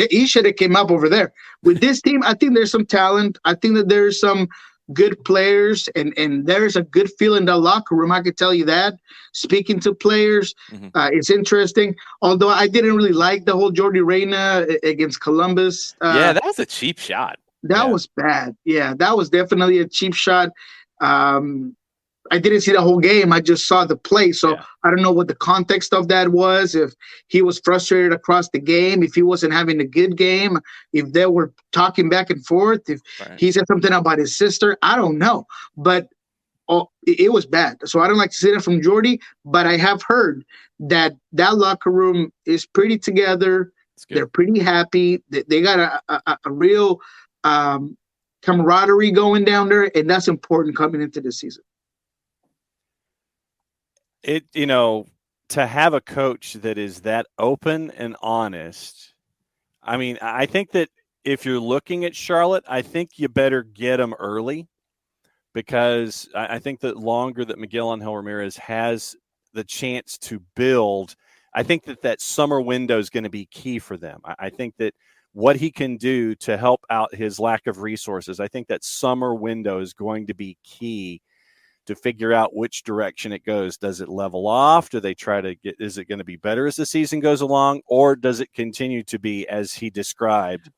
he should have came up over there. With this team, I think there's some talent. I think that there's some good players, and there's a good feel in the locker room. I could tell you that. Speaking to players, it's interesting. Although I didn't really like the whole Jordi Reyna against Columbus. That was a cheap shot. That was bad. Yeah, that was definitely a cheap shot. I didn't see the whole game. I just saw the play. So I don't know what the context of that was, if he was frustrated across the game, if he wasn't having a good game, if they were talking back and forth, if he said something about his sister. I don't know. But it was bad. So I don't like to say that from Jordi, but I have heard that locker room is pretty together. They're pretty happy. They got a real camaraderie going down there, and that's important coming into the season. To have a coach that is that open and honest, I mean, I think that if you're looking at Charlotte, I think you better get them early, because I think that longer that Miguel Angel Ramirez has the chance to build, I think that summer window is going to be key for them. I think that what he can do to help out his lack of resources, I think that summer window is going to be key to figure out which direction it goes. Does it level off? Do they try to is it going to be better as the season goes along, or does it continue to be as he described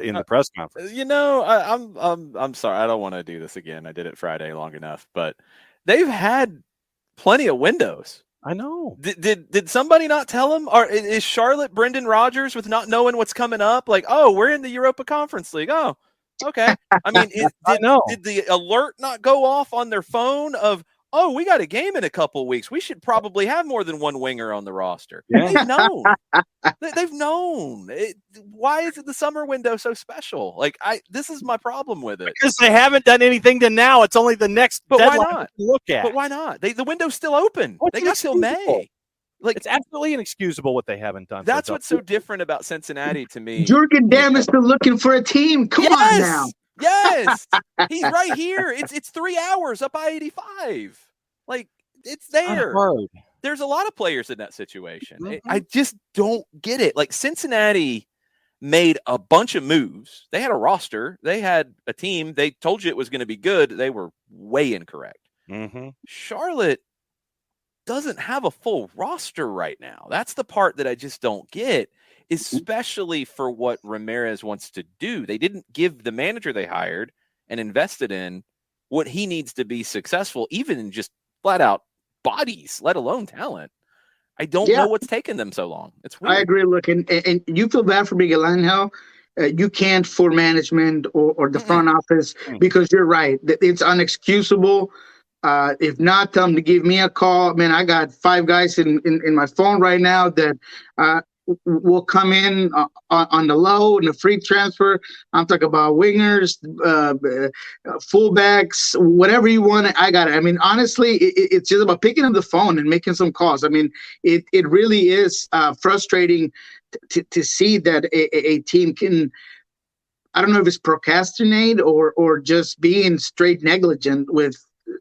in the press conference? I'm sorry. I don't want to do this again. I did it Friday long enough, but they've had plenty of windows. I know. Did somebody not tell him? Or is Charlotte Brendan Rodgers with not knowing what's coming up? Like, oh, we're in the Europa Conference League. Oh, okay. I mean, did the alert not go off on their phone of, oh, we got a game in a couple of weeks. We should probably have more than one winger on the roster. Yeah. They've known. They've known. Why is the summer window so special? Like, this is my problem with it. Because they haven't done anything to now. It's only the next deadline why not? to look at. But why not? The window's still open. They got till May. Like, it's absolutely inexcusable what they haven't done. That's what's so different about Cincinnati to me. Jurgen Damm is still looking for a team. Come on now. Yes. He's right here. It's 3 hours up I-85. Like, it's there. There's a lot of players in that situation. Mm-hmm. I just don't get it. Like, Cincinnati made a bunch of moves. They had a roster. They had a team. They told you it was going to be good. They were way incorrect. Mm-hmm. Charlotte doesn't have a full roster right now. That's the part that I just don't get, especially for what Ramirez wants to do. They didn't give the manager they hired and invested in what he needs to be successful, even in just flat out bodies, let alone talent. I don't know what's taken them so long. It's weird. I agree. Look, and you feel bad for Miguel Angel. You can't for management or the front office, because you're right. It's unexcusable. If not, tell them to give me a call. Man, I got 5 guys in my phone right now that will come in on the low and the free transfer. I'm talking about wingers, fullbacks, whatever you want. I got it. I mean, honestly, it's just about picking up the phone and making some calls. I mean, it really is frustrating to see that a team can, I don't know if it's procrastinate or just being straight negligent with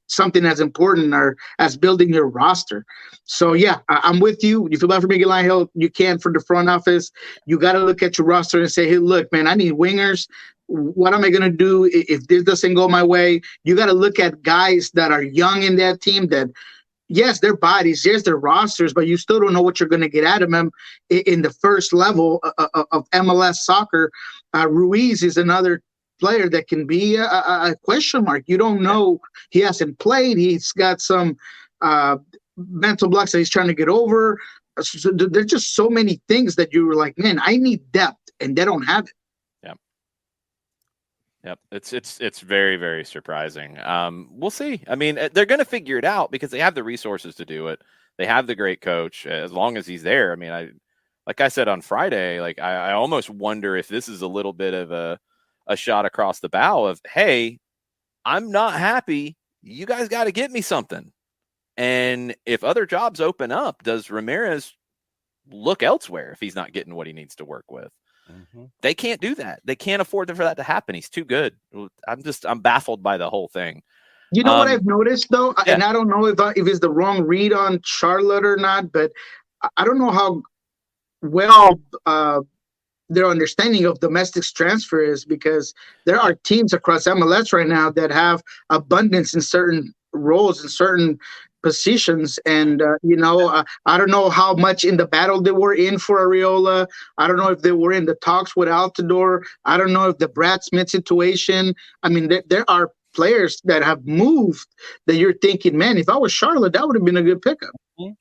something as important or as building your roster. So yeah, I'm with you. You feel bad for Miguel Angel, you can for the front office. You got to look at your roster and say, hey, look, man, I need wingers. What am I going to do if this doesn't go my way? You got to look at guys that are young in that team that, yes, their bodies, yes, their rosters, but you still don't know what you're going to get out of them in the first level of MLS soccer. Ruiz is another player that can be a question mark. You don't know. He hasn't played. He's got some mental blocks that he's trying to get over. So there's just so many things that you were like, man, I need depth, and they don't have it. Yep. It's very, very surprising. We'll see. I mean, they're going to figure it out because they have the resources to do it. They have the great coach as long as he's there. I mean, like I said on Friday, like I almost wonder if this is a little bit of a shot across the bow of, hey, I'm not happy. You guys got to get me something. And if other jobs open up, does Ramirez look elsewhere if he's not getting what he needs to work with? Mm-hmm. They can't do that. They can't afford for that to happen. He's too good. I'm baffled by the whole thing. You know what I've noticed though, and I don't know if it's the wrong read on Charlotte or not, but I don't know how well their understanding of domestic transfer is, because there are teams across MLS right now that have abundance in certain roles and certain positions. And, I don't know how much in the battle they were in for Areola. I don't know if they were in the talks with Altidore. I don't know if the Brad Smith situation. I mean, there are players that have moved that you're thinking, man, if I was Charlotte, that would have been a good pickup.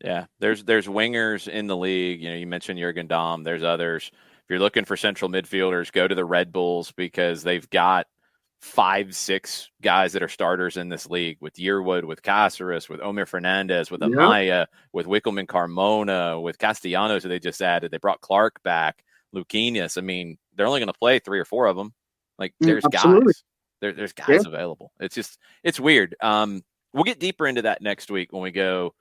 Yeah, there's wingers in the league. You mentioned Jurgen Damm. There's others. If you're looking for central midfielders, go to the Red Bulls because they've got 5-6 guys that are starters in this league with Yearwood, with Cáceres, with Omer Fernandez, with Amaya, with Wickelman Carmona, with Castellanos, who they just added. They brought Clark back, Luquinhas. I mean, they're only going to play 3 or 4 of them. Like, there's guys. There's guys available. It's weird. We'll get deeper into that next week when we go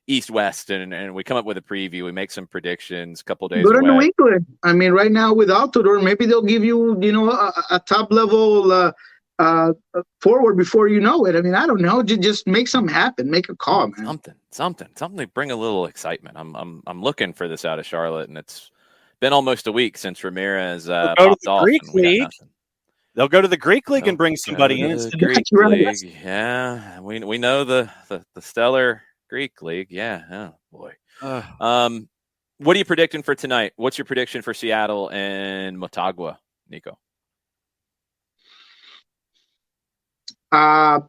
East-West and we come up with a preview. We make some predictions a couple days away. Go to New England. I mean, right now with Altidore, maybe they'll give you, a top-level forward before you know it. I mean, I don't know. Just make something happen. Make a call, man. Something to bring a little excitement. I'm looking for this out of Charlotte, and it's been almost a week since Ramirez popped off. They'll go to the Greek League and bring somebody in. Greek League, yeah. We know the stellar Greek League, yeah. Oh boy. What are you predicting for tonight? What's your prediction for Seattle and Motagua, Niko? I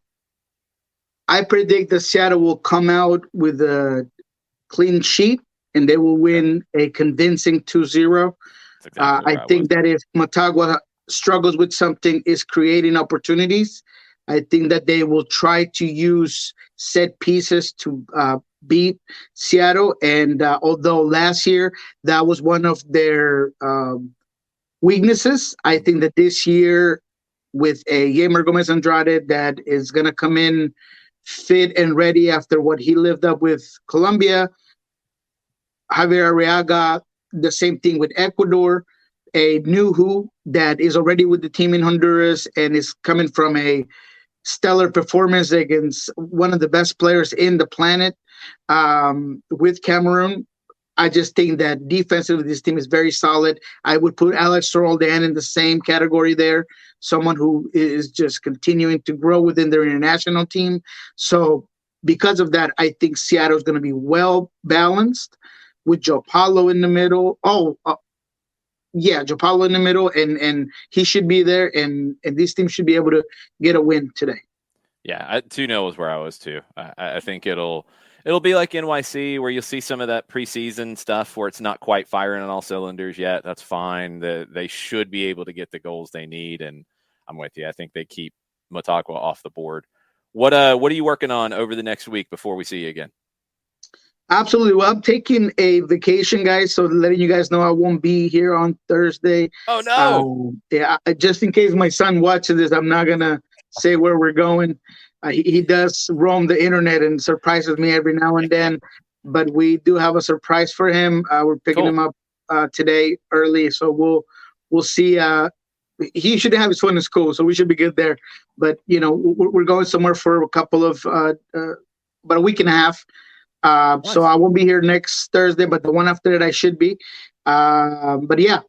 predict that Seattle will come out with a clean sheet and they will win a convincing 2-0. Exactly I think that if Motagua struggles with something, is creating opportunities. I think that they will try to use set pieces to beat Seattle. And although last year that was one of their weaknesses, I think that this year with a Yemer Gomez Andrade that is going to come in fit and ready after what he lived up with Colombia, Javier Arriaga, the same thing with Ecuador, a Nuhu that is already with the team in Honduras and is coming from a stellar performance against one of the best players in the planet with Cameroon. I just think that defensively this team is very solid. I would put Alex Roldan in the same category there, someone who is just continuing to grow within their international team. So because of that, I think Seattle is going to be well balanced with Joe Paulo in the middle. Joe Paulo in the middle, and he should be there, and this team should be able to get a win today. Yeah, 2-0 is where I was too. I think it'll be like NYC, where you'll see some of that preseason stuff where it's not quite firing on all cylinders yet. That's fine. They should be able to get the goals they need, and I'm with you. I think they keep Motagua off the board. What are you working on over the next week before we see you again? Absolutely. Well, I'm taking a vacation, guys, so letting you guys know I won't be here on Thursday. Oh, no. Yeah, just in case my son watches this, I'm not going to say where we're going. He does roam the internet and surprises me every now and then, but we do have a surprise for him. We're picking him up today early, so we'll see. He should have his fun in school, so we should be good there. But, we're going somewhere for a couple of about a week and a half. Nice. So I won't be here next Thursday, but the one after that I should be. But yeah,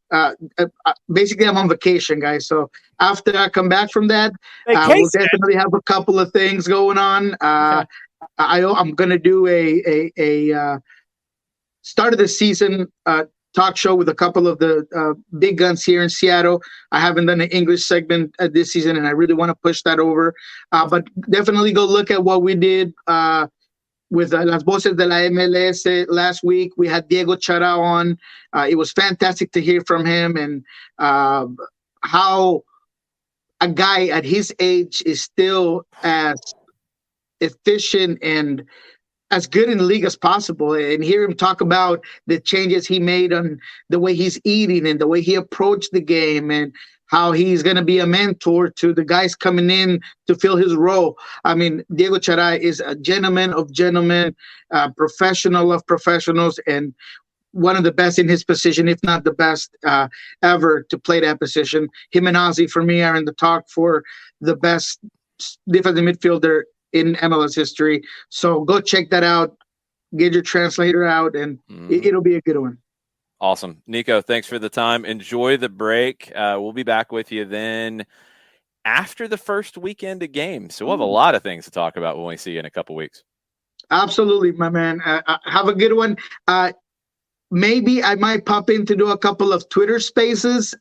basically I'm on vacation, guys. So after I come back from that, we'll definitely have a couple of things going on. I'm going to do a start of the season talk show with a couple of the big guns here in Seattle. I haven't done an English segment this season, and I really want to push that over. But definitely go look at what we did with Las Voces de la MLS last week. We had Diego Chara on. It was fantastic to hear from him, and how a guy at his age is still as efficient and as good in the league as possible. And hear him talk about the changes he made on the way he's eating and the way he approached the game, and how he's going to be a mentor to the guys coming in to fill his role. I mean, Diego Chara is a gentleman of gentlemen, professional of professionals, and one of the best in his position, if not the best ever to play that position. Him and Ozzy, for me, are in the talk for the best defensive midfielder in MLS history. So go check that out. Get your translator out, and it'll be a good one. Awesome. Niko, thanks for the time. Enjoy the break. We'll be back with you then after the first weekend of games. So we'll have a lot of things to talk about when we see you in a couple weeks. Absolutely, my man. Have a good one. Maybe I might pop in to do a couple of Twitter spaces.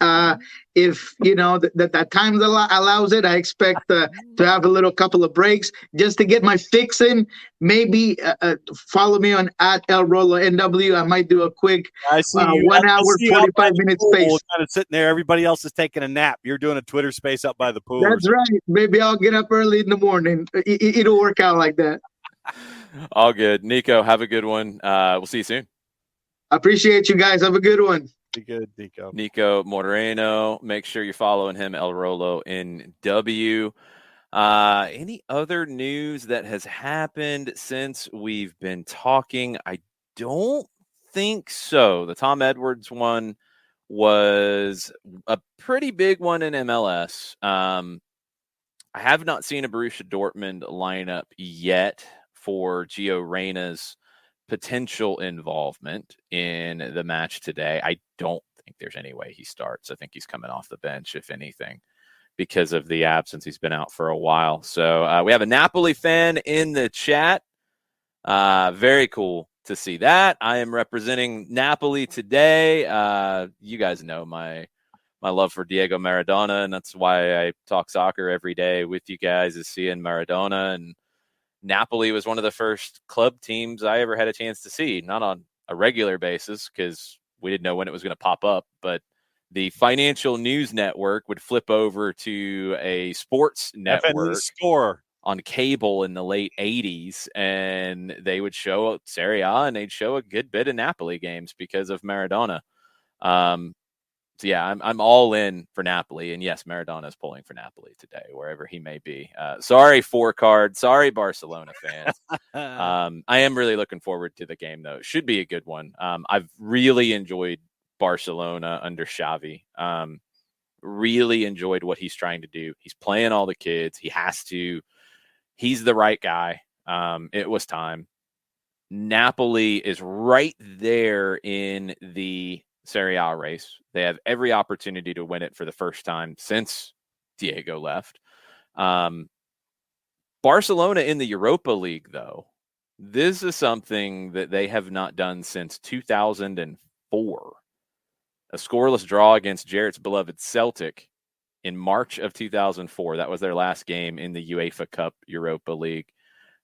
If, that time allows it. I expect to have a little couple of breaks just to get my fix in. Maybe follow me on @ElRoloNW. I might do a quick 1 hour, 45-minute space. Kind of sitting there. Everybody else is taking a nap. You're doing a Twitter space up by the pool. That's right. Maybe I'll get up early in the morning. It'll work out like that. All good. Niko, have a good one. We'll see you soon. I appreciate you guys. Have a good one. Be good, Niko. Niko Moreno. Make sure you're following him, El Rolo NW. Any other news that has happened since we've been talking? I don't think so. The Tom Edwards one was a pretty big one in MLS. I have not seen a Borussia Dortmund lineup yet for Gio Reyna's potential involvement in the match today. I don't think there's any way he starts. I think he's coming off the bench, if anything, because of the absence. He's been out for a while. So we have a Napoli fan in the chat. Very cool to see that. I am representing Napoli today. You guys know my love for Diego Maradona, and that's why I talk soccer every day with you guys, is seeing Maradona. And Napoli was one of the first club teams I ever had a chance to see, not on a regular basis because we didn't know when it was going to pop up, but the Financial News Network would flip over to a sports network Score on cable in the late 80s, and they would show Serie A, and they'd show a good bit of Napoli games because of Maradona. So yeah, I'm all in for Napoli, and yes, Maradona is pulling for Napoli today, wherever he may be. Sorry, 4-card. Sorry, Barcelona fans. I am really looking forward to the game, though. It should be a good one. I've really enjoyed Barcelona under Xavi. Really enjoyed what he's trying to do. He's playing all the kids. He has to. He's the right guy. It was time. Napoli is right there in the Serie A race. They have every opportunity to win it for the first time since Diego left. Barcelona in the Europa League, though, this is something that they have not done since 2004. A scoreless draw against Jarrett's beloved Celtic in March of 2004. That was their last game in the UEFA Cup Europa League.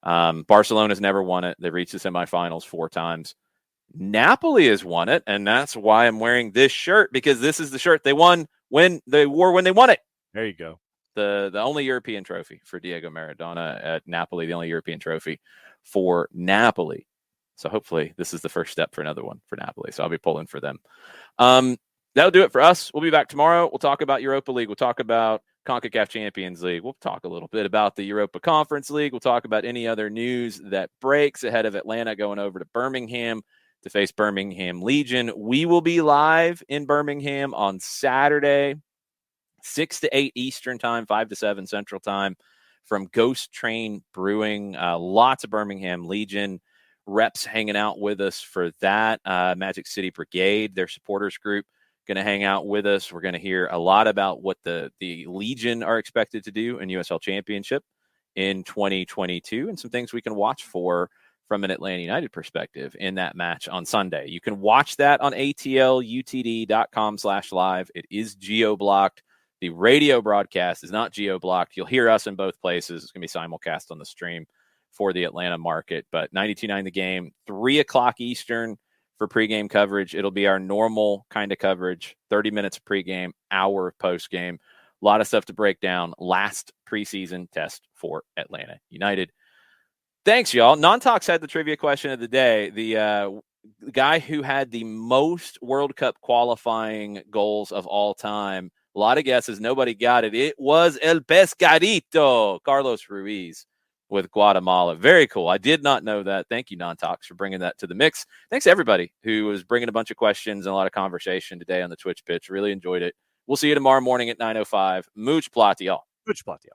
Barcelona's never won it. They've reached the semifinals 4 times. Napoli has won it, and that's why I'm wearing this shirt, because this is the shirt they won when they won it. There you go. The only European trophy for Diego Maradona at Napoli, the only European trophy for Napoli. So hopefully this is the first step for another one for Napoli. So I'll be pulling for them. That'll do it for us. We'll be back tomorrow. We'll talk about Europa League. We'll talk about CONCACAF Champions League. We'll talk a little bit about the Europa Conference League. We'll talk about any other news that breaks ahead of Atlanta going over to Birmingham to face Birmingham Legion. We will be live in Birmingham on Saturday, 6 to 8 Eastern time, 5 to 7 Central time, from Ghost Train Brewing. Lots of Birmingham Legion reps hanging out with us for that. Magic City Brigade, their supporters group, going to hang out with us. We're going to hear a lot about what the Legion are expected to do in USL Championship in 2022 and some things we can watch for from an Atlanta United perspective in that match on Sunday. You can watch that on atlutd.com/live. It is geo-blocked. The radio broadcast is not geo-blocked. You'll hear us in both places. It's going to be simulcast on the stream for the Atlanta market. But 92.9 The Game, 3 o'clock Eastern for pregame coverage. It'll be our normal kind of coverage, 30 minutes of pregame, hour of postgame. A lot of stuff to break down. Last preseason test for Atlanta United. Thanks, y'all. Non-Talks had the trivia question of the day. The guy who had the most World Cup qualifying goals of all time. A lot of guesses. Nobody got it. It was El Pescadito, Carlos Ruiz with Guatemala. Very cool. I did not know that. Thank you, Non-Talks, for bringing that to the mix. Thanks to everybody who was bringing a bunch of questions and a lot of conversation today on the Twitch pitch. Really enjoyed it. We'll see you tomorrow morning at 9:05. Mooch plot, y'all. Mooch plot, y'all.